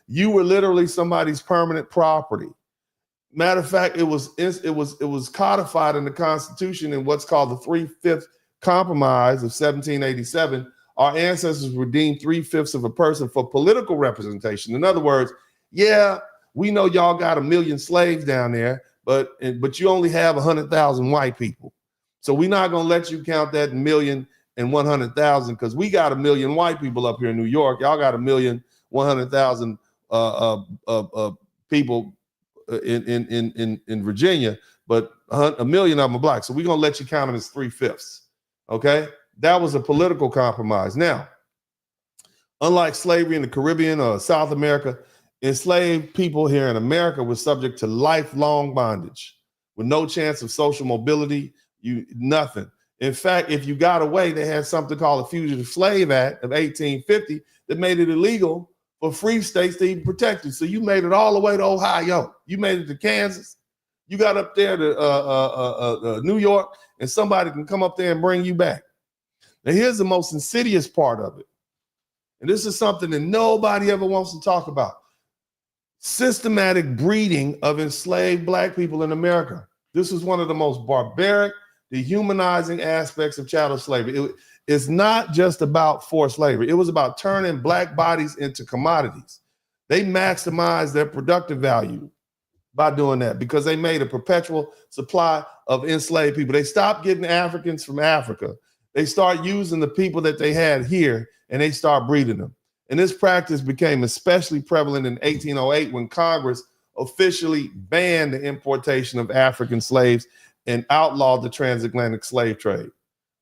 you were literally somebody's permanent property. Matter of fact, it was codified in the Constitution in what's called the 3/5 Compromise of 1787. Our ancestors were deemed 3/5 of a person for political representation. In other words, yeah, we know y'all got 1 million slaves down there, but you only have 100,000 white people. So we're not going to let you count that 1,100,000 because we got 1 million white people up here in New York. Y'all got 1,100,000 people in Virginia, but 1 million of them are Black. So we're going to let you count them as 3/5. Okay? That was a political compromise. Now, unlike slavery in the Caribbean or South America, enslaved people here in America were subject to lifelong bondage with no chance of social mobility, nothing. In fact, if you got away, they had something called the Fugitive Slave Act of 1850 that made it illegal for free states to even protect you. So you made it all the way to Ohio. You made it to Kansas. You got up there to New York, and somebody can come up there and bring you back. Now, here's the most insidious part of it. And this is something that nobody ever wants to talk about. Systematic breeding of enslaved Black people in America. This is one of the most barbaric, dehumanizing aspects of chattel slavery. It's not just about forced labor. It was about turning Black bodies into commodities. They maximized their productive value by doing that because they made a perpetual supply of enslaved people. They stopped getting Africans from Africa. They start using the people that they had here and they start breeding them. And this practice became especially prevalent in 1808 when Congress officially banned the importation of African slaves and outlawed the transatlantic slave trade.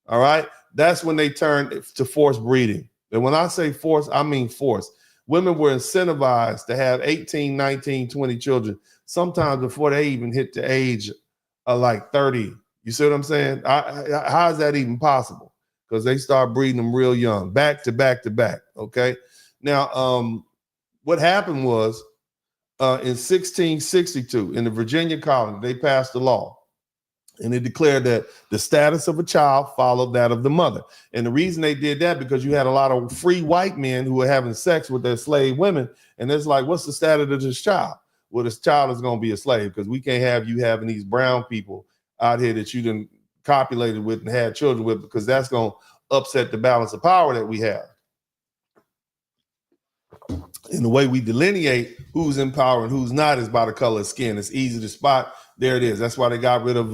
All right? That's when they turned to forced breeding. And when I say force, I mean force. Women were incentivized to have 18, 19, 20 children, sometimes before they even hit the age of like 30. You see what I'm saying? How is that even possible? Because they start breeding them real young, back to back to back, okay? Now, what happened was in 1662, in the Virginia colony, they passed a law. And it declared that the status of a child followed that of the mother. And the reason they did that, because you had a lot of free white men who were having sex with their slave women. And it's like, what's the status of this child? Well, this child is going to be a slave because we can't have you having these brown people out here that you done copulated with and had children with, because that's going to upset the balance of power that we have. And the way we delineate who's in power and who's not is by the color of skin. It's easy to spot. There it is. That's why they got rid of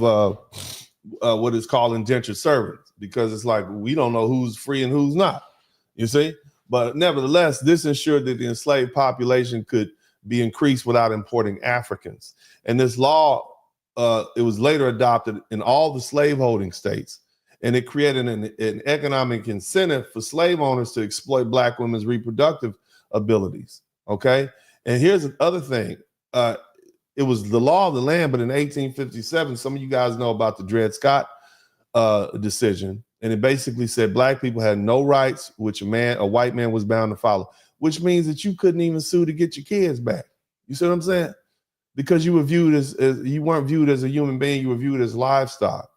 what is called indentured servants, because it's like we don't know who's free and who's not, you see? But nevertheless, this ensured that the enslaved population could be increased without importing Africans. And this law, it was later adopted in all the slaveholding states, and it created an economic incentive for slave owners to exploit Black women's reproductive abilities, okay? And here's the other thing. It was the law of the land, but in 1857, some of you guys know about the Dred Scott decision. And it basically said black people had no rights, which a white man was bound to follow, which means that you couldn't even sue to get your kids back. You see what I'm saying? Because you were viewed as you weren't viewed as a human being, you were viewed as livestock,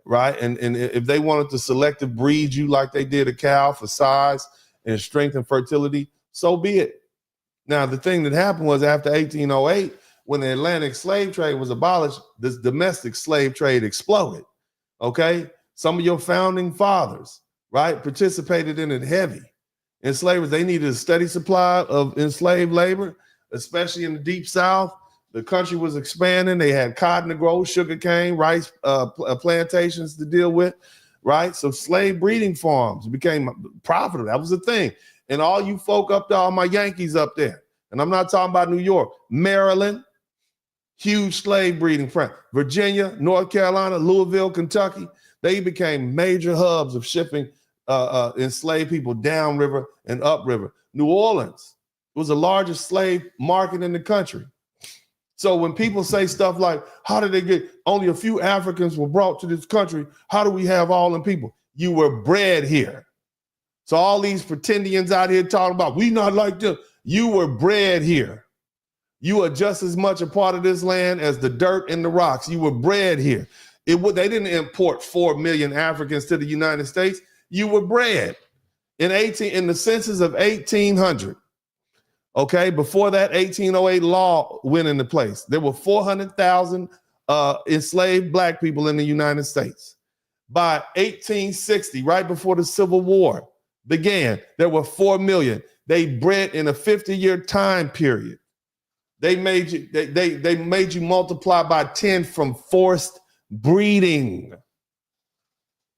right? And if they wanted to selective breed you like they did a cow for size and strength and fertility, so be it. Now, the thing that happened was after 1808, when the Atlantic slave trade was abolished, this domestic slave trade exploded, okay? Some of your founding fathers, right, participated in it heavy. Enslavers, they needed a steady supply of enslaved labor, especially in the Deep South. The country was expanding. They had cotton to grow, sugarcane, rice plantations to deal with, right? So slave breeding farms became profitable. That was the thing. And all you folk up there, all my Yankees up there, and I'm not talking about New York, Maryland, huge slave breeding front. Virginia, North Carolina, Louisville, Kentucky, they became major hubs of shipping enslaved people downriver and upriver. New Orleans was the largest slave market in the country. So when people say stuff like, how did they get, only a few Africans were brought to this country, how do we have all them people? You were bred here. So all these pretendians out here talking about, we not like them. You were bred here. You are just as much a part of this land as the dirt and the rocks. You were bred here. They didn't import 4 million Africans to the United States. You were bred. In the census of 1800, okay, before that 1808 law went into place, there were 400,000 enslaved black people in the United States. By 1860, right before the Civil War began, there were 4 million. They bred in a 50-year time period. They made you multiply by 10 from forced breeding.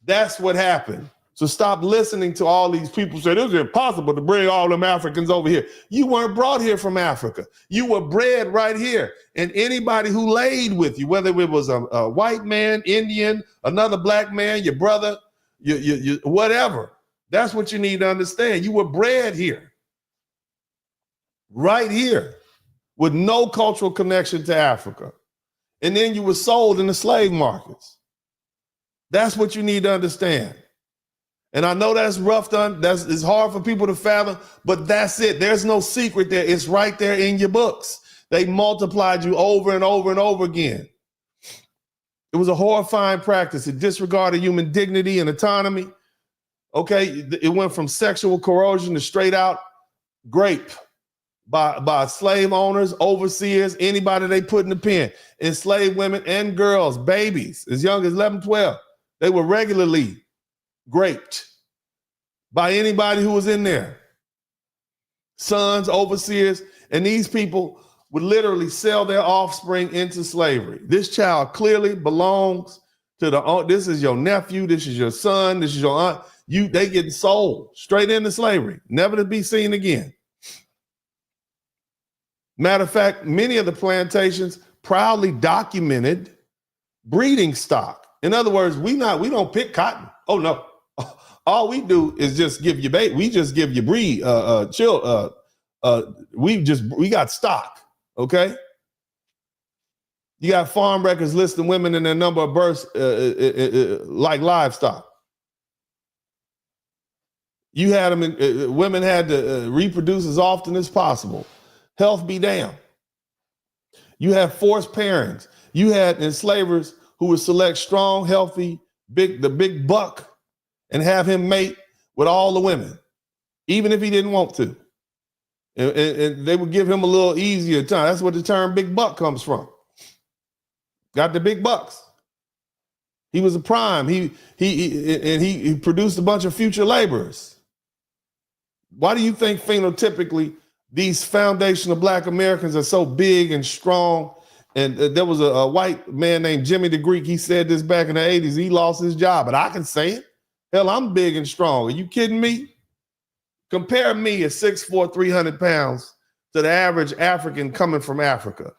That's what happened. So stop listening to all these people say it's impossible to bring all them Africans over here. You weren't brought here from Africa. You were bred right here. And anybody who laid with you, whether it was a white man, Indian, another black man, your brother, you whatever, that's what you need to understand. You were bred here, right here, with no cultural connection to Africa. And then you were sold in the slave markets. That's what you need to understand. And I know that's rough done. It's hard for people to fathom, but that's it. There's no secret there. It's right there in your books. They multiplied you over and over and over again. It was a horrifying practice. It disregarded human dignity and autonomy. Okay, it went from sexual coercion to straight out rape by slave owners, overseers, anybody they put in the pen. Enslaved women and girls, babies, as young as 11, 12, they were regularly raped by anybody who was in there. Sons, overseers, and these people would literally sell their offspring into slavery. This child clearly belongs to this is your nephew, this is your son, this is your aunt. They get sold straight into slavery, never to be seen again. Matter of fact, many of the plantations proudly documented breeding stock. In other words, we don't pick cotton. Oh no. All we do is just give you bait. We just give you breed, we got stock, okay? You got farm records listing women and their number of births like livestock. You had them, women had to reproduce as often as possible. Health be damned. You have forced pairings. You had enslavers who would select strong, healthy, the big buck and have him mate with all the women, even if he didn't want to. And they would give him a little easier time. That's where the term big buck comes from. Got the big bucks. He was a prime. He produced a bunch of future laborers. Why do you think phenotypically these foundational Black Americans are so big and strong? And there was a white man named Jimmy the Greek. He said this back in the 80s. He lost his job, but I can say it. Hell, I'm big and strong. Are you kidding me? Compare me at 6'4", 300 pounds to the average African coming from Africa.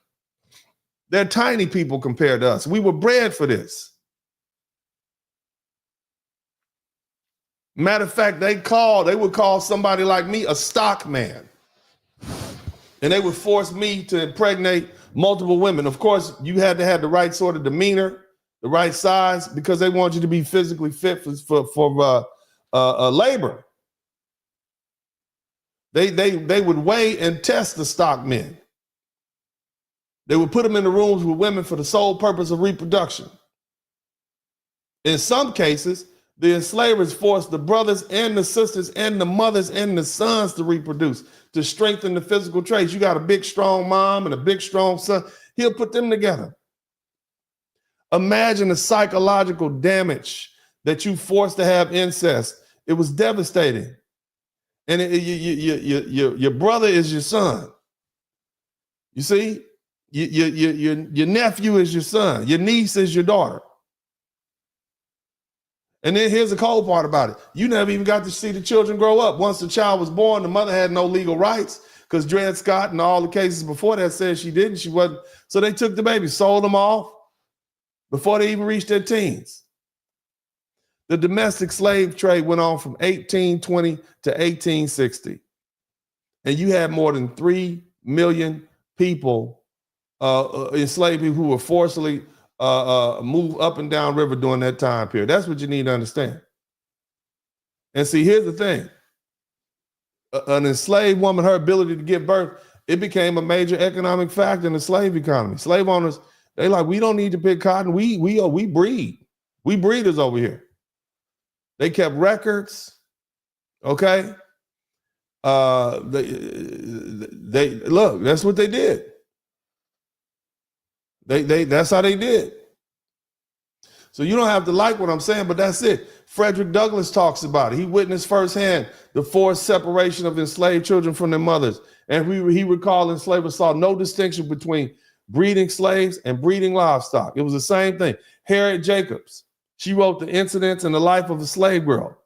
They're tiny people compared to us. We were bred for this. Matter of fact, they would call somebody like me a stock man. And they would force me to impregnate multiple women. Of course, you had to have the right sort of demeanor the right size, because they want you to be physically fit for labor. They would weigh and test the stock men. They would put them in the rooms with women for the sole purpose of reproduction. In some cases, the enslavers forced the brothers and the sisters and the mothers and the sons to reproduce, to strengthen the physical traits. You got a big, strong mom and a big, strong son. He'll put them together. Imagine the psychological damage that you forced to have incest. It was devastating. And your brother is your son. You see? Your nephew is your son. Your niece is your daughter. And then here's the cold part about it. You never even got to see the children grow up. Once the child was born, the mother had no legal rights because Dred Scott and all the cases before that said she didn't. She wasn't. So they took the baby, sold them off before they even reached their teens. The domestic slave trade went on from 1820 to 1860. And you had more than 3 million people, enslaved people, who were forcibly move up and down river during that time period. That's what you need to understand. And see, here's the thing. An enslaved woman, her ability to give birth, it became a major economic factor in the slave economy. Slave owners, they like, we don't need to pick cotton. We breed. We breeders over here. They kept records. Okay. They look, that's what they did. That's how they did. So you don't have to like what I'm saying, but that's it. Frederick Douglass talks about it. He witnessed firsthand the forced separation of enslaved children from their mothers. And he recalled enslavers saw no distinction between breeding slaves and breeding livestock. It was the same thing. Harriet Jacobs, she wrote The Incidents in the Life of a Slave Girl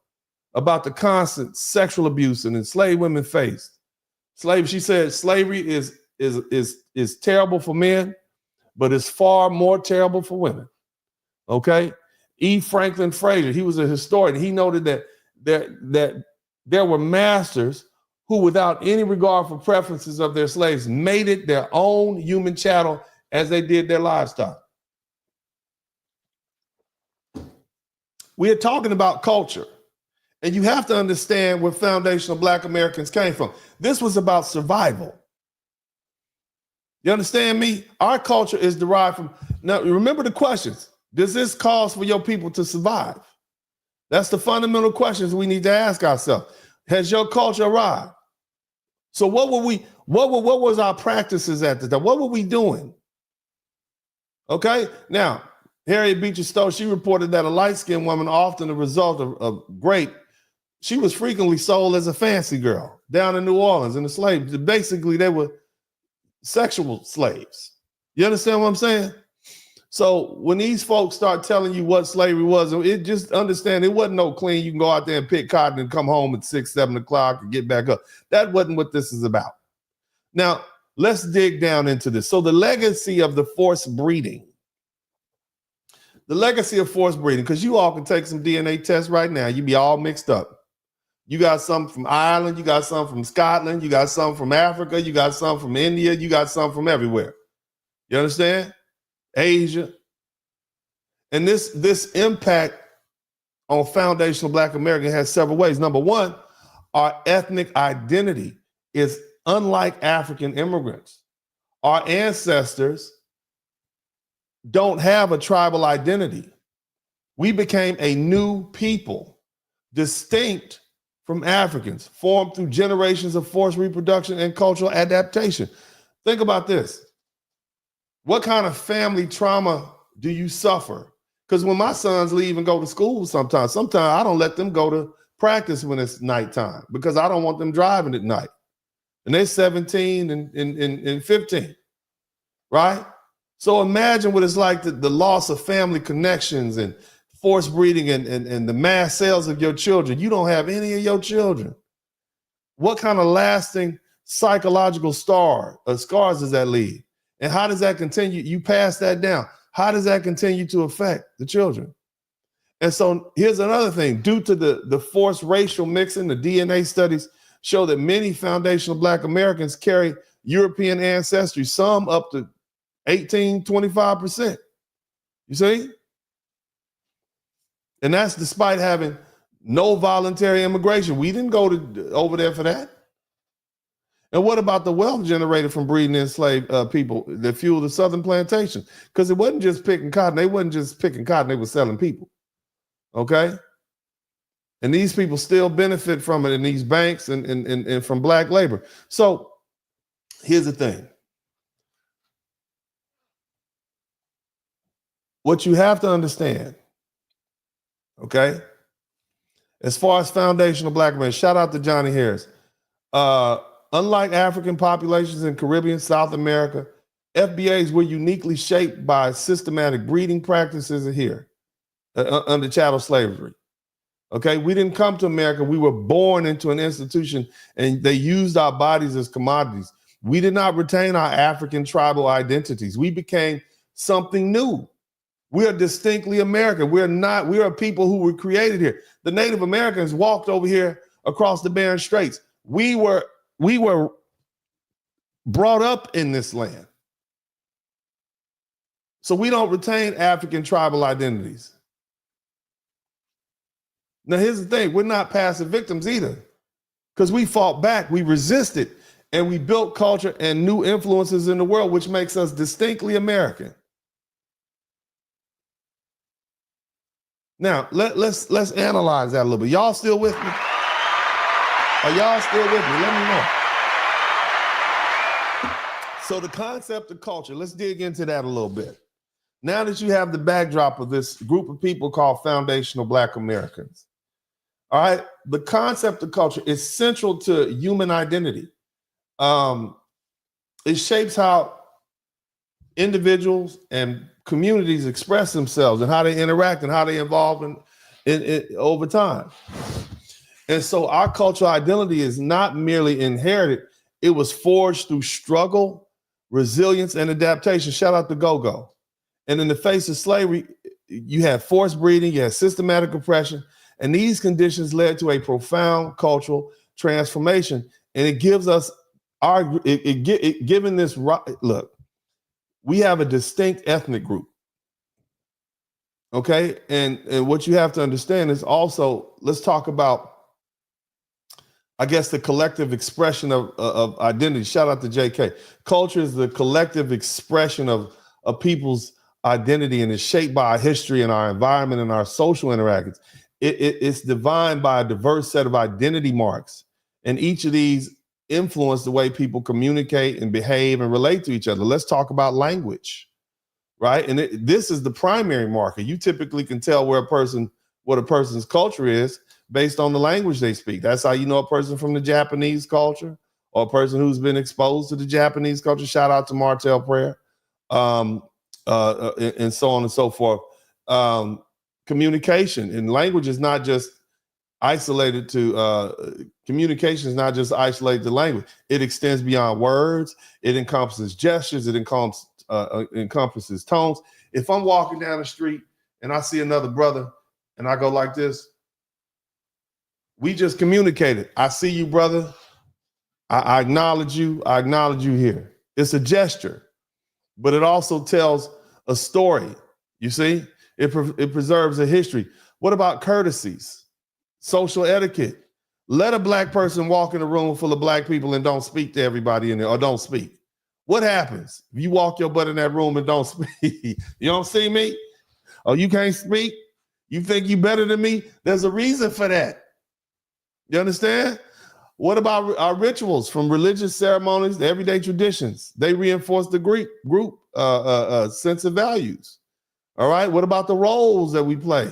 about the constant sexual abuse and enslaved women faced. She said slavery is terrible for men, but it's far more terrible for women. Okay? E. Franklin Frazier, he was a historian. He noted that there were masters who, without any regard for preferences of their slaves, made it their own human chattel as they did their livestock. We are talking about culture, and you have to understand where foundational Black Americans came from. This was about survival. You understand me? Our culture is derived from, now remember the questions. Does this cause for your people to survive? That's the fundamental questions we need to ask ourselves. Has your culture arrived? So what was our practices at the time? What were we doing? Okay, now, Harriet Beecher Stowe, she reported that a light-skinned woman, often a result of grape, she was frequently sold as a fancy girl down in New Orleans in the slaves. Basically, they were sexual slaves. You understand what I'm saying? So when these folks start telling you what slavery was, it just understand it wasn't no clean. You can go out there and pick cotton and come home at 6, 7 o'clock and get back up. That wasn't what this is about. Now, let's dig down into this. So the legacy of the forced breeding. The legacy of forced breeding, because you all can take some DNA tests right now. You be all mixed up. You got some from Ireland, you got some from Scotland, you got some from Africa, you got some from India, you got some from everywhere. You understand? Asia. And this impact on foundational Black American has several ways. Number one, our ethnic identity is unlike African immigrants. Our ancestors don't have a tribal identity. We became a new people, distinct from Africans, formed through generations of forced reproduction and cultural adaptation. Think about this. What kind of family trauma do you suffer? Because when my sons leave and go to school sometimes I don't let them go to practice when it's nighttime because I don't want them driving at night. And they're 17 and 15, right? So imagine what it's like, the loss of family connections and forced breeding and the mass sales of your children. You don't have any of your children. What kind of lasting psychological scars does that leave? And how does that continue? You pass that down. How does that continue to affect the children? And so here's another thing. Due to the forced racial mixing, the DNA studies show that many foundational Black Americans carry European ancestry, some up to 18, 25%. You see? And that's despite having no voluntary immigration. We didn't go over there for that. And what about the wealth generated from breeding enslaved people that fueled the southern plantation? Because it wasn't just picking cotton. They wasn't just picking cotton. They were selling people. Okay? And these people still benefit from it in these banks and from black labor. So here's the thing. What you have to understand, okay, as far as foundational black men, shout out to Johnny Harris. Unlike African populations in Caribbean, South America, FBAs were uniquely shaped by systematic breeding practices here under chattel slavery. Okay, we didn't come to America. We were born into an institution and they used our bodies as commodities. We did not retain our African tribal identities. We became something new. We are distinctly American. We are people who were created here. The Native Americans walked over here across the Bering Straits. We were brought up in this land. So we don't retain African tribal identities. Now, here's the thing. We're not passive victims either, because we fought back, we resisted, and we built culture and new influences in the world, which makes us distinctly American. Now, let's analyze that a little bit. Y'all still with me? Are y'all still with me? Let me know. So the concept of culture, let's dig into that a little bit. Now that you have the backdrop of this group of people called foundational Black Americans, all right, the concept of culture is central to human identity. It shapes how individuals and communities express themselves and how they interact and how they evolve in over time. And so our cultural identity is not merely inherited, it was forged through struggle, resilience, and adaptation. Shout out to Go-Go. And in the face of slavery, you had forced breeding, you had systematic oppression, and these conditions led to a profound cultural transformation. And it gives us given this, look, we have a distinct ethnic group. Okay. And what you have to understand is also, let's talk about, I guess, the collective expression of identity. Shout out to JK. Culture is the collective expression of people's identity, and is shaped by our history and our environment and our social interactions. It's defined by a diverse set of identity marks. And each of these influence the way people communicate and behave and relate to each other. Let's talk about language, right? And this is the primary marker. You typically can tell what a person's culture is based on the language they speak. That's how you know a person from the Japanese culture or a person who's been exposed to the Japanese culture. Shout out to Martel Prayer, and so on and so forth. Communication and language is not just isolated to communication is not just isolated to language. It extends beyond words. It encompasses gestures. It encompasses tones. If I'm walking down the street and I see another brother and I go like this, we just communicated. I see you, brother. I acknowledge you. I acknowledge you here. It's a gesture, but it also tells a story. You see, it preserves a history. What about courtesies? Social etiquette. Let a Black person walk in a room full of Black people and don't speak to everybody in there, or don't speak. What happens if you walk your butt in that room and don't speak? You don't see me? Oh, you can't speak? You think you better than me? There's a reason for that. You understand? What about our rituals, from religious ceremonies to everyday traditions? They reinforce the group sense of values. All right. What about the roles that we play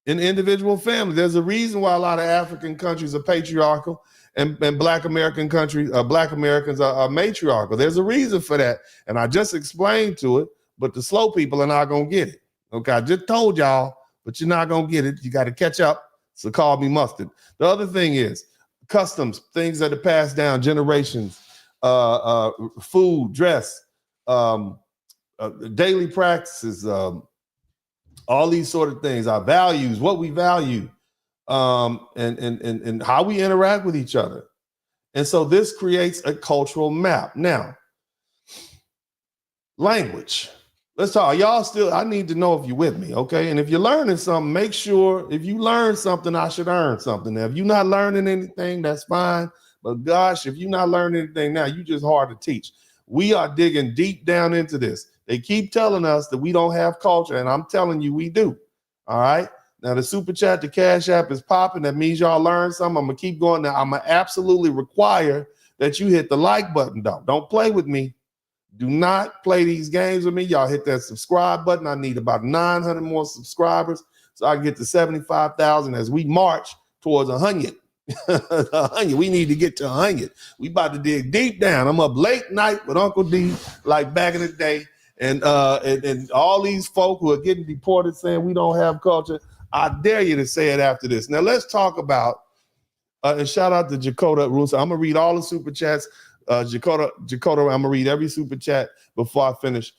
in individual families? There's a reason why a lot of African countries are patriarchal and Black American countries, Black Americans are matriarchal. There's a reason for that. And I just explained to it, but the slow people are not going to get it. Okay. I just told y'all, but you're not going to get it. You got to catch up. So call me mustard. The other thing is customs, things that are passed down generations, food, dress, daily practices, all these sort of things, our values, what we value, and how we interact with each other. And so this creates a cultural map. Now, language. Let's talk. Y'all still, I need to know if you're with me, okay? And if you're learning something, make sure if you learn something, I should earn something. Now, if you're not learning anything, that's fine. But gosh, if you're not learning anything now, you just hard to teach. We are digging deep down into this. They keep telling us that we don't have culture, and I'm telling you we do. All right? Now, the Super Chat, the Cash App is popping. That means y'all learn something. I'm going to keep going. Now, I'm going to absolutely require that you hit the like button, though. Don't play with me. Do not play these games with me. Y'all hit that subscribe button. I need about 900 more subscribers so I can get to 75,000 as we march towards 100. 100. We need to get to 100. We about to dig deep down. I'm up late night with Uncle D like back in the day. And all these folk who are getting deported saying we don't have culture, I dare you to say it after this. Now let's talk about, and shout out to Jakota Rusa. I'm going to read all the super chats. Jakota, I'm gonna read every super chat before I finish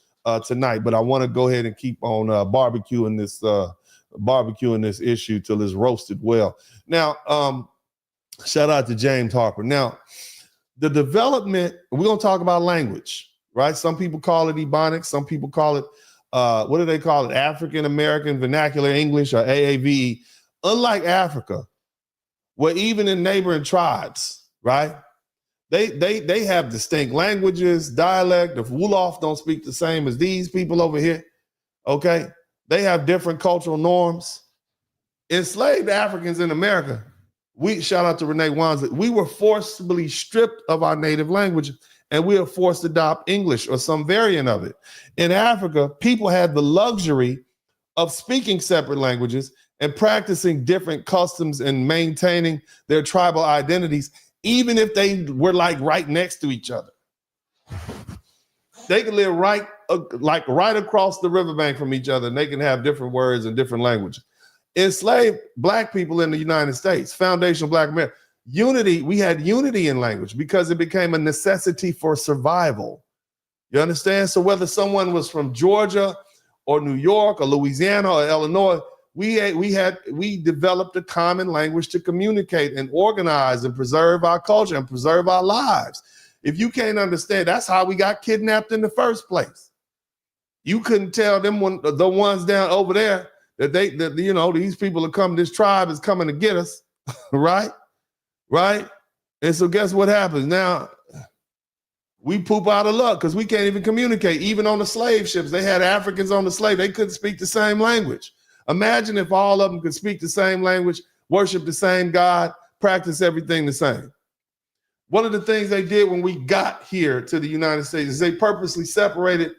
tonight, but I want to go ahead and keep on barbecuing this issue till it's roasted well. Now, shout out to James Harper. Now, the development, we're gonna talk about language, right? Some people call it Ebonics, some people call it what do they call it? African American Vernacular English, or AAVE. Unlike Africa, where even in neighboring tribes, right? They have distinct languages, dialect. If Wolof don't speak the same as these people over here, okay? They have different cultural norms. Enslaved Africans in America, shout out to Renee Wansley, we were forcibly stripped of our native language, and we are forced to adopt English or some variant of it. In Africa, people had the luxury of speaking separate languages and practicing different customs and maintaining their tribal identities, even if they were like right next to each other. They can live right across the riverbank from each other, and they can have different words and different languages. Enslaved Black people in the United States, foundational Black America, we had unity in language because it became a necessity for survival. You understand? So whether someone was from Georgia or New York or Louisiana or Illinois, we developed a common language to communicate and organize and preserve our culture and preserve our lives. If you can't understand, that's how we got kidnapped in the first place. You couldn't tell them the ones down over there that these people are coming, this tribe is coming to get us, right? Right? And so guess what happens? Now we poop out of luck because we can't even communicate. Even on the slave ships, they had Africans on the slave. They couldn't speak the same language. Imagine if all of them could speak the same language, worship the same God, practice everything the same. One of the things they did when we got here to the United States is they purposely separated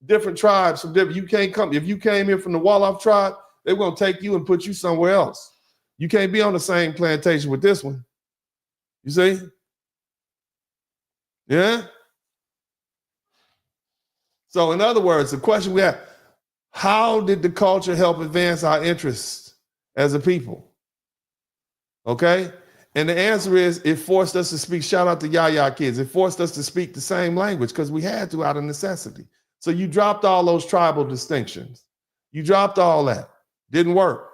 different tribes from different. You can't come, if you came here from the Wolof tribe, they're going to take you and put you somewhere else. You can't be on the same plantation with this one. You see? Yeah? So in other words, the question we have, how did the culture help advance our interests as a people? Okay? And the answer is it forced us to speak, shout out to Yaya kids, it forced us to speak the same language because we had to out of necessity. So you dropped all those tribal distinctions. You dropped all that. Didn't work.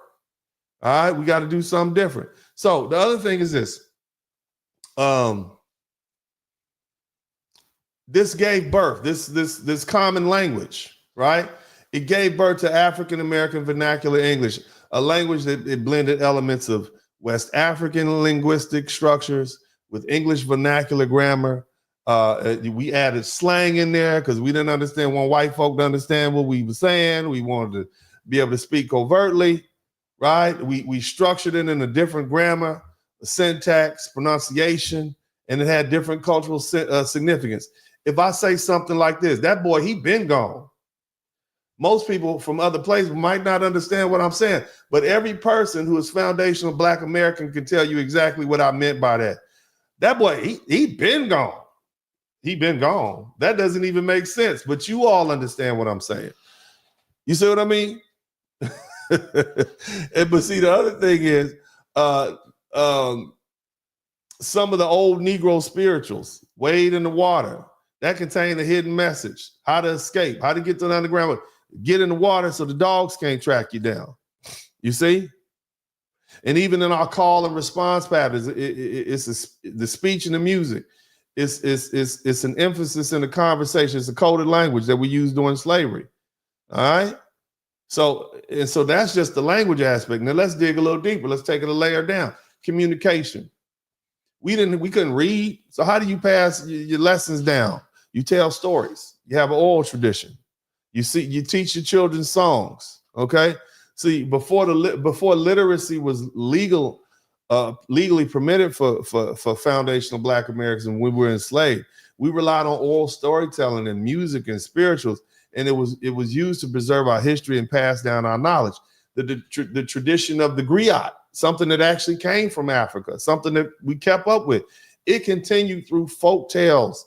All right, we got to do something different. So the other thing is this. This gave birth, this common language, right? It gave birth to African American Vernacular English, a language that it blended elements of West African linguistic structures with English vernacular grammar. We added slang in there because we didn't understand, want white folk to understand what we were saying. We wanted to be able to speak covertly, right? We structured it in a different grammar, syntax, pronunciation, and it had different cultural significance. If I say something like this, that boy, he been gone. Most people from other places might not understand what I'm saying, but every person who is foundational Black American can tell you exactly what I meant by that. That boy, he been gone. He been gone. That doesn't even make sense, but you all understand what I'm saying. You see what I mean? But see, the other thing is some of the old Negro spirituals, Wade in the Water, that contain a hidden message, how to escape, how to get to the underground, get in the water so the dogs can't track you down. You see? And even in our call and response patterns, it's the speech and the music. It's an emphasis in the conversation. It's a coded language that we used during slavery. All right. So that's just the language aspect. Now let's dig a little deeper. Let's take it a layer down. Communication. We couldn't read. So how do you pass your lessons down? You tell stories. You have an oral tradition. You teach your children songs. Okay. See, before literacy was legally permitted for foundational Black Americans when we were enslaved, we relied on oral storytelling and music and spirituals, and it was used to preserve our history and pass down our knowledge. The tradition of the griot, something that actually came from Africa, something that we kept up with. It continued through folk tales,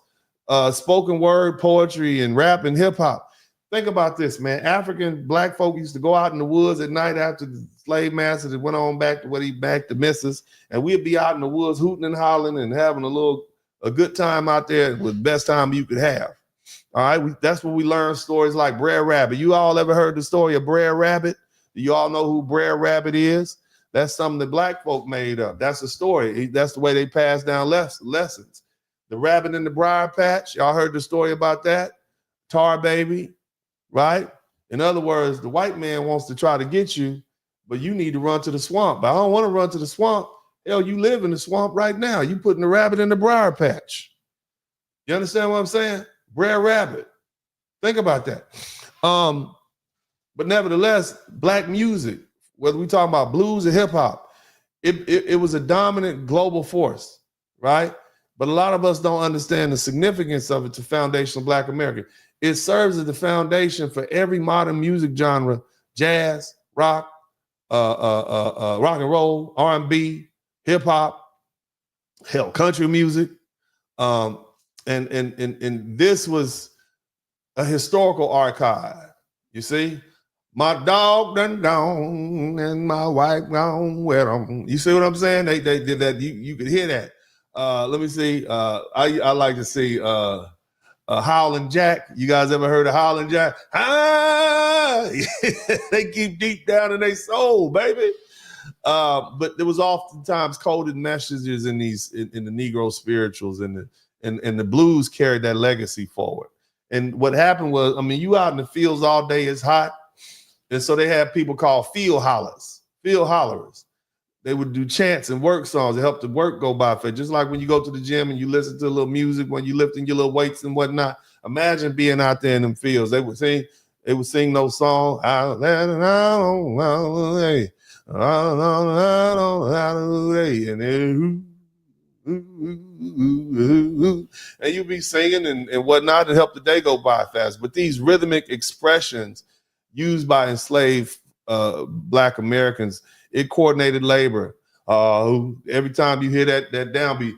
spoken word poetry, and rap and hip hop. Think about this, man. African Black folk used to go out in the woods at night after the slave master that went on back to Memphis, and we'd be out in the woods hooting and hollering and having a good time out there. It was the best time you could have. All right, that's where we learn stories like Brer Rabbit. You all ever heard the story of Brer Rabbit? Do you all know who Brer Rabbit is? That's something that Black folk made up. That's a story. That's the way they pass down lessons. The rabbit in the briar patch. Y'all heard the story about that? Tar Baby, right? In other words, the white man wants to try to get you, but you need to run to the swamp. But I don't want to run to the swamp. Hell, you live in the swamp right now. You putting the rabbit in the briar patch. You understand what I'm saying? Brer Rabbit. Think about that. But nevertheless, Black music, whether we talk about blues or hip hop, it was a dominant global force, right? But a lot of us don't understand the significance of it to foundational Black America. It serves as the foundation for every modern music genre: jazz, rock, rock and roll, R&B, hip hop, hell, country music. And this was a historical archive. You see, my dog done gone and my wife gone with them. You see what I'm saying? They did that. You could hear that. Let me see. I like to see Howlin' Jack. You guys ever heard of Howlin' Jack? Ah, they keep deep down in their soul, baby. But there was oftentimes coded messages in the Negro spirituals, and the blues carried that legacy forward. And what happened was, I mean, you out in the fields all day, it's hot. And so they had people called field hollerers. They would do chants and work songs to help the work go by fast. Just like when you go to the gym and you listen to a little music when you're lifting your little weights and whatnot. Imagine being out there in them fields. They would sing those songs. And you'd be singing and whatnot to help the day go by fast. But these rhythmic expressions used by enslaved Black Americans, it coordinated labor. Every time you hear that downbeat,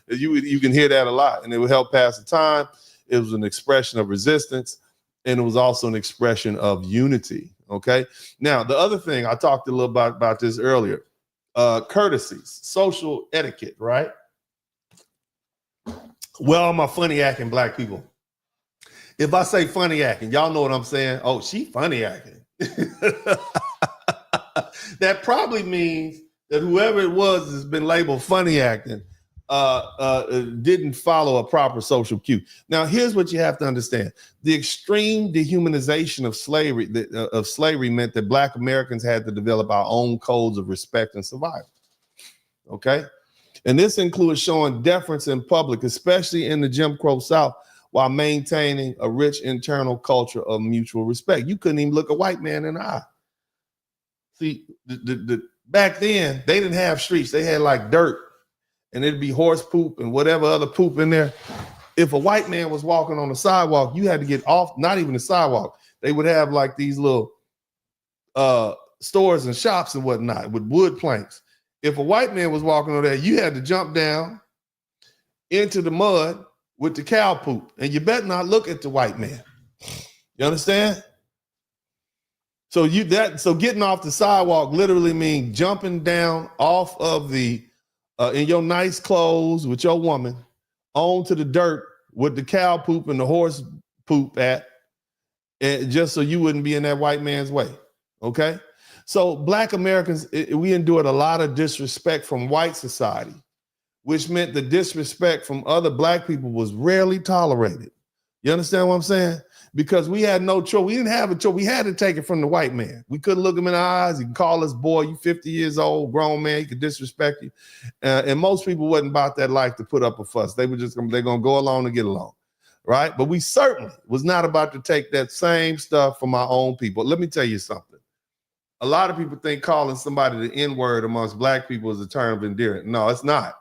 you can hear that a lot, and it would help pass the time. It was an expression of resistance, and it was also an expression of unity. Okay. Now, the other thing I talked a little about this earlier, courtesies, social etiquette, right? Well, my funny acting Black people. If I say funny acting, y'all know what I'm saying. Oh, she funny acting. That probably means that whoever it was has been labeled funny acting didn't follow a proper social cue. Now, here's what you have to understand: the extreme dehumanization of slavery meant that Black Americans had to develop our own codes of respect and survival. Okay, and this includes showing deference in public, especially in the Jim Crow South, while maintaining a rich internal culture of mutual respect. You couldn't even look a white man in the eye. See, back then, they didn't have streets. They had like dirt, and it'd be horse poop and whatever other poop in there. If a white man was walking on the sidewalk, you had to get off, not even the sidewalk. They would have like these little stores and shops and whatnot with wood planks. If a white man was walking on there, you had to jump down into the mud with the cow poop, and you better not look at the white man. You understand? So getting off the sidewalk literally means jumping down off of the in your nice clothes with your woman onto the dirt with the cow poop and the horse poop at, and just so you wouldn't be in that white man's way. Okay? So Black Americans, we endured a lot of disrespect from white society. which meant the disrespect from other black people was rarely tolerated. You understand what I'm saying? Because we had no choice. We didn't have a choice. We had to take it from the white man. We couldn't look him in the eyes. He could call us, boy, you 50 years old, grown man. He could disrespect you. And most people wasn't about that life to put up a fuss. They were just they're going to go along and get along, right? But we certainly was not about to take that same stuff from our own people. Let me tell you something. A lot of people think calling somebody the N-word amongst black people is a term of endearment. No, it's not.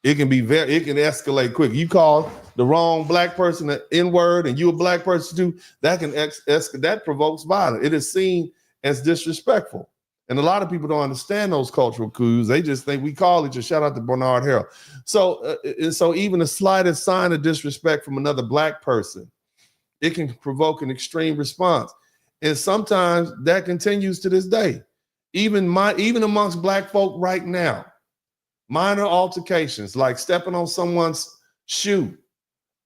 It can escalate quick. You call the wrong black person an N-word and you a black person too, that can that provokes violence. It is seen as disrespectful. And a lot of people don't understand those cultural cues. They just think we call each other. Shout out to Bernard Harrell. So even the slightest sign of disrespect from another black person, it can provoke an extreme response. And sometimes that continues to this day. Even amongst black folk right now, minor altercations like stepping on someone's shoe,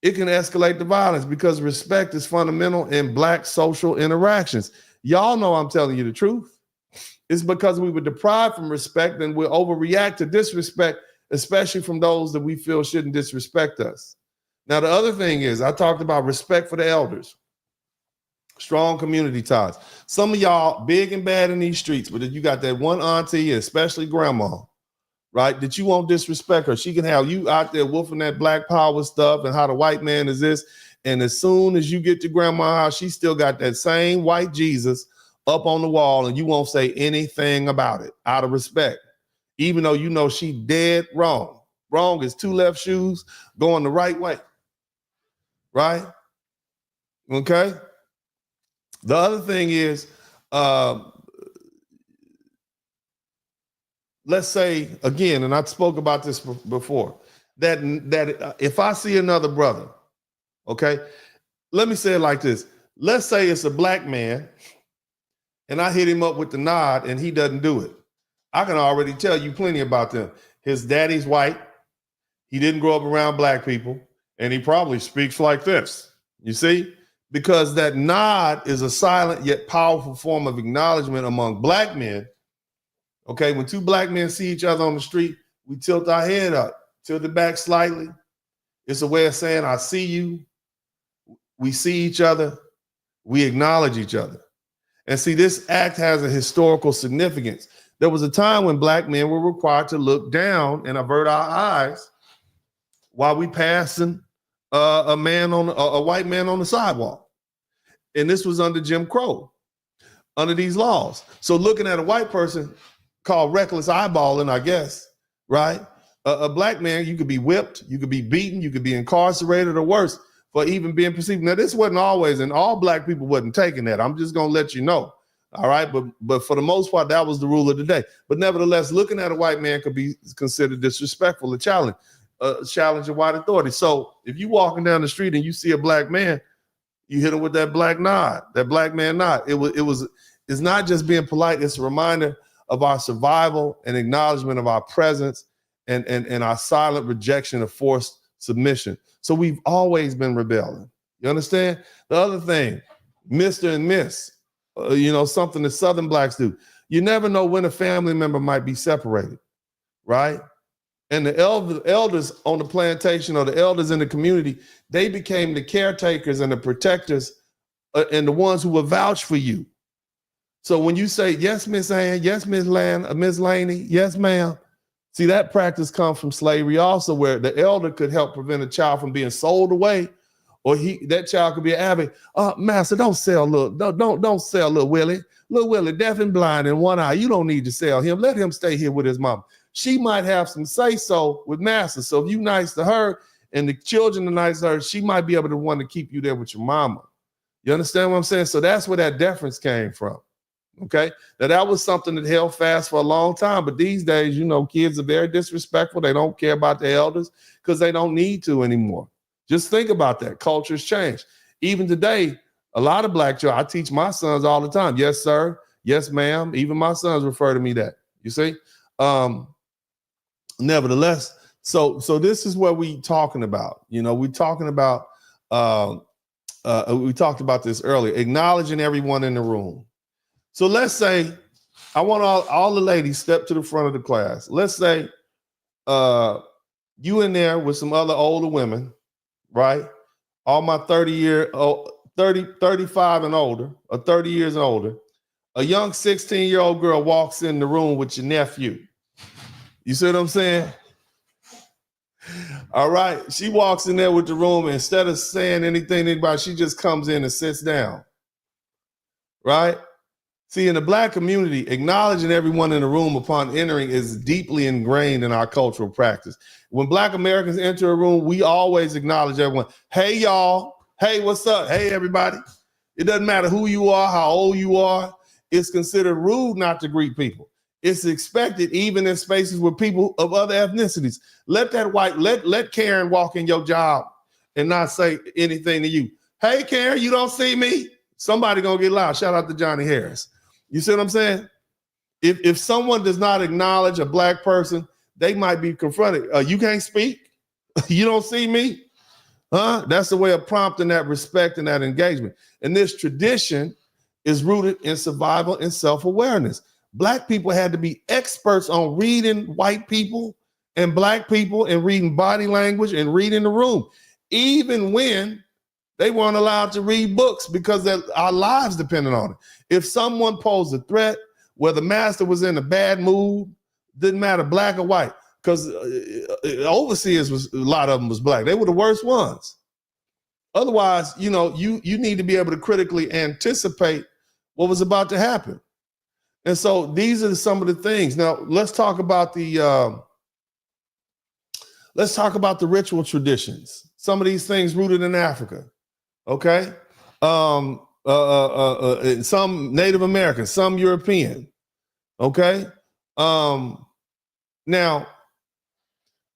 it can escalate the violence because respect is fundamental in black social interactions. Y'all know I'm telling you the truth. It's because we were deprived from respect and we overreact to disrespect, especially from those that we feel shouldn't disrespect us. Now, the other thing is, I talked about respect for the elders, strong community ties. Some of y'all big and bad in these streets, but if you got that one auntie, especially grandma, right, that you won't disrespect her. She can have you out there wolfing that black power stuff and how the white man is this. And as soon as you get to grandma's house, she still got that same white Jesus up on the wall and you won't say anything about it out of respect, even though you know she dead wrong. Wrong is two left shoes going the right way, right? Okay? The other thing is, let's say, again, and I spoke about this before, that if I see another brother, okay, let me say it like this. Let's say it's a black man and I hit him up with the nod and he doesn't do it. I can already tell you plenty about them. His daddy's white. He didn't grow up around black people and he probably speaks like this. You see? Because that nod is a silent yet powerful form of acknowledgement among black men. Okay, when two black men see each other on the street, we tilt our head up, tilt it back slightly. It's a way of saying, I see you. We see each other. We acknowledge each other. And see, this act has a historical significance. There was a time when black men were required to look down and avert our eyes while we passing a white man on the sidewalk. And this was under Jim Crow, under these laws. So looking at a white person called reckless eyeballing, I guess, right? A black man, you could be whipped, you could be beaten, you could be incarcerated or worse for even being perceived. Now, this wasn't always, and all black people wasn't taking that. I'm just gonna let you know, all right? But for the most part, that was the rule of the day. But nevertheless, looking at a white man could be considered disrespectful, a challenge of white authority. So if you walking down the street and you see a black man, you hit him with that black nod, that black man nod. It's not just being polite, it's a reminder of our survival and acknowledgement of our presence and our silent rejection of forced submission. So we've always been rebelling. You understand? The other thing, Mr. and Miss, something that Southern blacks do. You never know when a family member might be separated, right? And the elders on the plantation or the elders in the community, they became the caretakers and the protectors and the ones who will vouch for you. So when you say, yes, Miss Ann, yes, Miss Laney, yes, ma'am. See, that practice comes from slavery also, where the elder could help prevent a child from being sold away, or that child could be an advocate. Master, don't sell don't sell little Willie. Little Willie, deaf and blind in one eye. You don't need to sell him. Let him stay here with his mama. She might have some say-so with master. So if you nice to her and the children are nice to her, she might be able to want to keep you there with your mama. You understand what I'm saying? So that's where that deference came from. Okay. Now that was something that held fast for a long time. But these days, kids are very disrespectful. They don't care about the elders because they don't need to anymore. Just think about that. Culture's changed. Even today, a lot of black children, I teach my sons all the time. Yes, sir. Yes, ma'am. Even my sons refer to me that. You see? Nevertheless, so this is what we talking about. We're talking about, we talked about this earlier, acknowledging everyone in the room. So let's say, I want all the ladies step to the front of the class. Let's say You in there with some other older women, right? All my 35 and older, or 30 years and older. A young 16-year-old girl walks in the room with your nephew. You see what I'm saying? All right. She walks in there with the room, and instead of saying anything to anybody, she just comes in and sits down. Right? See, in the Black community, acknowledging everyone in the room upon entering is deeply ingrained in our cultural practice. When Black Americans enter a room, we always acknowledge everyone. Hey, y'all. Hey, what's up? Hey, everybody. It doesn't matter who you are, how old you are. It's considered rude not to greet people. It's expected even in spaces with people of other ethnicities. Let Karen walk in your job and not say anything to you. Hey, Karen, you don't see me? Somebody gonna get loud. Shout out to Johnny Harris. You see what I'm saying? If someone does not acknowledge a Black person, they might be confronted. You can't speak? You don't see me? Huh? That's the way of prompting that respect and that engagement. And this tradition is rooted in survival and self-awareness. Black people had to be experts on reading white people and Black people and reading body language and reading the room, even when they weren't allowed to read books because our lives depended on it. If someone posed a threat, where the master was in a bad mood, didn't matter Black or white, because overseers, a lot of them was Black. They were the worst ones. Otherwise, you need to be able to critically anticipate what was about to happen. And so these are some of the things. Now let's talk about the ritual traditions. Some of these things rooted in Africa. Okay. Some Native American, some European. Okay. Now,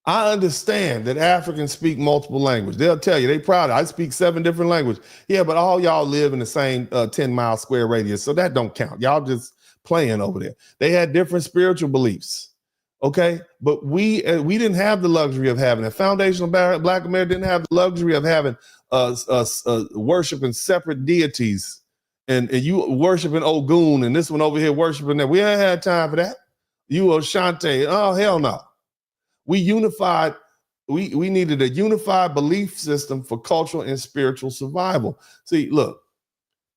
I understand that Africans speak multiple languages. They'll tell you, I speak 7 different languages. Yeah, but all y'all live in the same 10-mile square radius, so that don't count. Y'all just playing over there. They had different spiritual beliefs. Okay, but we didn't have the luxury of having it. Foundational Black America didn't have the luxury of having worshiping separate deities and you worshiping Ogun and this one over here worshiping that. We ain't had time for that. You Oshante, oh hell no. We unified. We needed a unified belief system for cultural and spiritual survival. See, look,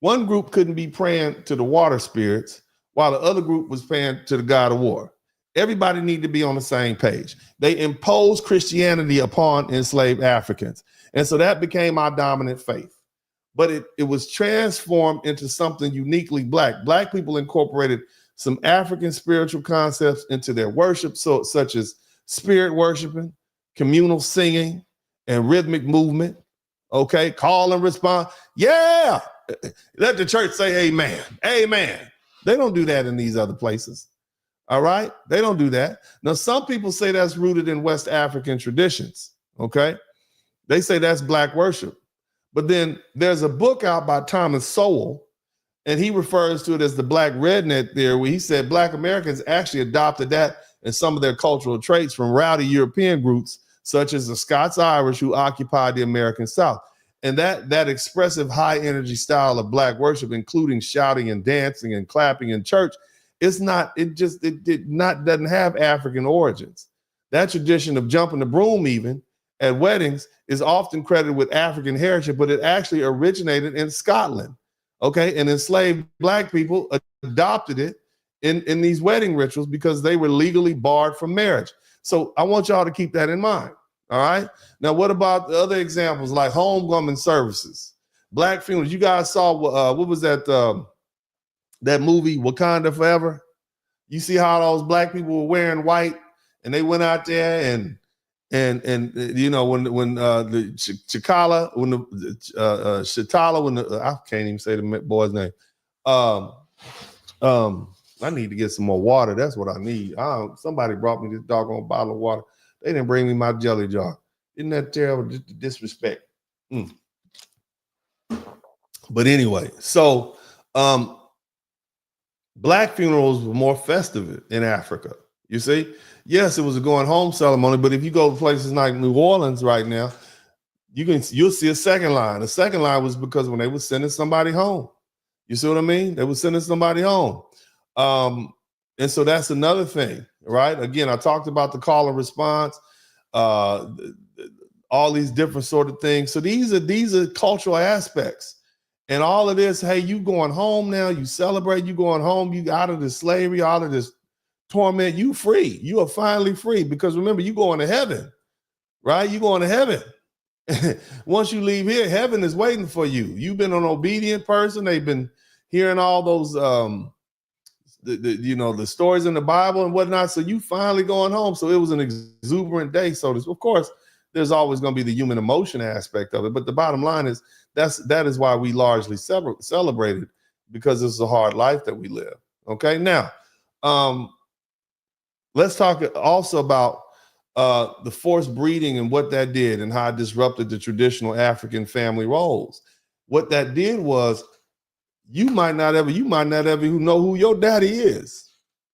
one group couldn't be praying to the water spirits while the other group was praying to the God of war. Everybody needed to be on the same page. They imposed Christianity upon enslaved Africans. And so that became our dominant faith. But it was transformed into something uniquely Black. Black people incorporated some African spiritual concepts into their worship, such as spirit worshiping, communal singing, and rhythmic movement. Okay, call and respond. Yeah, let the church say amen. Amen. They don't do that in these other places. All right, they don't do that. Now, some people say that's rooted in West African traditions. Okay, they say that's Black worship. But then there's a book out by Thomas Sowell, and he refers to it as the Black redneck theory, where he said Black Americans actually adopted that and some of their cultural traits from rowdy European groups, such as the Scots-Irish who occupied the American South. And that expressive high energy style of Black worship, including shouting and dancing and clapping in church, doesn't have African origins. That tradition of jumping the broom even at weddings is often credited with African heritage, but it actually originated in Scotland. Okay, and enslaved Black people adopted it in these wedding rituals because they were legally barred from marriage. So I want y'all to keep that in mind. All right. Now, what about the other examples like homecoming services, Black funerals? You guys saw what was that movie Wakanda Forever? You see how those Black people were wearing white and they went out there and you know when the Chikala, when the Shatala, when I can't even say the boy's name. I need to get some more water. That's what I need. Somebody brought me this doggone bottle of water. They didn't bring me my jelly jar. Isn't that terrible? Disrespect. But anyway, so Black funerals were more festive in Africa. You see, yes, it was a going home ceremony, but if you go to places like New Orleans right now, you'll see a second line. The second line was because when they were sending somebody home. You see what I mean? They were sending somebody home. And so that's another thing, right? Again, I talked about the call and response. all these different sort of things. So these are cultural aspects. And all of this, hey, you going home now, you celebrate, you going home, you out of this slavery, out of this torment, you free. You are finally free because remember, you going to heaven, right? You going to heaven. Once you leave here, heaven is waiting for you. You've been an obedient person. They've been hearing all those, the stories in the Bible and whatnot. So you finally going home. So it was an exuberant day. So of course, there's always going to be the human emotion aspect of it. But the bottom line is that is why we largely celebrated, because it's a hard life that we live. Okay, now let's talk also about the forced breeding and what that did and how it disrupted the traditional African family roles. What that did was you might not ever know who your daddy is.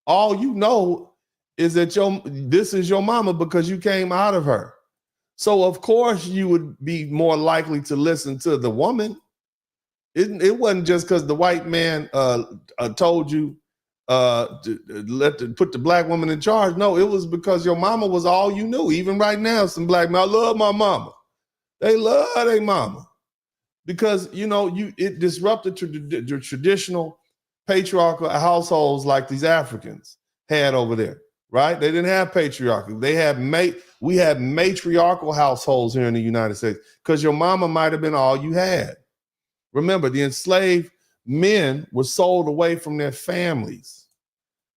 All you know is that this is your mama because you came out of her. So of course you would be more likely to listen to the woman. It wasn't just because the white man told you to put the black woman in charge. No, it was because your mama was all you knew. Even right now, some black men, I love my mama. They love their mama because it disrupted the traditional patriarchal households like these Africans had over there. Right? They didn't have patriarchy. We had matriarchal households here in the United States because your mama might have been all you had. Remember, the enslaved men were sold away from their families.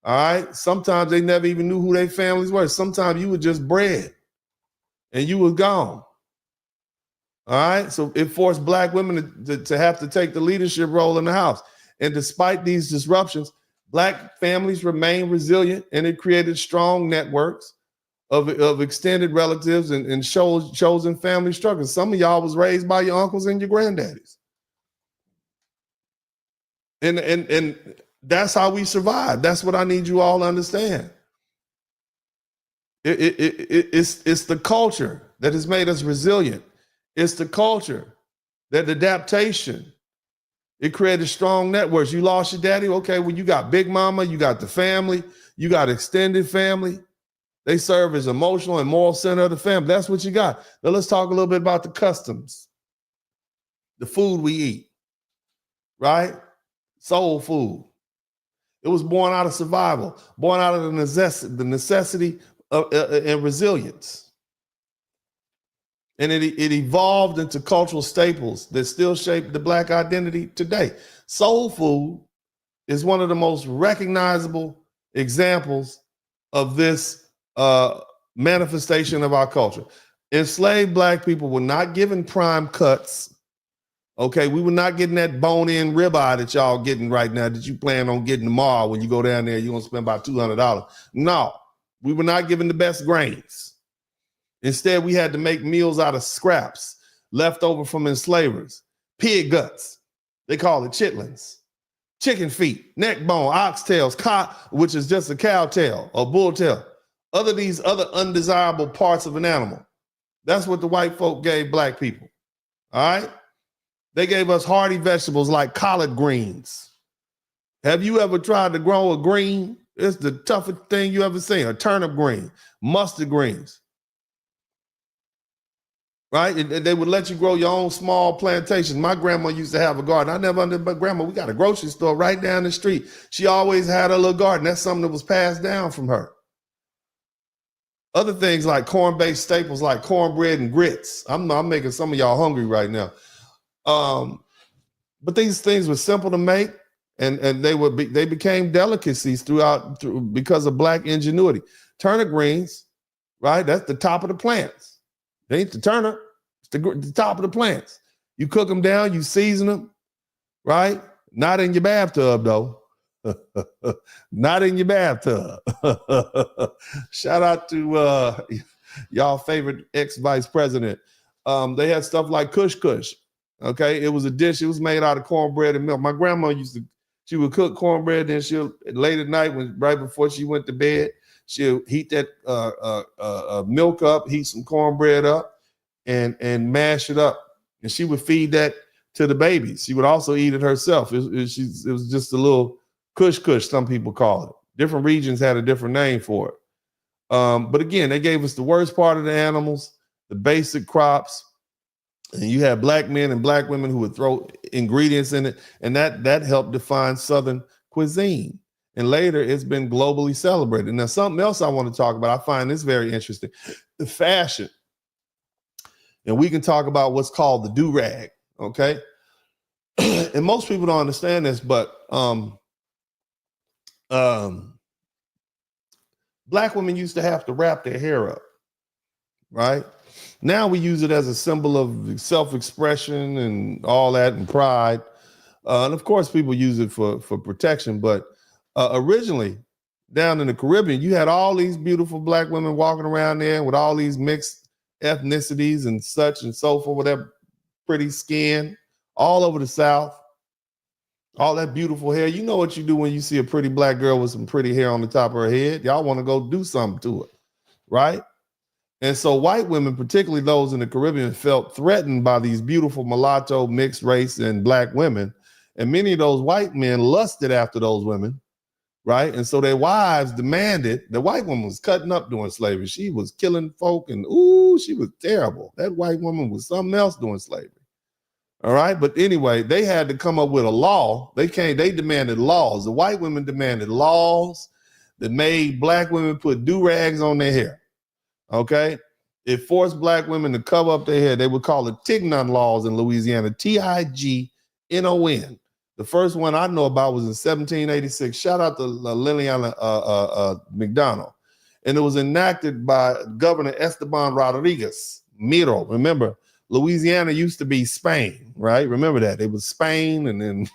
All right. Sometimes they never even knew who their families were. Sometimes you were just bred and you were gone. All right. So it forced black women to have to take the leadership role in the house. And despite these disruptions, black families remain resilient, and it created strong networks of extended relatives and chosen family structures. Some of y'all was raised by your uncles and your granddaddies. And that's how we survive. That's what I need you all to understand. It's the culture that has made us resilient. It's the culture, that adaptation. It created strong networks. You lost your daddy. Okay, well, you got Big Mama, you got the family, you got extended family. They serve as emotional and moral center of the family. That's what you got. Now let's talk a little bit about the customs, the food we eat, right? Soul food. It was born out of survival, born out of the necessity of, and resilience. And it evolved into cultural staples that still shape the black identity today. Soul food is one of the most recognizable examples of this manifestation of our culture. Enslaved black people were not given prime cuts. Okay, we were not getting that bone-in ribeye that y'all getting right now that you plan on getting tomorrow when you go down there. You're going to spend about $200. No, we were not given the best grains. Instead, we had to make meals out of scraps left over from enslavers, pig guts. They call it chitlins, chicken feet, neck bone, oxtails, which is just a cow tail or bull tail. These other undesirable parts of an animal. That's what the white folk gave black people. All right. They gave us hardy vegetables like collard greens. Have you ever tried to grow a green? It's the toughest thing you ever seen. A turnip green, mustard greens. Right? They would let you grow your own small plantation. My grandma used to have a garden. I never understood, but grandma, we got a grocery store right down the street. She always had a little garden. That's something that was passed down from her. Other things like corn-based staples like cornbread and grits. I'm making some of y'all hungry right now. But these things were simple to make, and they became delicacies because of black ingenuity. Turnip greens, right? That's the top of the plants. They ain't the turnip, it's the top of the plants. You cook them down, you season them, right? Not in your bathtub, though. Not in your bathtub. Shout out to y'all favorite ex-vice president. They had stuff like Kush Kush. Okay, it was a dish. It was made out of cornbread and milk. My grandma she would cook cornbread, then she'll late at night right before she went to bed, she'll heat that milk up, heat some cornbread up, and mash it up. And she would feed that to the babies. She would also eat it herself. It was just a little Kush Kush, some people call it. Different regions had a different name for it. But again, they gave us the worst part of the animals, the basic crops, and you had black men and black women who would throw ingredients in it, and that helped define Southern cuisine. And later, it's been globally celebrated. Now, something else I want to talk about, I find this very interesting, the fashion. And we can talk about what's called the do-rag, okay? And most people don't understand this, but black women used to have to wrap their hair up, right? Now we use it as a symbol of self-expression and all that and pride. And of course, people use it for protection. But originally, down in the Caribbean, you had all these beautiful black women walking around there with all these mixed ethnicities and such and so forth, with that pretty skin all over the South, all that beautiful hair. You know what you do when you see a pretty black girl with some pretty hair on the top of her head. Y'all want to go do something to it, right? And so white women, particularly those in the Caribbean, felt threatened by these beautiful mulatto, mixed race, and black women. And many of those white men lusted after those women, right? And so their wives demanded, the white woman was cutting up during slavery. She was killing folk and, ooh, she was terrible. That white woman was something else during slavery. All right. But anyway, they had to come up with a law. They demanded laws. The white women demanded laws that made black women put do-rags on their hair. Okay. It forced black women to cover up their hair. They would call it Tignon laws in Louisiana, Tignon. The first one I know about was in 1786. Shout out to Liliana McDonald. And it was enacted by Governor Esteban Rodriguez Miro. Remember, Louisiana used to be Spain, right? Remember that. It was Spain, and then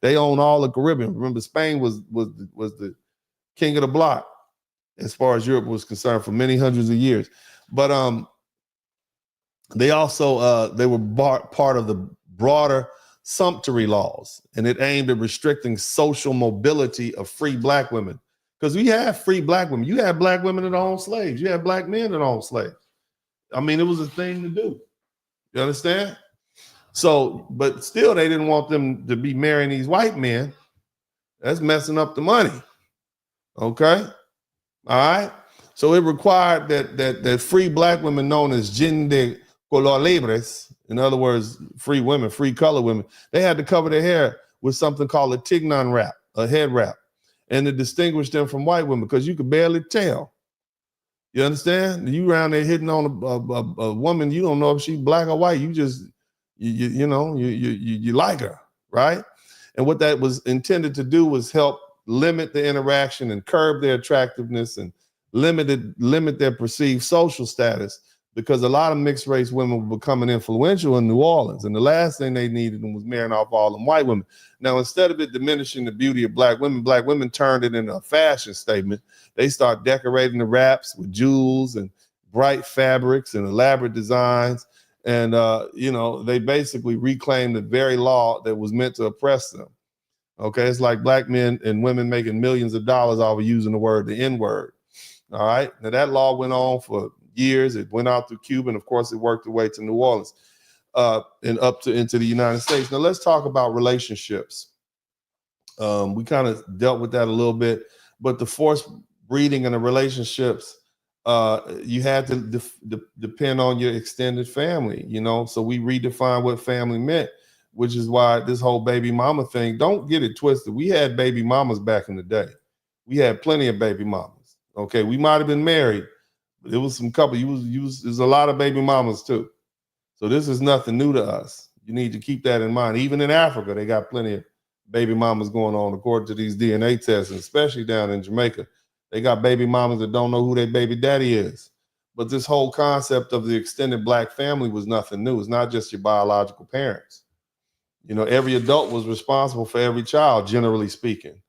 they own all the Caribbean. Remember, Spain was the king of the block as far as Europe was concerned for many hundreds of years. But they also they were part of the broader sumptuary laws, and it aimed at restricting social mobility of free black women. Because we have free black women. You had black women that owned slaves. You had black men that owned slaves. I mean, it was a thing to do. You understand? So, but still, they didn't want them to be marrying these white men. That's messing up the money. Okay? All right? So it required that free black women known as gente color libres, in other words, free women, free color women, they had to cover their hair with something called a tignon wrap, a head wrap, and to distinguish them from white women, because you could barely tell. You understand? You around there hitting on a woman, you don't know if she's black or white. You just, you like her, right? And what that was intended to do was help limit the interaction and curb their attractiveness and limit their perceived social status, because a lot of mixed race women were becoming influential in New Orleans. And the last thing they needed was marrying off all them white women. Now, instead of it diminishing the beauty of black women turned it into a fashion statement. They start decorating the wraps with jewels and bright fabrics and elaborate designs. And, they basically reclaimed the very law that was meant to oppress them. Okay, it's like black men and women making millions of dollars off of using the N-word. All right, now that law went on for years. It went out through Cuba, and of course, it worked its way to New Orleans and into the United States. Now, let's talk about relationships. We kind of dealt with that a little bit, but the forced breeding in the relationships, you had to depend on your extended family, so we redefined what family meant, which is why this whole baby mama thing, don't get it twisted. We had baby mamas back in the day. We had plenty of baby mamas. Okay, we might have been married, but it was some couple. There's a lot of baby mamas too. So this is nothing new to us. You need to keep that in mind. Even in Africa, they got plenty of baby mamas going on according to these DNA tests, and especially down in Jamaica. They got baby mamas that don't know who their baby daddy is. But this whole concept of the extended black family was nothing new. It's not just your biological parents. Every adult was responsible for every child, generally speaking.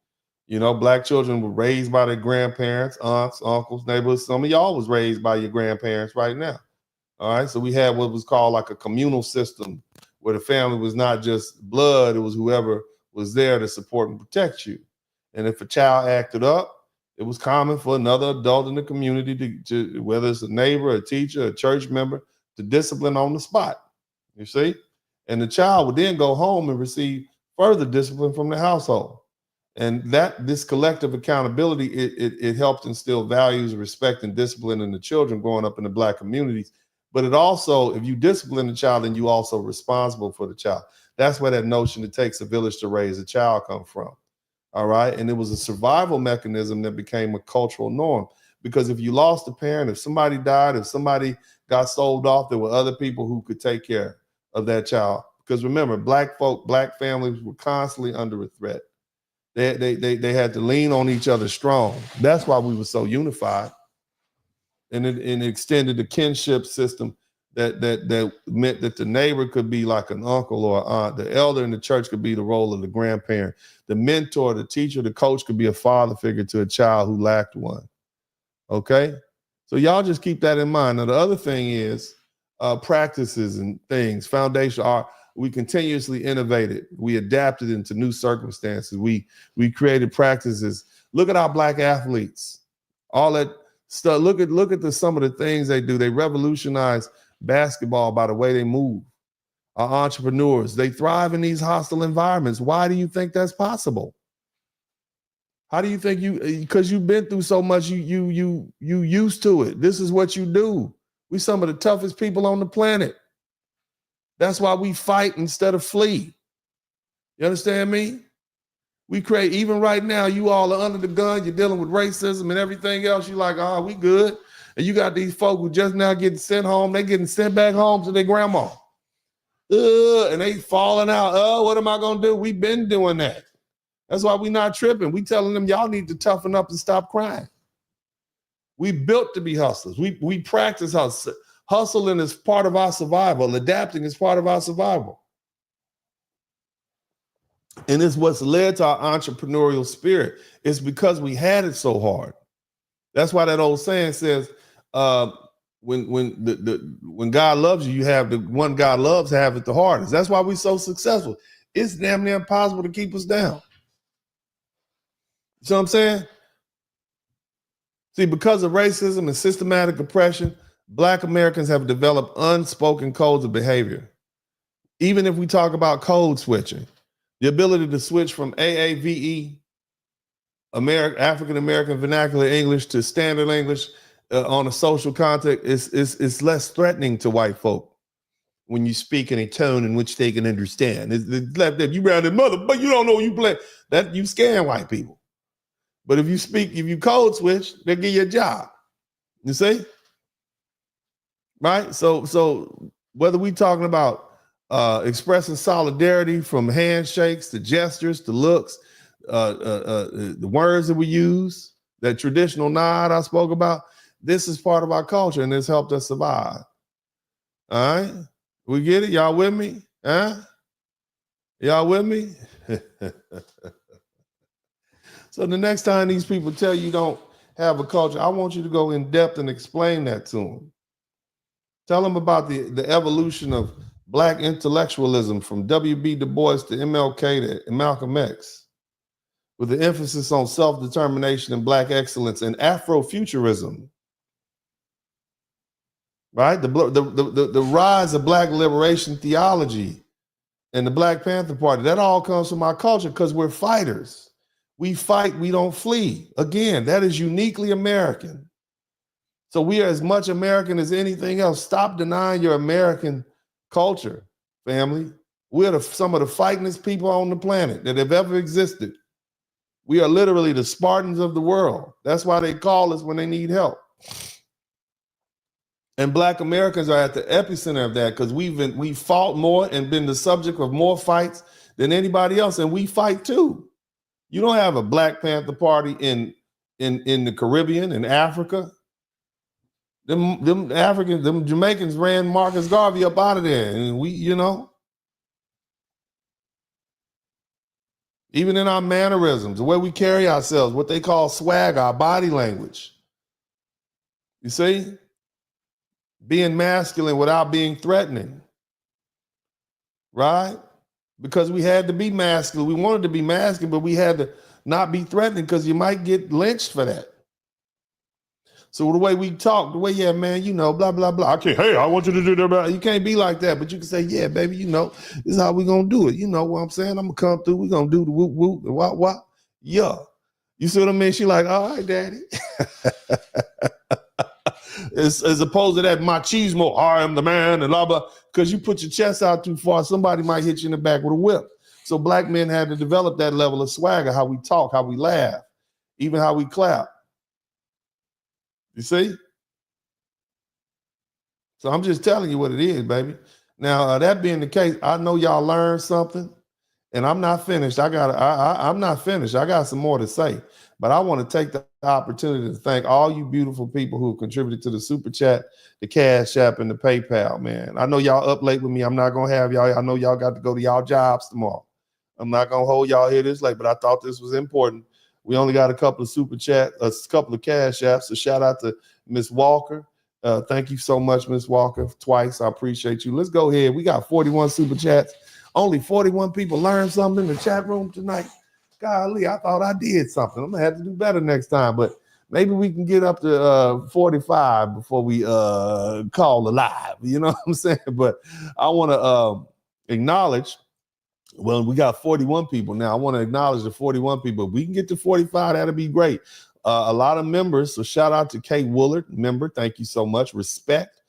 Black children were raised by their grandparents, aunts, uncles, neighbors. Some of y'all was raised by your grandparents right now. All right. So we had what was called like a communal system where the family was not just blood. It was whoever was there to support and protect you. And if a child acted up, it was common for another adult in the community to whether it's a neighbor, a teacher, a church member, to discipline on the spot. You see? And the child would then go home and receive further discipline from the household. And this collective accountability, it helps instill values, respect, and discipline in the children growing up in the Black communities. But it also, if you discipline the child, then you also responsible for the child. That's where that notion it takes a village to raise a child come from. All right. And it was a survival mechanism that became a cultural norm. Because if you lost a parent, if somebody died, if somebody got sold off, there were other people who could take care of that child. Because remember, Black families were constantly under a threat. They had to lean on each other strong. That's why we were so unified. And it extended the kinship system that meant that the neighbor could be like an uncle or aunt. The elder in the church could be the role of the grandparent. The mentor, the teacher, the coach could be a father figure to a child who lacked one. Okay? So y'all just keep that in mind. Now, the other thing is practices and things, foundation art. We continuously innovated. We adapted into new circumstances. We created practices. Look at our Black athletes. All that stuff. Look at some of the things they do. They revolutionize basketball by the way they move. Our entrepreneurs, they thrive in these hostile environments. Why do you think that's possible? How do you think because you've been through so much, you used to it. This is what you do. We some of the toughest people on the planet. That's why we fight instead of flee. You understand me? We create, even right now, you all are under the gun, you're dealing with racism and everything else. You're like, we good. And you got these folk who just now getting sent home, they getting sent back home to their grandma. And they falling out. What am I gonna do? We've been doing that. That's why we not tripping. We telling them, y'all need to toughen up and stop crying. We built to be hustlers. We practice hustle. Hustling is part of our survival. Adapting is part of our survival. And it's what's led to our entrepreneurial spirit. It's because we had it so hard. That's why that old saying says, when God loves you, you have the one God loves have it the hardest. That's why we're so successful. It's damn near impossible to keep us down. You see what I'm saying? See, because of racism and systematic oppression, Black Americans have developed unspoken codes of behavior. Even if we talk about code switching, the ability to switch from AAVE, African American Vernacular English, to Standard English on a social context is less threatening to white folk when you speak in a tone in which they can understand. It's left that you around their mother, but you don't know you play. That you scam white people. But if you code switch, they give you a job. You see? Right? So whether we talking about expressing solidarity from handshakes to gestures to looks, the words that we use, that traditional nod I spoke about, this is part of our culture and it's helped us survive. All right? We get it? Y'all with me? Huh? Y'all with me? So the next time these people tell you don't have a culture, I want you to go in depth and explain that to them. Tell them about the evolution of Black intellectualism from W.B. Du Bois to MLK to Malcolm X, with the emphasis on self-determination and Black excellence and Afrofuturism. Right? The rise of Black liberation theology and the Black Panther Party, that all comes from our culture because we're fighters. We fight, we don't flee. Again, that is uniquely American. So we are as much American as anything else. Stop denying your American culture, family. We're some of the fightingest people on the planet that have ever existed. We are literally the Spartans of the world. That's why they call us when they need help. And Black Americans are at the epicenter of that because we fought more and been the subject of more fights than anybody else, and we fight too. You don't have a Black Panther Party in the Caribbean, in Africa. Them Jamaicans ran Marcus Garvey up out of there. And we, even in our mannerisms, the way we carry ourselves, what they call swag, our body language. You see? Being masculine without being threatening. Right? Because we had to be masculine. We wanted to be masculine, but we had to not be threatening because you might get lynched for that. So the way we talk, the way, yeah, man, blah, blah, blah. Hey, I want you to do that. You can't be like that, but you can say, yeah, baby, this is how we going to do it. You know what I'm saying? I'm going to come through. We're going to do the whoop, whoop, and what. Yeah. You see what I mean? She like, all right, daddy. As opposed to that machismo, I am the man, and blah, blah. Because you put your chest out too far, somebody might hit you in the back with a whip. So black men had to develop that level of swagger, how we talk, how we laugh, even how we clap. You see? So I'm just telling you what it is, baby. Now, that being the case, I know y'all learned something. And I'm not finished. I'm not finished. I got some more to say. But I want to take the opportunity to thank all you beautiful people who contributed to the Super Chat, the Cash App, and the PayPal, man. I know y'all up late with me. I'm not going to have y'all. I know y'all got to go to y'all jobs tomorrow. I'm not going to hold y'all here this late, but I thought this was important. We only got a couple of Super Chat, a couple of Cash Apps. So shout out to Miss Walker. Thank you so much, Miss Walker, twice. I appreciate you. Let's go ahead. We got 41 Super Chats. Only 41 people learned something in the chat room tonight. Golly, I thought I did something. I'm going to have to do better next time, but maybe we can get up to 45 before we call a live. You know what I'm saying? But I want to acknowledge, well, we got 41 people now. I want to acknowledge the 41 people. If we can get to 45, that'll be great. A lot of members, so shout out to Kate Woolard, member. Thank you so much. Respect.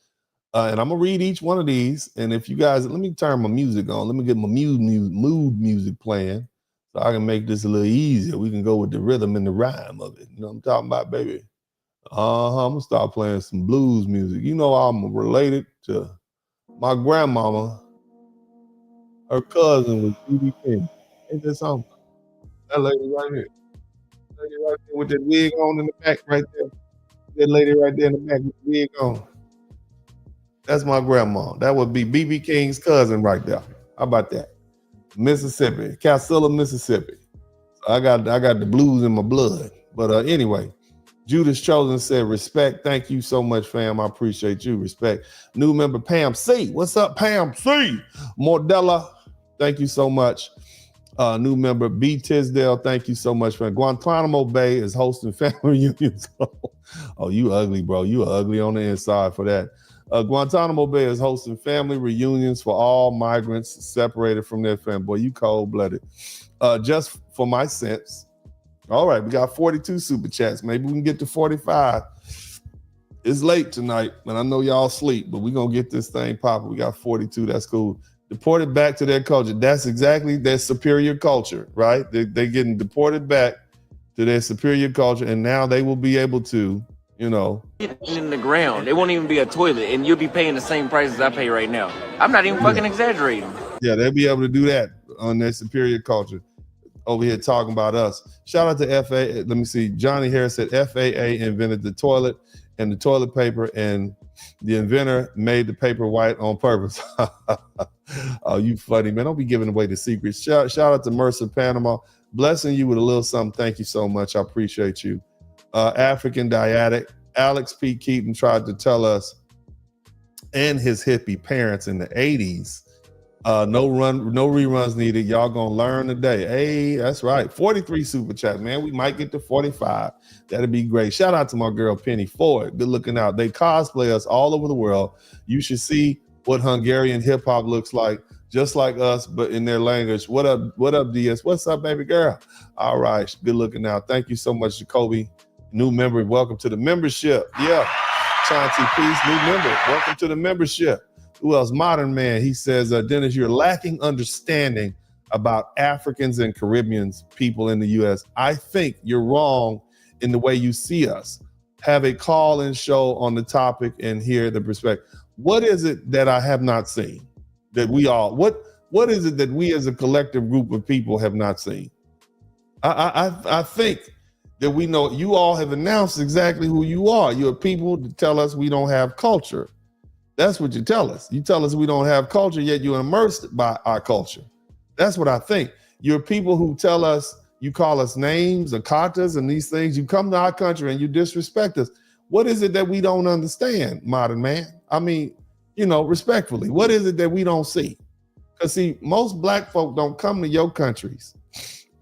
And I'm going to read each one of these. And if you guys, let me turn my music on. Let me get my mood music playing so I can make this a little easier. We can go with the rhythm and the rhyme of it. You know what I'm talking about, baby? I'm going to start playing some blues music. You know, I'm related to my grandmama. Her cousin was B.B. King. Ain't that something? That lady right here. That lady right there with that wig on in the back right there. That lady right there in the back with the wig on. That's my grandma. That would be B.B. King's cousin right there. How about that? Mississippi, Casilla, Mississippi. So I got the blues in my blood. But anyway, Judas Chosen said, respect. Thank you so much, fam. I appreciate you. Respect. New member Pam C. What's up, Pam C? Mordella. Thank you so much. New member B. Tisdale. Thank you so much, fam. Guantanamo Bay is hosting family reunions. Oh, you ugly, bro. You ugly on the inside for that. Guantanamo Bay is hosting family reunions for all migrants separated from their family. Boy, you cold-blooded. Just for my sense. All right, we got 42 Super Chats. Maybe we can get to 45. It's late tonight, and I know y'all sleep, but we're going to get this thing popping. We got 42. That's cool. Deported back to their culture. That's exactly their superior culture, right? They're getting deported back to their superior culture, and now they will be able to, you know, in the ground. It won't even be a toilet, and you'll be paying the same price as I pay right now. I'm not even fucking exaggerating. Yeah, they'll be able to do that on their superior culture. Over here talking about us. Shout out to FAA. Let me see. Johnny Harris said FAA invented the toilet and the toilet paper, and the inventor made the paper white on purpose. Oh, you funny, man. Don't be giving away the secrets. Shout out to Mercer Panama. Blessing you with a little something. Thank you so much. I appreciate you. African Dyadic. Alex P. Keaton tried to tell us and his hippie parents in the 80s, no reruns needed. Y'all gonna learn today. Hey, that's right. 43 Super Chats, man. We might get to 45. That'd be great. Shout out to my girl Penny Ford. Good looking out. They cosplay us all over the world. You should see what Hungarian hip hop looks like, just like us, but in their language. What up, DS? What's up, baby girl? All right, good looking out. Thank you so much, Jacoby. New member, welcome to the membership. Yeah, Chauncey Peace, new member. Welcome to the membership. Who else? Modern Man. He says, Dennis, you're lacking understanding about Africans and Caribbeans people in the U.S. I think you're wrong in the way you see us. Have a call-in show on the topic and hear the perspective. What is it that I have not seen? That we all, what is it that we as a collective group of people have not seen? I think that we know you all have announced exactly who you are. You're people to tell us we don't have culture. That's what you tell us. You tell us we don't have culture, yet you're immersed by our culture. That's what I think. You're people who tell us, you call us names or katas and these things. You come to our country and you disrespect us. What is it that we don't understand, Modern Man? I mean, you know, respectfully, what is it that we don't see? Because see, most black folk don't come to your countries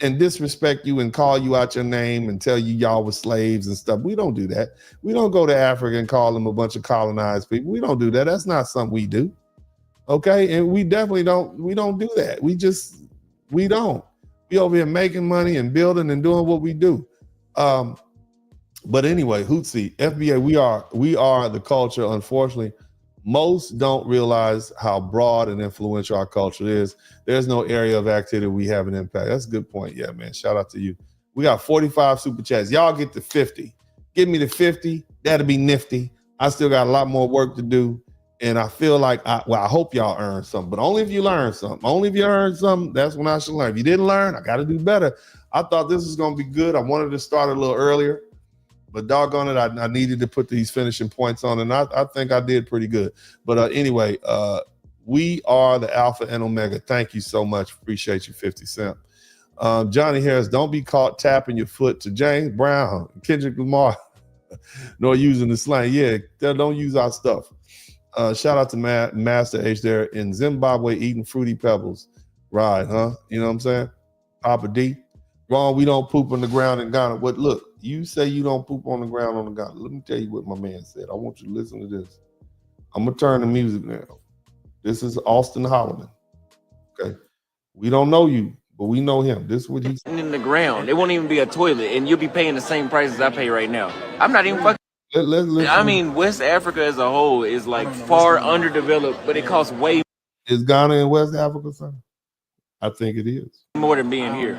and disrespect you and call you out your name and tell you y'all were slaves and stuff. We don't do that. We don't go to Africa and call them a bunch of colonized people. We don't do that. That's not something we do. Okay. And we definitely don't do that. We don't. We over here making money and building and doing what we do. But anyway, Hootsie, FBA, we are the culture. Unfortunately, most don't realize how broad and influential our culture is. There's no area of activity we have an impact. That's a good point. Yeah, man. Shout out to you. We got 45 super chats. Y'all get to 50. Give me the 50. That'll be nifty. I still got a lot more work to do. And I feel like, I hope y'all earn something, but only if you learn something. Only if you earn something, that's when I should learn. If you didn't learn, I got to do better. I thought this was going to be good. I wanted to start a little earlier, but doggone it, I needed to put these finishing points on, and I think I did pretty good. But anyway, we are the Alpha and Omega. Thank you so much. Appreciate you, 50 Cent. Johnny Harris, don't be caught tapping your foot to James Brown, Kendrick Lamar, nor using the slang. Yeah, don't use our stuff. Shout out to Master H there in Zimbabwe eating Fruity Pebbles. Right, huh? You know what I'm saying? Papa D. Wrong, we don't poop on the ground in Ghana. What? Look, you say you don't poop on the ground on the Ghana. Let me tell you what my man said. I want you to listen to this. I'm going to turn the music now. This is Austin Holloman. Okay? We don't know you, but we know him. This is what he's in the ground. It won't even be a toilet, and you'll be paying the same prices I pay right now. I'm not even fucking. I mean, West Africa as a whole is like far underdeveloped, but it costs way. Is Ghana in West Africa, son? I think it is. More than being here.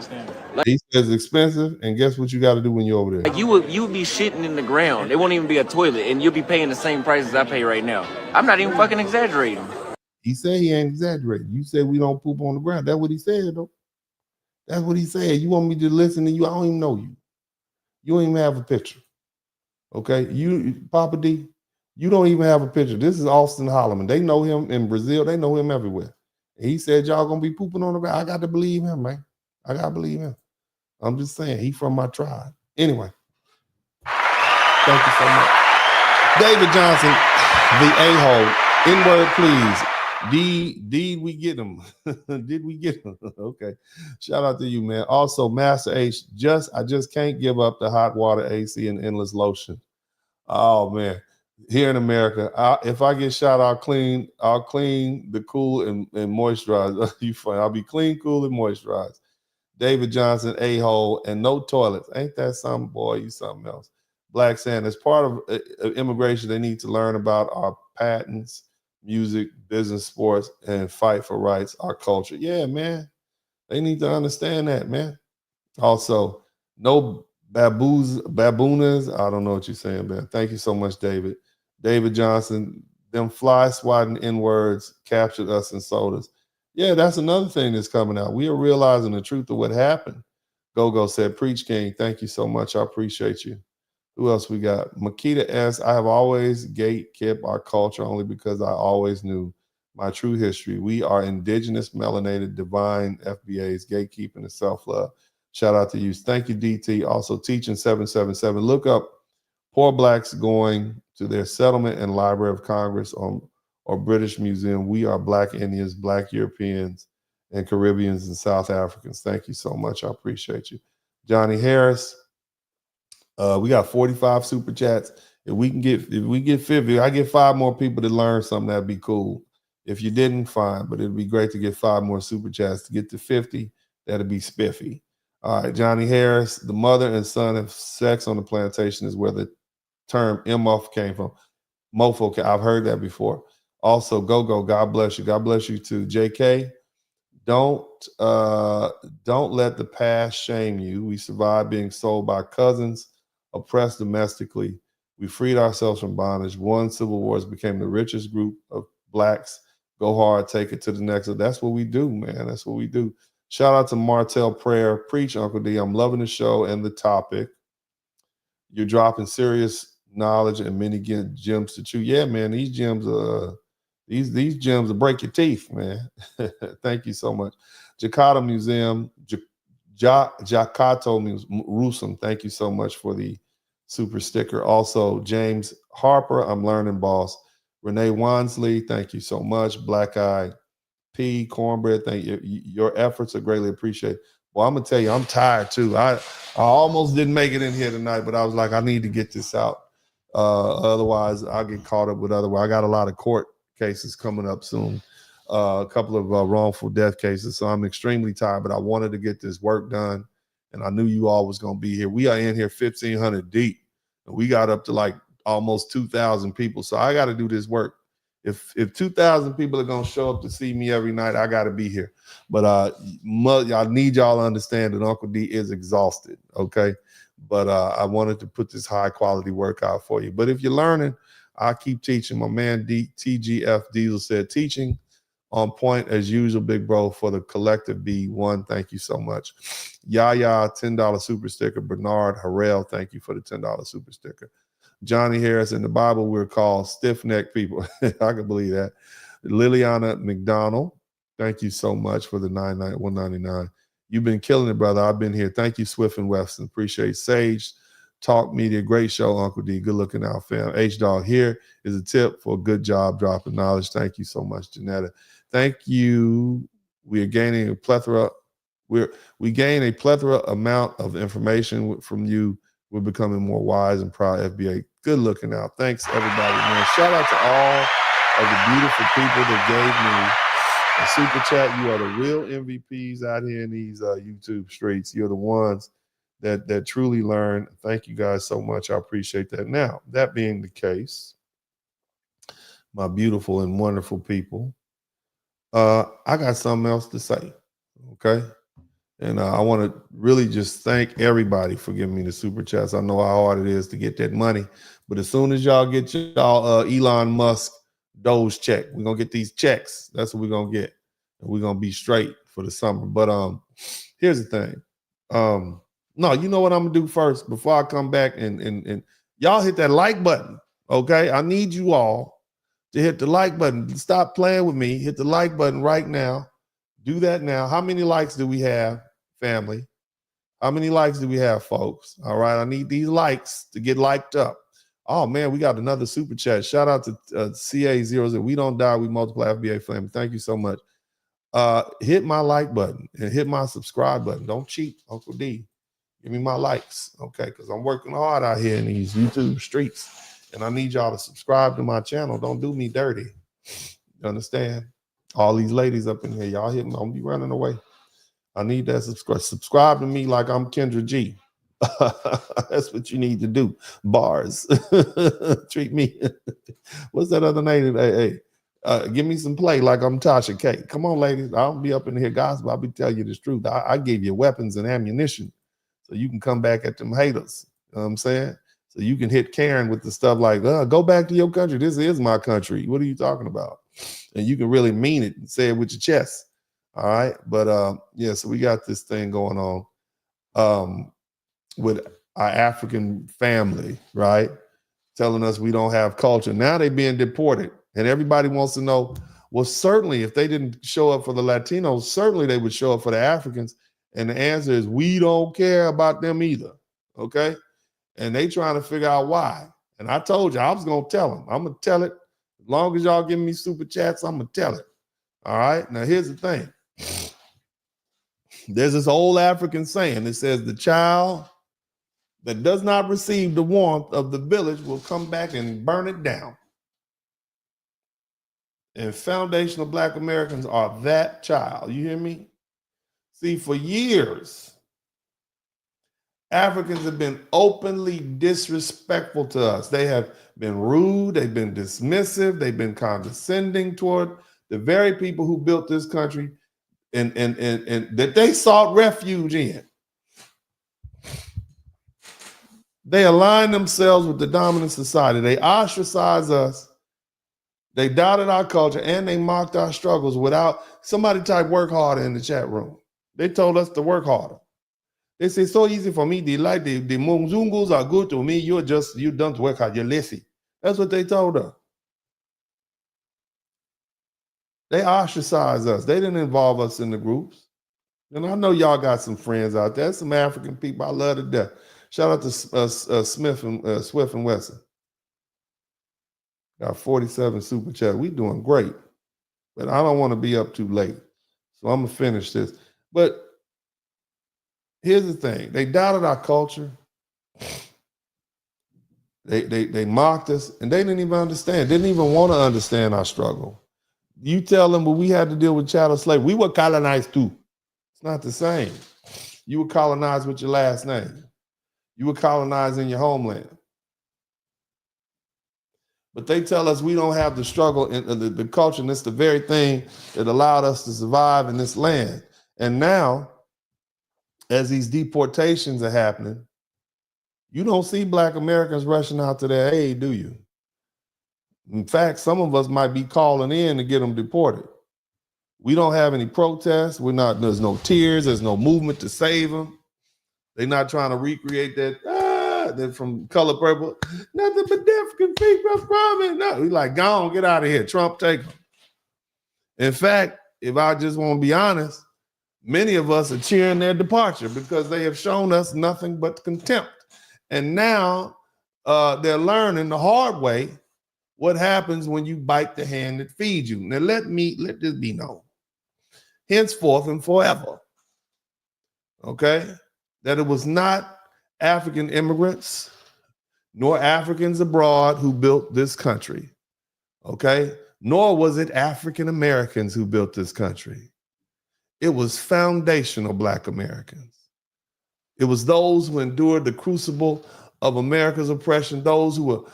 Like, he says it's expensive, and guess what you got to do when you're over there? Like you would be shitting in the ground. It won't even be a toilet, and you'll be paying the same prices I pay right now. I'm not even fucking exaggerating. He said he ain't exaggerating. You said we don't poop on the ground. That's what he said, though. That's what he said. You want me to listen to you? I don't even know you. You don't even have a picture. Okay, you, Papa D, you don't even have a picture. This is Austin Holloman. They know him in Brazil. They know him everywhere. And he said y'all gonna be pooping on the ground. I got to believe him, man. I got to believe him. I'm just saying, he from my tribe. Anyway, thank you so much. David Johnson, the a-hole. N-word, please. Did we get him? Did we get him? Okay. Shout out to you, man. Also, Master H, I just can't give up the hot water, AC, and endless lotion. Oh, man. Here in America, if I get shot, I'll clean the cool and moisturize. You funny. I'll be clean, cool, and moisturized. David Johnson, a-hole, and no toilets. Ain't that something, boy? You something else. Black Sand, as part of immigration, they need to learn about our patents, music, business, sports, and fight for rights, our culture. Yeah, man. They need to understand that, man. Also, no baboonas. I don't know what you're saying, man. Thank you so much, David. David Johnson, them fly swatting N-words captured us and sold us. Yeah, that's another thing that's coming out. We are realizing the truth of what happened. Go said, preach, King. Thank you so much. I appreciate you. Who else we got? Makita S. I have always gatekept our culture only because I always knew my true history. We are indigenous, melanated, divine FBAs, gatekeeping and self-love. Shout out to you. Thank you, DT. Also, Teaching 777. Look up poor blacks going to their settlement and Library of Congress or British Museum. We are Black Indians, Black Europeans, and Caribbeans and South Africans. Thank you so much. I appreciate you. Johnny Harris. We got 45 super chats. If we get 50, I get 5 more people to learn something, that'd be cool. If you didn't, fine, but it'd be great to get 5 more super chats. To get to 50, that'd be spiffy. All right, Johnny Harris, the mother and son of sex on the plantation is where the term MF came from. Mofo, I've heard that before. Also, go, God bless you. God bless you too. JK, don't let the past shame you. We survived being sold by cousins, oppressed domestically. We freed ourselves from bondage. Won civil wars, became the richest group of blacks. Go hard, take it to the next. That's what we do, man. That's what we do. Shout out to Martell Prayer. Preach, Uncle D. I'm loving the show and the topic. You're dropping serious knowledge and many gems to chew. Yeah, man, these gems these gems will break your teeth, man. Thank you so much. Jakarta Museum, Jakato Rusum, thank you so much for the super sticker. Also, James Harper, I'm learning, boss. Renee Wansley, thank you so much. Black Eye P, Cornbread, thank you. Your efforts are greatly appreciated. Well, I'm gonna tell you, I'm tired too. I almost didn't make it in here tonight, but I was like, I need to get this out. Otherwise, I'll get caught up with I got a lot of court cases coming up soon. a couple of wrongful death cases, so I'm extremely tired, but I wanted to get this work done, and I knew you all was going to be here. We are in here 1,500 deep, and we got up to like almost 2,000 people, so I got to do this work. If 2,000 people are going to show up to see me every night, I got to be here. But I need y'all to understand that Uncle D is exhausted, okay? But I wanted to put this high-quality work out for you. But if you're learning, I keep teaching. My man TGF Diesel said, teaching on point as usual, big bro, for the collective B1. Thank you so much. Yaya, $10 super sticker. Bernard Harrell, thank you for the $10 super sticker. Johnny Harris, in the Bible, we're called stiff-necked people. I can believe that. Liliana McDonald, thank you so much for the $199. You've been killing it, brother. I've been here. Thank you, Swift and Weston. Appreciate Sage. Talk Media, great show, Uncle D. Good looking out, fam. H-Dog, here is a tip for a good job dropping knowledge. Thank you so much, Janetta. Thank you. We are gaining a plethora. We gain a plethora amount of information from you. We're becoming more wise and proud, FBA. Good looking out. Thanks, everybody, man. Shout out to all of the beautiful people that gave me a super chat. You are the real MVPs out here in these YouTube streets. You're the ones that truly learn. Thank you guys so much. I appreciate that. Now, that being the case, my beautiful and wonderful people, I got something else to say, okay? And I want to really just thank everybody for giving me the super chats. I know how hard it is to get that money, but as soon as y'all get y'all Elon Musk Doge check, we're going to get these checks. That's what we're going to get. And we're going to be straight for the summer. But here's the thing. No, you know what I'm going to do first before I come back and y'all hit that like button, okay? I need you all to hit the like button. Stop playing with me. Hit the like button right now. Do that now. How many likes do we have, family? How many likes do we have, folks? All right, I need these likes to get liked up. Oh, man, we got another super chat. Shout out to CA00. We don't die, we multiply, FBA family. Thank you so much. Hit my like button and hit my subscribe button. Don't cheat, Uncle D. Give me my likes, okay? Because I'm working hard out here in these YouTube streets, and I need y'all to subscribe to my channel. Don't do me dirty. You understand? All these ladies up in here, y'all hit me. Don't be running away. I need that subscribe to me like I'm Kendra G. That's what you need to do. Bars. Treat me. What's that other name? Hey, give me some play like I'm Tasha K. Come on, ladies. I don't be up in here gossip. I'll be telling you the truth. I gave you weapons and ammunition so you can come back at them haters. You know what I'm saying? So you can hit Karen with the stuff like, go back to your country. This is my country. What are you talking about? And you can really mean it and say it with your chest. All right. But yeah, so we got this thing going on with our African family, right? Telling us we don't have culture. Now they're being deported. And everybody wants to know, well, certainly if they didn't show up for the Latinos, certainly they would show up for the Africans. And the answer is we don't care about them either. Okay. And they trying to figure out why. And I told you I was going to tell them. I'm going to tell it. As long as y'all give me super chats, I'm going to tell it. All right. Now, here's the thing. There's this old African saying that says the child that does not receive the warmth of the village will come back and burn it down. And foundational Black Americans are that child. You hear me? See, for years, Africans have been openly disrespectful to us. They have been rude, they've been dismissive, they've been condescending toward the very people who built this country and that they sought refuge in. They align themselves with the dominant society. They ostracize us. They doubted our culture and they mocked our struggles without somebody type work harder in the chat room. They told us to work harder. They say, so easy for me. They like the Mungzungus are good to me. You don't work hard. You're lazy. That's what they told us. They ostracized us. They didn't involve us in the groups. And I know y'all got some friends out there, some African people I love to death. Shout out to Swift and Wesson. Got 47 super chat. We doing great. But I don't want to be up too late. So I'm going to finish this. But here's the thing. They doubted our culture. They mocked us. And they didn't even understand. Didn't even want to understand our struggle. You tell them, well, we had to deal with chattel slavery. We were colonized too. It's not the same. You were colonized with your last name. You were colonized in your homeland. But they tell us we don't have the struggle and the culture, and it's the very thing that allowed us to survive in this land. And now, as these deportations are happening, you don't see Black Americans rushing out to their aid, do you? In fact, some of us might be calling in to get them deported. We don't have any protests. There's no tears. There's no movement to save them. They're not trying to recreate that from Color Purple. Nothing but death can keep us from it. No, we like, go on, get out of here. Trump, take them. In fact, if I just want to be honest, many of us are cheering their departure because they have shown us nothing but contempt. And now they're learning the hard way what happens when you bite the hand that feeds you. Now let this be known. Henceforth and forever, okay, that it was not African immigrants nor Africans abroad who built this country, okay? Nor was it African Americans who built this country. It was foundational Black Americans. It was those who endured the crucible of America's oppression, those who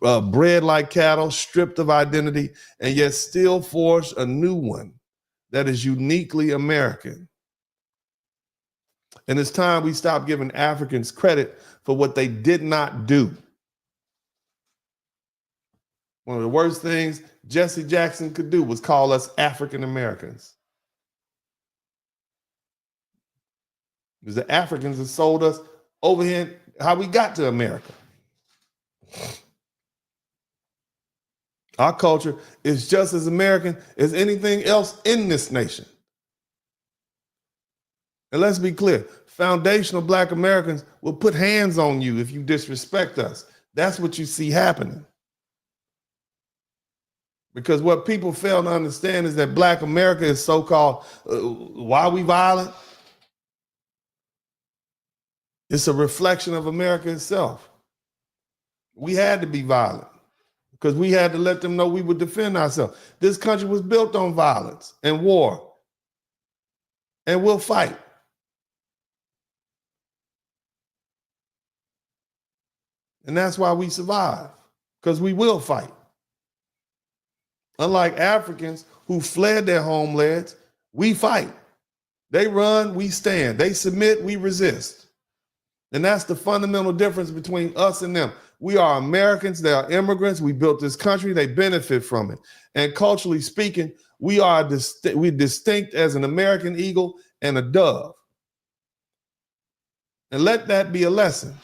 were bred like cattle, stripped of identity, and yet still forged a new one that is uniquely American. And it's time we stop giving Africans credit for what they did not do. One of the worst things Jesse Jackson could do was call us African Americans. Because the Africans have sold us over here how we got to America. Our culture is just as American as anything else in this nation. And let's be clear, foundational Black Americans will put hands on you if you disrespect us. That's what you see happening. Because what people fail to understand is that Black America is so-called, why are we violent? It's a reflection of America itself. We had to be violent because we had to let them know we would defend ourselves. This country was built on violence and war, and we'll fight. And that's why we survive, because we will fight. Unlike Africans who fled their homelands, we fight. They run, we stand. They submit, we resist. And that's the fundamental difference between us and them. We are Americans, they are immigrants, we built this country, they benefit from it. And culturally speaking, we're distinct as an American eagle and a dove. And let that be a lesson,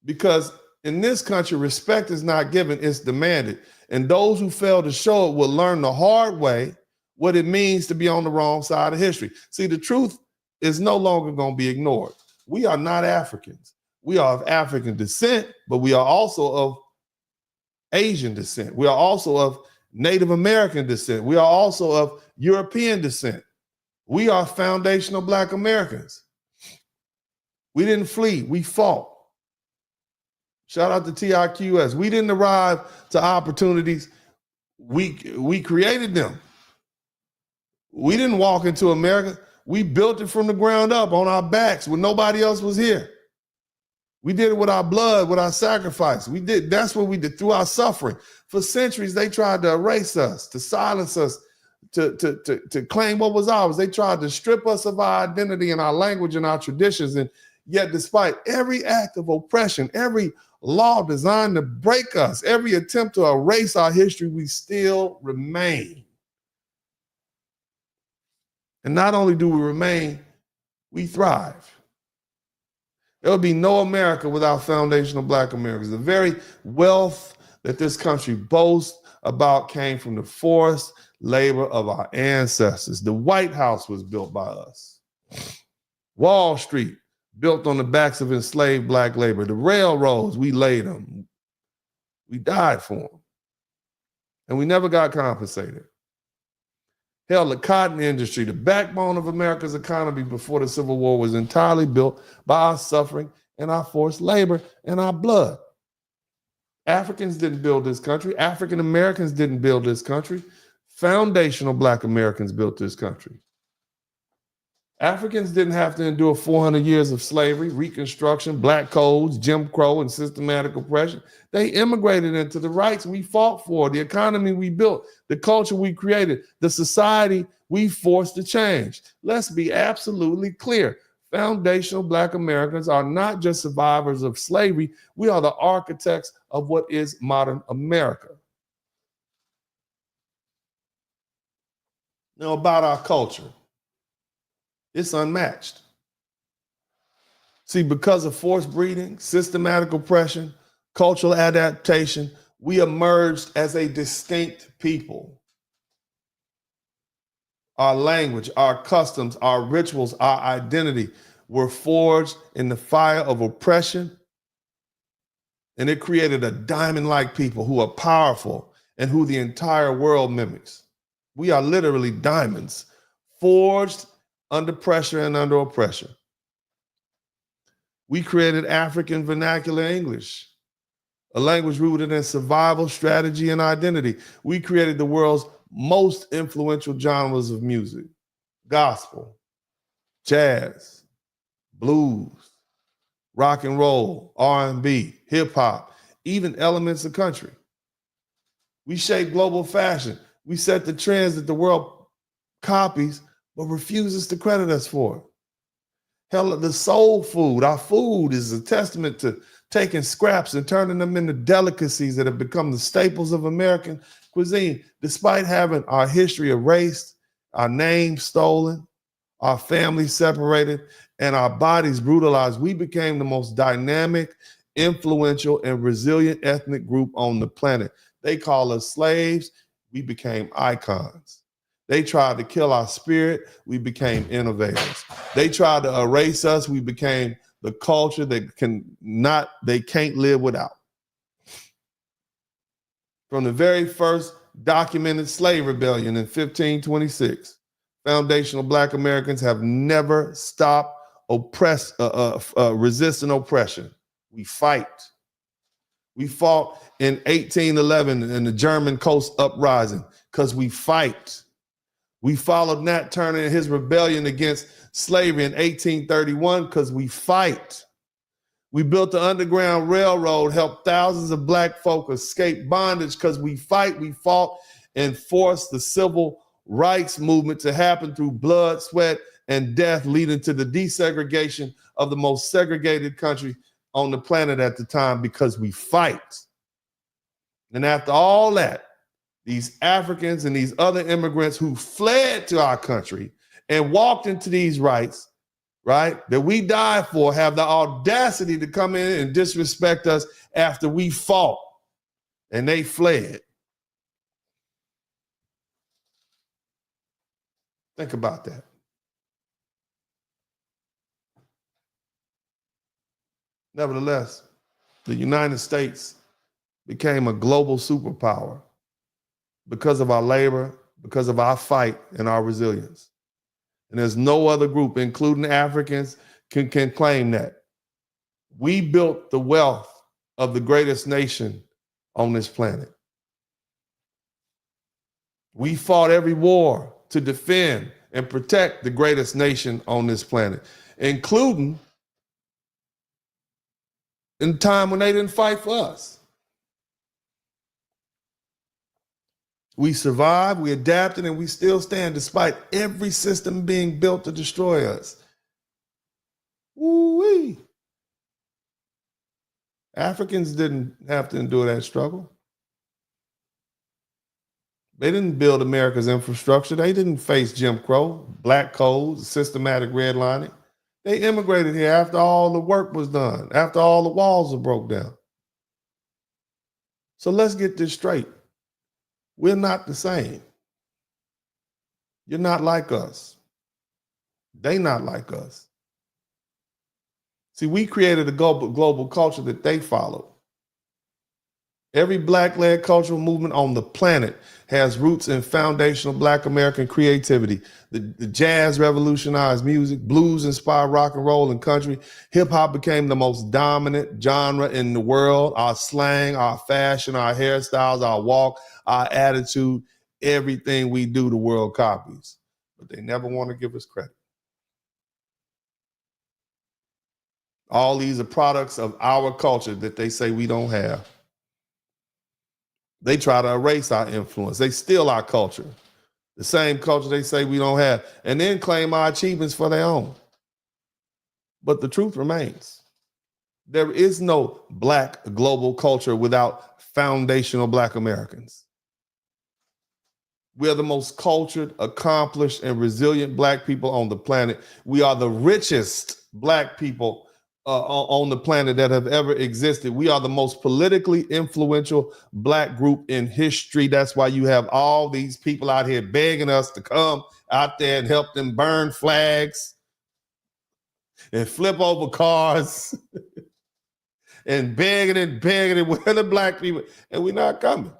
because in this country, respect is not given, it's demanded. And those who fail to show it will learn the hard way what it means to be on the wrong side of history. See, the truth is no longer going to be ignored. We are not Africans. We are of African descent, but we are also of Asian descent. We are also of Native American descent. We are also of European descent. We are foundational Black Americans. We didn't flee, we fought. Shout out to TIQS. We didn't arrive to opportunities, we created them. We didn't walk into America. We built it from the ground up on our backs when nobody else was here. We did it with our blood, with our sacrifice. That's what we did through our suffering. For centuries, they tried to erase us, to silence us, to claim what was ours. They tried to strip us of our identity and our language and our traditions. And yet, despite every act of oppression, every law designed to break us, every attempt to erase our history, we still remain. And not only do we remain, we thrive. There will be no America without foundational Black Americans. The very wealth that this country boasts about came from the forced labor of our ancestors. The White House was built by us. Wall Street, built on the backs of enslaved Black labor. The railroads, we laid them. We died for them. And we never got compensated. Hell, the cotton industry, the backbone of America's economy before the Civil War, was entirely built by our suffering and our forced labor and our blood. Africans didn't build this country. African Americans didn't build this country. Foundational Black Americans built this country. Africans didn't have to endure 400 years of slavery, Reconstruction, black codes, Jim Crow, and systematic oppression. They immigrated into the rights we fought for, the economy we built, the culture we created, the society we forced to change. Let's be absolutely clear. Foundational Black Americans are not just survivors of slavery. We are the architects of what is modern America. Now, about our culture. It's unmatched. See, because of forced breeding, systematic oppression, cultural adaptation, we emerged as a distinct people. Our language, our customs, our rituals, our identity were forged in the fire of oppression, and it created a diamond-like people who are powerful and who the entire world mimics. We are literally diamonds, forged under pressure and under oppression. We created African vernacular English, a language rooted in survival, strategy, and identity. We created the world's most influential genres of music: gospel, jazz, blues, rock and roll, R&B, hip hop, even elements of country. We shaped global fashion. We set the trends that the world copies but refuses to credit us for it. Hell, the soul food, our food, is a testament to taking scraps and turning them into delicacies that have become the staples of American cuisine. Despite having our history erased, our name stolen, our families separated, and our bodies brutalized, we became the most dynamic, influential, and resilient ethnic group on the planet. They call us slaves. We became icons. They tried to kill our spirit. We became innovators. They tried to erase us. We became the culture they can't live without. From the very first documented slave rebellion in 1526, foundational Black Americans have never stopped resisting oppression. We fight. We fought in 1811 in the German Coast Uprising because we fight. We followed Nat Turner in his rebellion against slavery in 1831 because we fight. We built the Underground Railroad, helped thousands of Black folk escape bondage because we fight. We fought and forced the civil rights movement to happen through blood, sweat, and death, leading to the desegregation of the most segregated country on the planet at the time because we fight. And after all that, these Africans and these other immigrants who fled to our country and walked into these rights, right, that we died for, have the audacity to come in and disrespect us after we fought and they fled. Think about that. Nevertheless, the United States became a global superpower because of our labor, because of our fight and our resilience. And there's no other group, including Africans, can claim that. We built the wealth of the greatest nation on this planet. We fought every war to defend and protect the greatest nation on this planet, including in a time when they didn't fight for us. We survived, we adapted, and we still stand despite every system being built to destroy us. Woo-wee. Africans didn't have to endure that struggle. They didn't build America's infrastructure. They didn't face Jim Crow, black codes, systematic redlining. They immigrated here after all the work was done, after all the walls were broke down. So let's get this straight. We're not the same. You're not like us. They not like us. See, we created a global culture that they followed. Every Black-led cultural movement on the planet has roots in foundational Black American creativity. The jazz revolutionized music, blues inspired rock and roll and country. Hip hop became the most dominant genre in the world. Our slang, our fashion, our hairstyles, our walk, our attitude, everything we do, the world copies, but they never want to give us credit. All these are products of our culture that they say we don't have. They try to erase our influence. They steal our culture, the same culture they say we don't have, and then claim our achievements for their own. But the truth remains. There is no Black global culture without foundational Black Americans. We are the most cultured, accomplished, and resilient Black people on the planet. We are the richest Black people on the planet that have ever existed. We are the most politically influential Black group in history. That's why you have all these people out here begging us to come out there and help them burn flags and flip over cars and begging and we're the Black people, and we're not coming.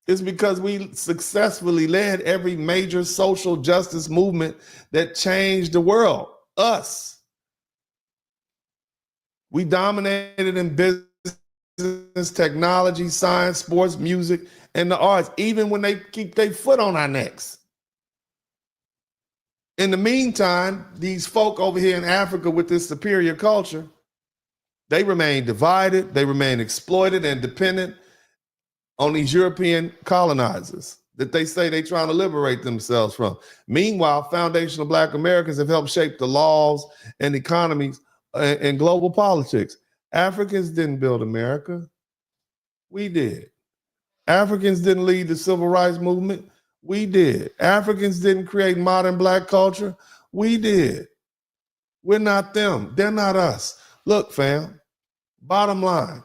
It's because we successfully led every major social justice movement that changed the world. Us. We dominated in business, technology, science, sports, music, and the arts, even when they keep their foot on our necks. In the meantime, these folk over here in Africa with this superior culture, they remain divided, they remain exploited and dependent on these European colonizers that they say they're trying to liberate themselves from. Meanwhile, foundational Black Americans have helped shape the laws and economies and global politics. Africans didn't build America. We did. Africans didn't lead the civil rights movement. We did. Africans didn't create modern Black culture. We did. We're not them. They're not us. Look, fam, bottom line,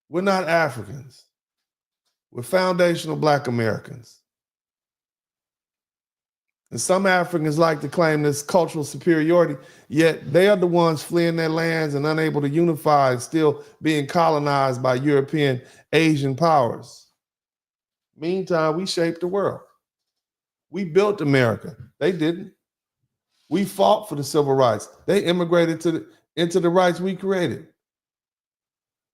we're not Africans. We're foundational Black Americans. And some Africans like to claim this cultural superiority, yet they are the ones fleeing their lands and unable to unify and still being colonized by European, Asian powers. Meantime, we shaped the world. We built America. They didn't. We fought for the civil rights. They immigrated into the rights we created.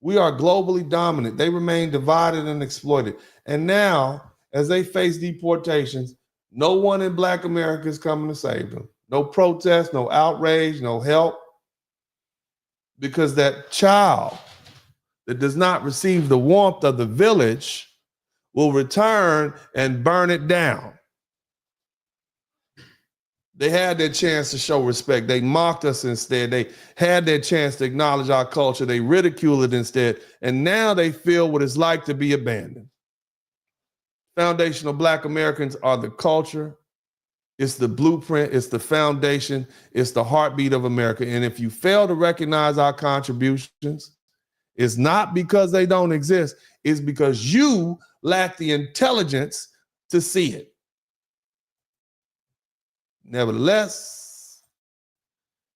We are globally dominant. They remain divided and exploited. And now, as they face deportations, no one in Black America is coming to save them. No protest, no outrage, no help. Because that child that does not receive the warmth of the village will return and burn it down. They had their chance to show respect. They mocked us instead. They had their chance to acknowledge our culture. They ridiculed it instead. And now they feel what it's like to be abandoned. Foundational Black Americans are the culture. It's the blueprint. It's the foundation. It's the heartbeat of America. And if you fail to recognize our contributions, it's not because they don't exist. It's because you lack the intelligence to see it. Nevertheless,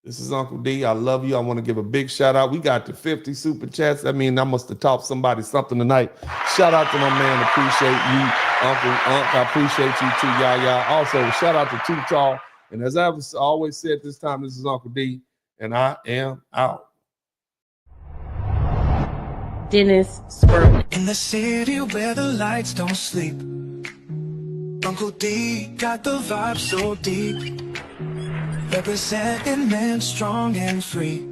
this is Uncle D. I love you. I want to give a big shout out. We got to 50 super chats. I mean, I must have taught somebody something tonight. Shout out to my man. Appreciate you, Uncle Unc. I appreciate you too, Yaya. Also, shout out to Too Tall. And as I've always said this time, this is Uncle D, and I am out. Dennis Squirrel. In the city where the lights don't sleep, Uncle D got the vibe so deep. Representing men strong and free.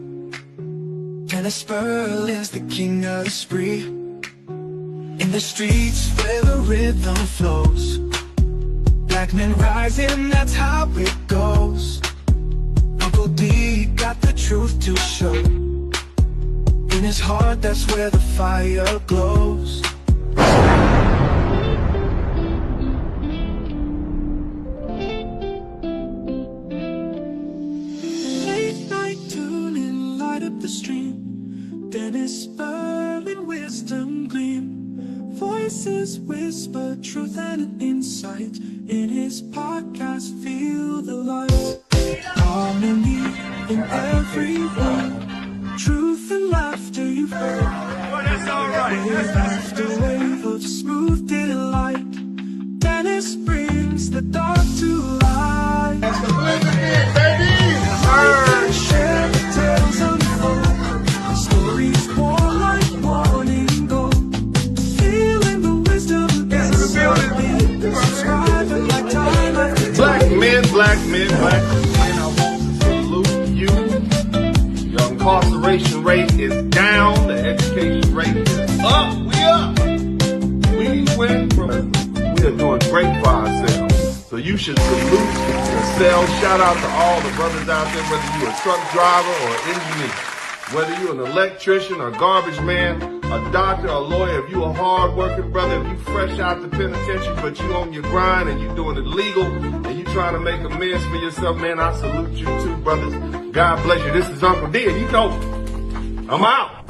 Dennis Squirrel is the king of the spree. In the streets where the rhythm flows, Black men rising, that's how it goes. Uncle D got the truth to show. In his heart, that's where the fire glows. Late night tuning, light up the stream. Dennis Squirrel, wisdom gleam. Voices whisper truth and insight. In his podcast, feel the light. Harmony in every word. Truth and laughter you've heard. Wave after wave of smooth delight. Dennis brings the dark to light. That's the blizzard, baby! Share the tales unfold. The stories pour like morning gold. Feeling the wisdom of Dennis. incarceration rate is down. The education rate is up. We up. We went from, we are doing great for ourselves. So you should salute yourselves. Shout out to all the brothers out there, whether you're a truck driver or engineer, whether you're an electrician or garbage man, a doctor, a lawyer, if you a hard-working brother, if you fresh out the penitentiary, but you on your grind and you doing it legal and you trying to make amends for yourself, man, I salute you too, brothers. God bless you. This is Uncle D, and you know, I'm out.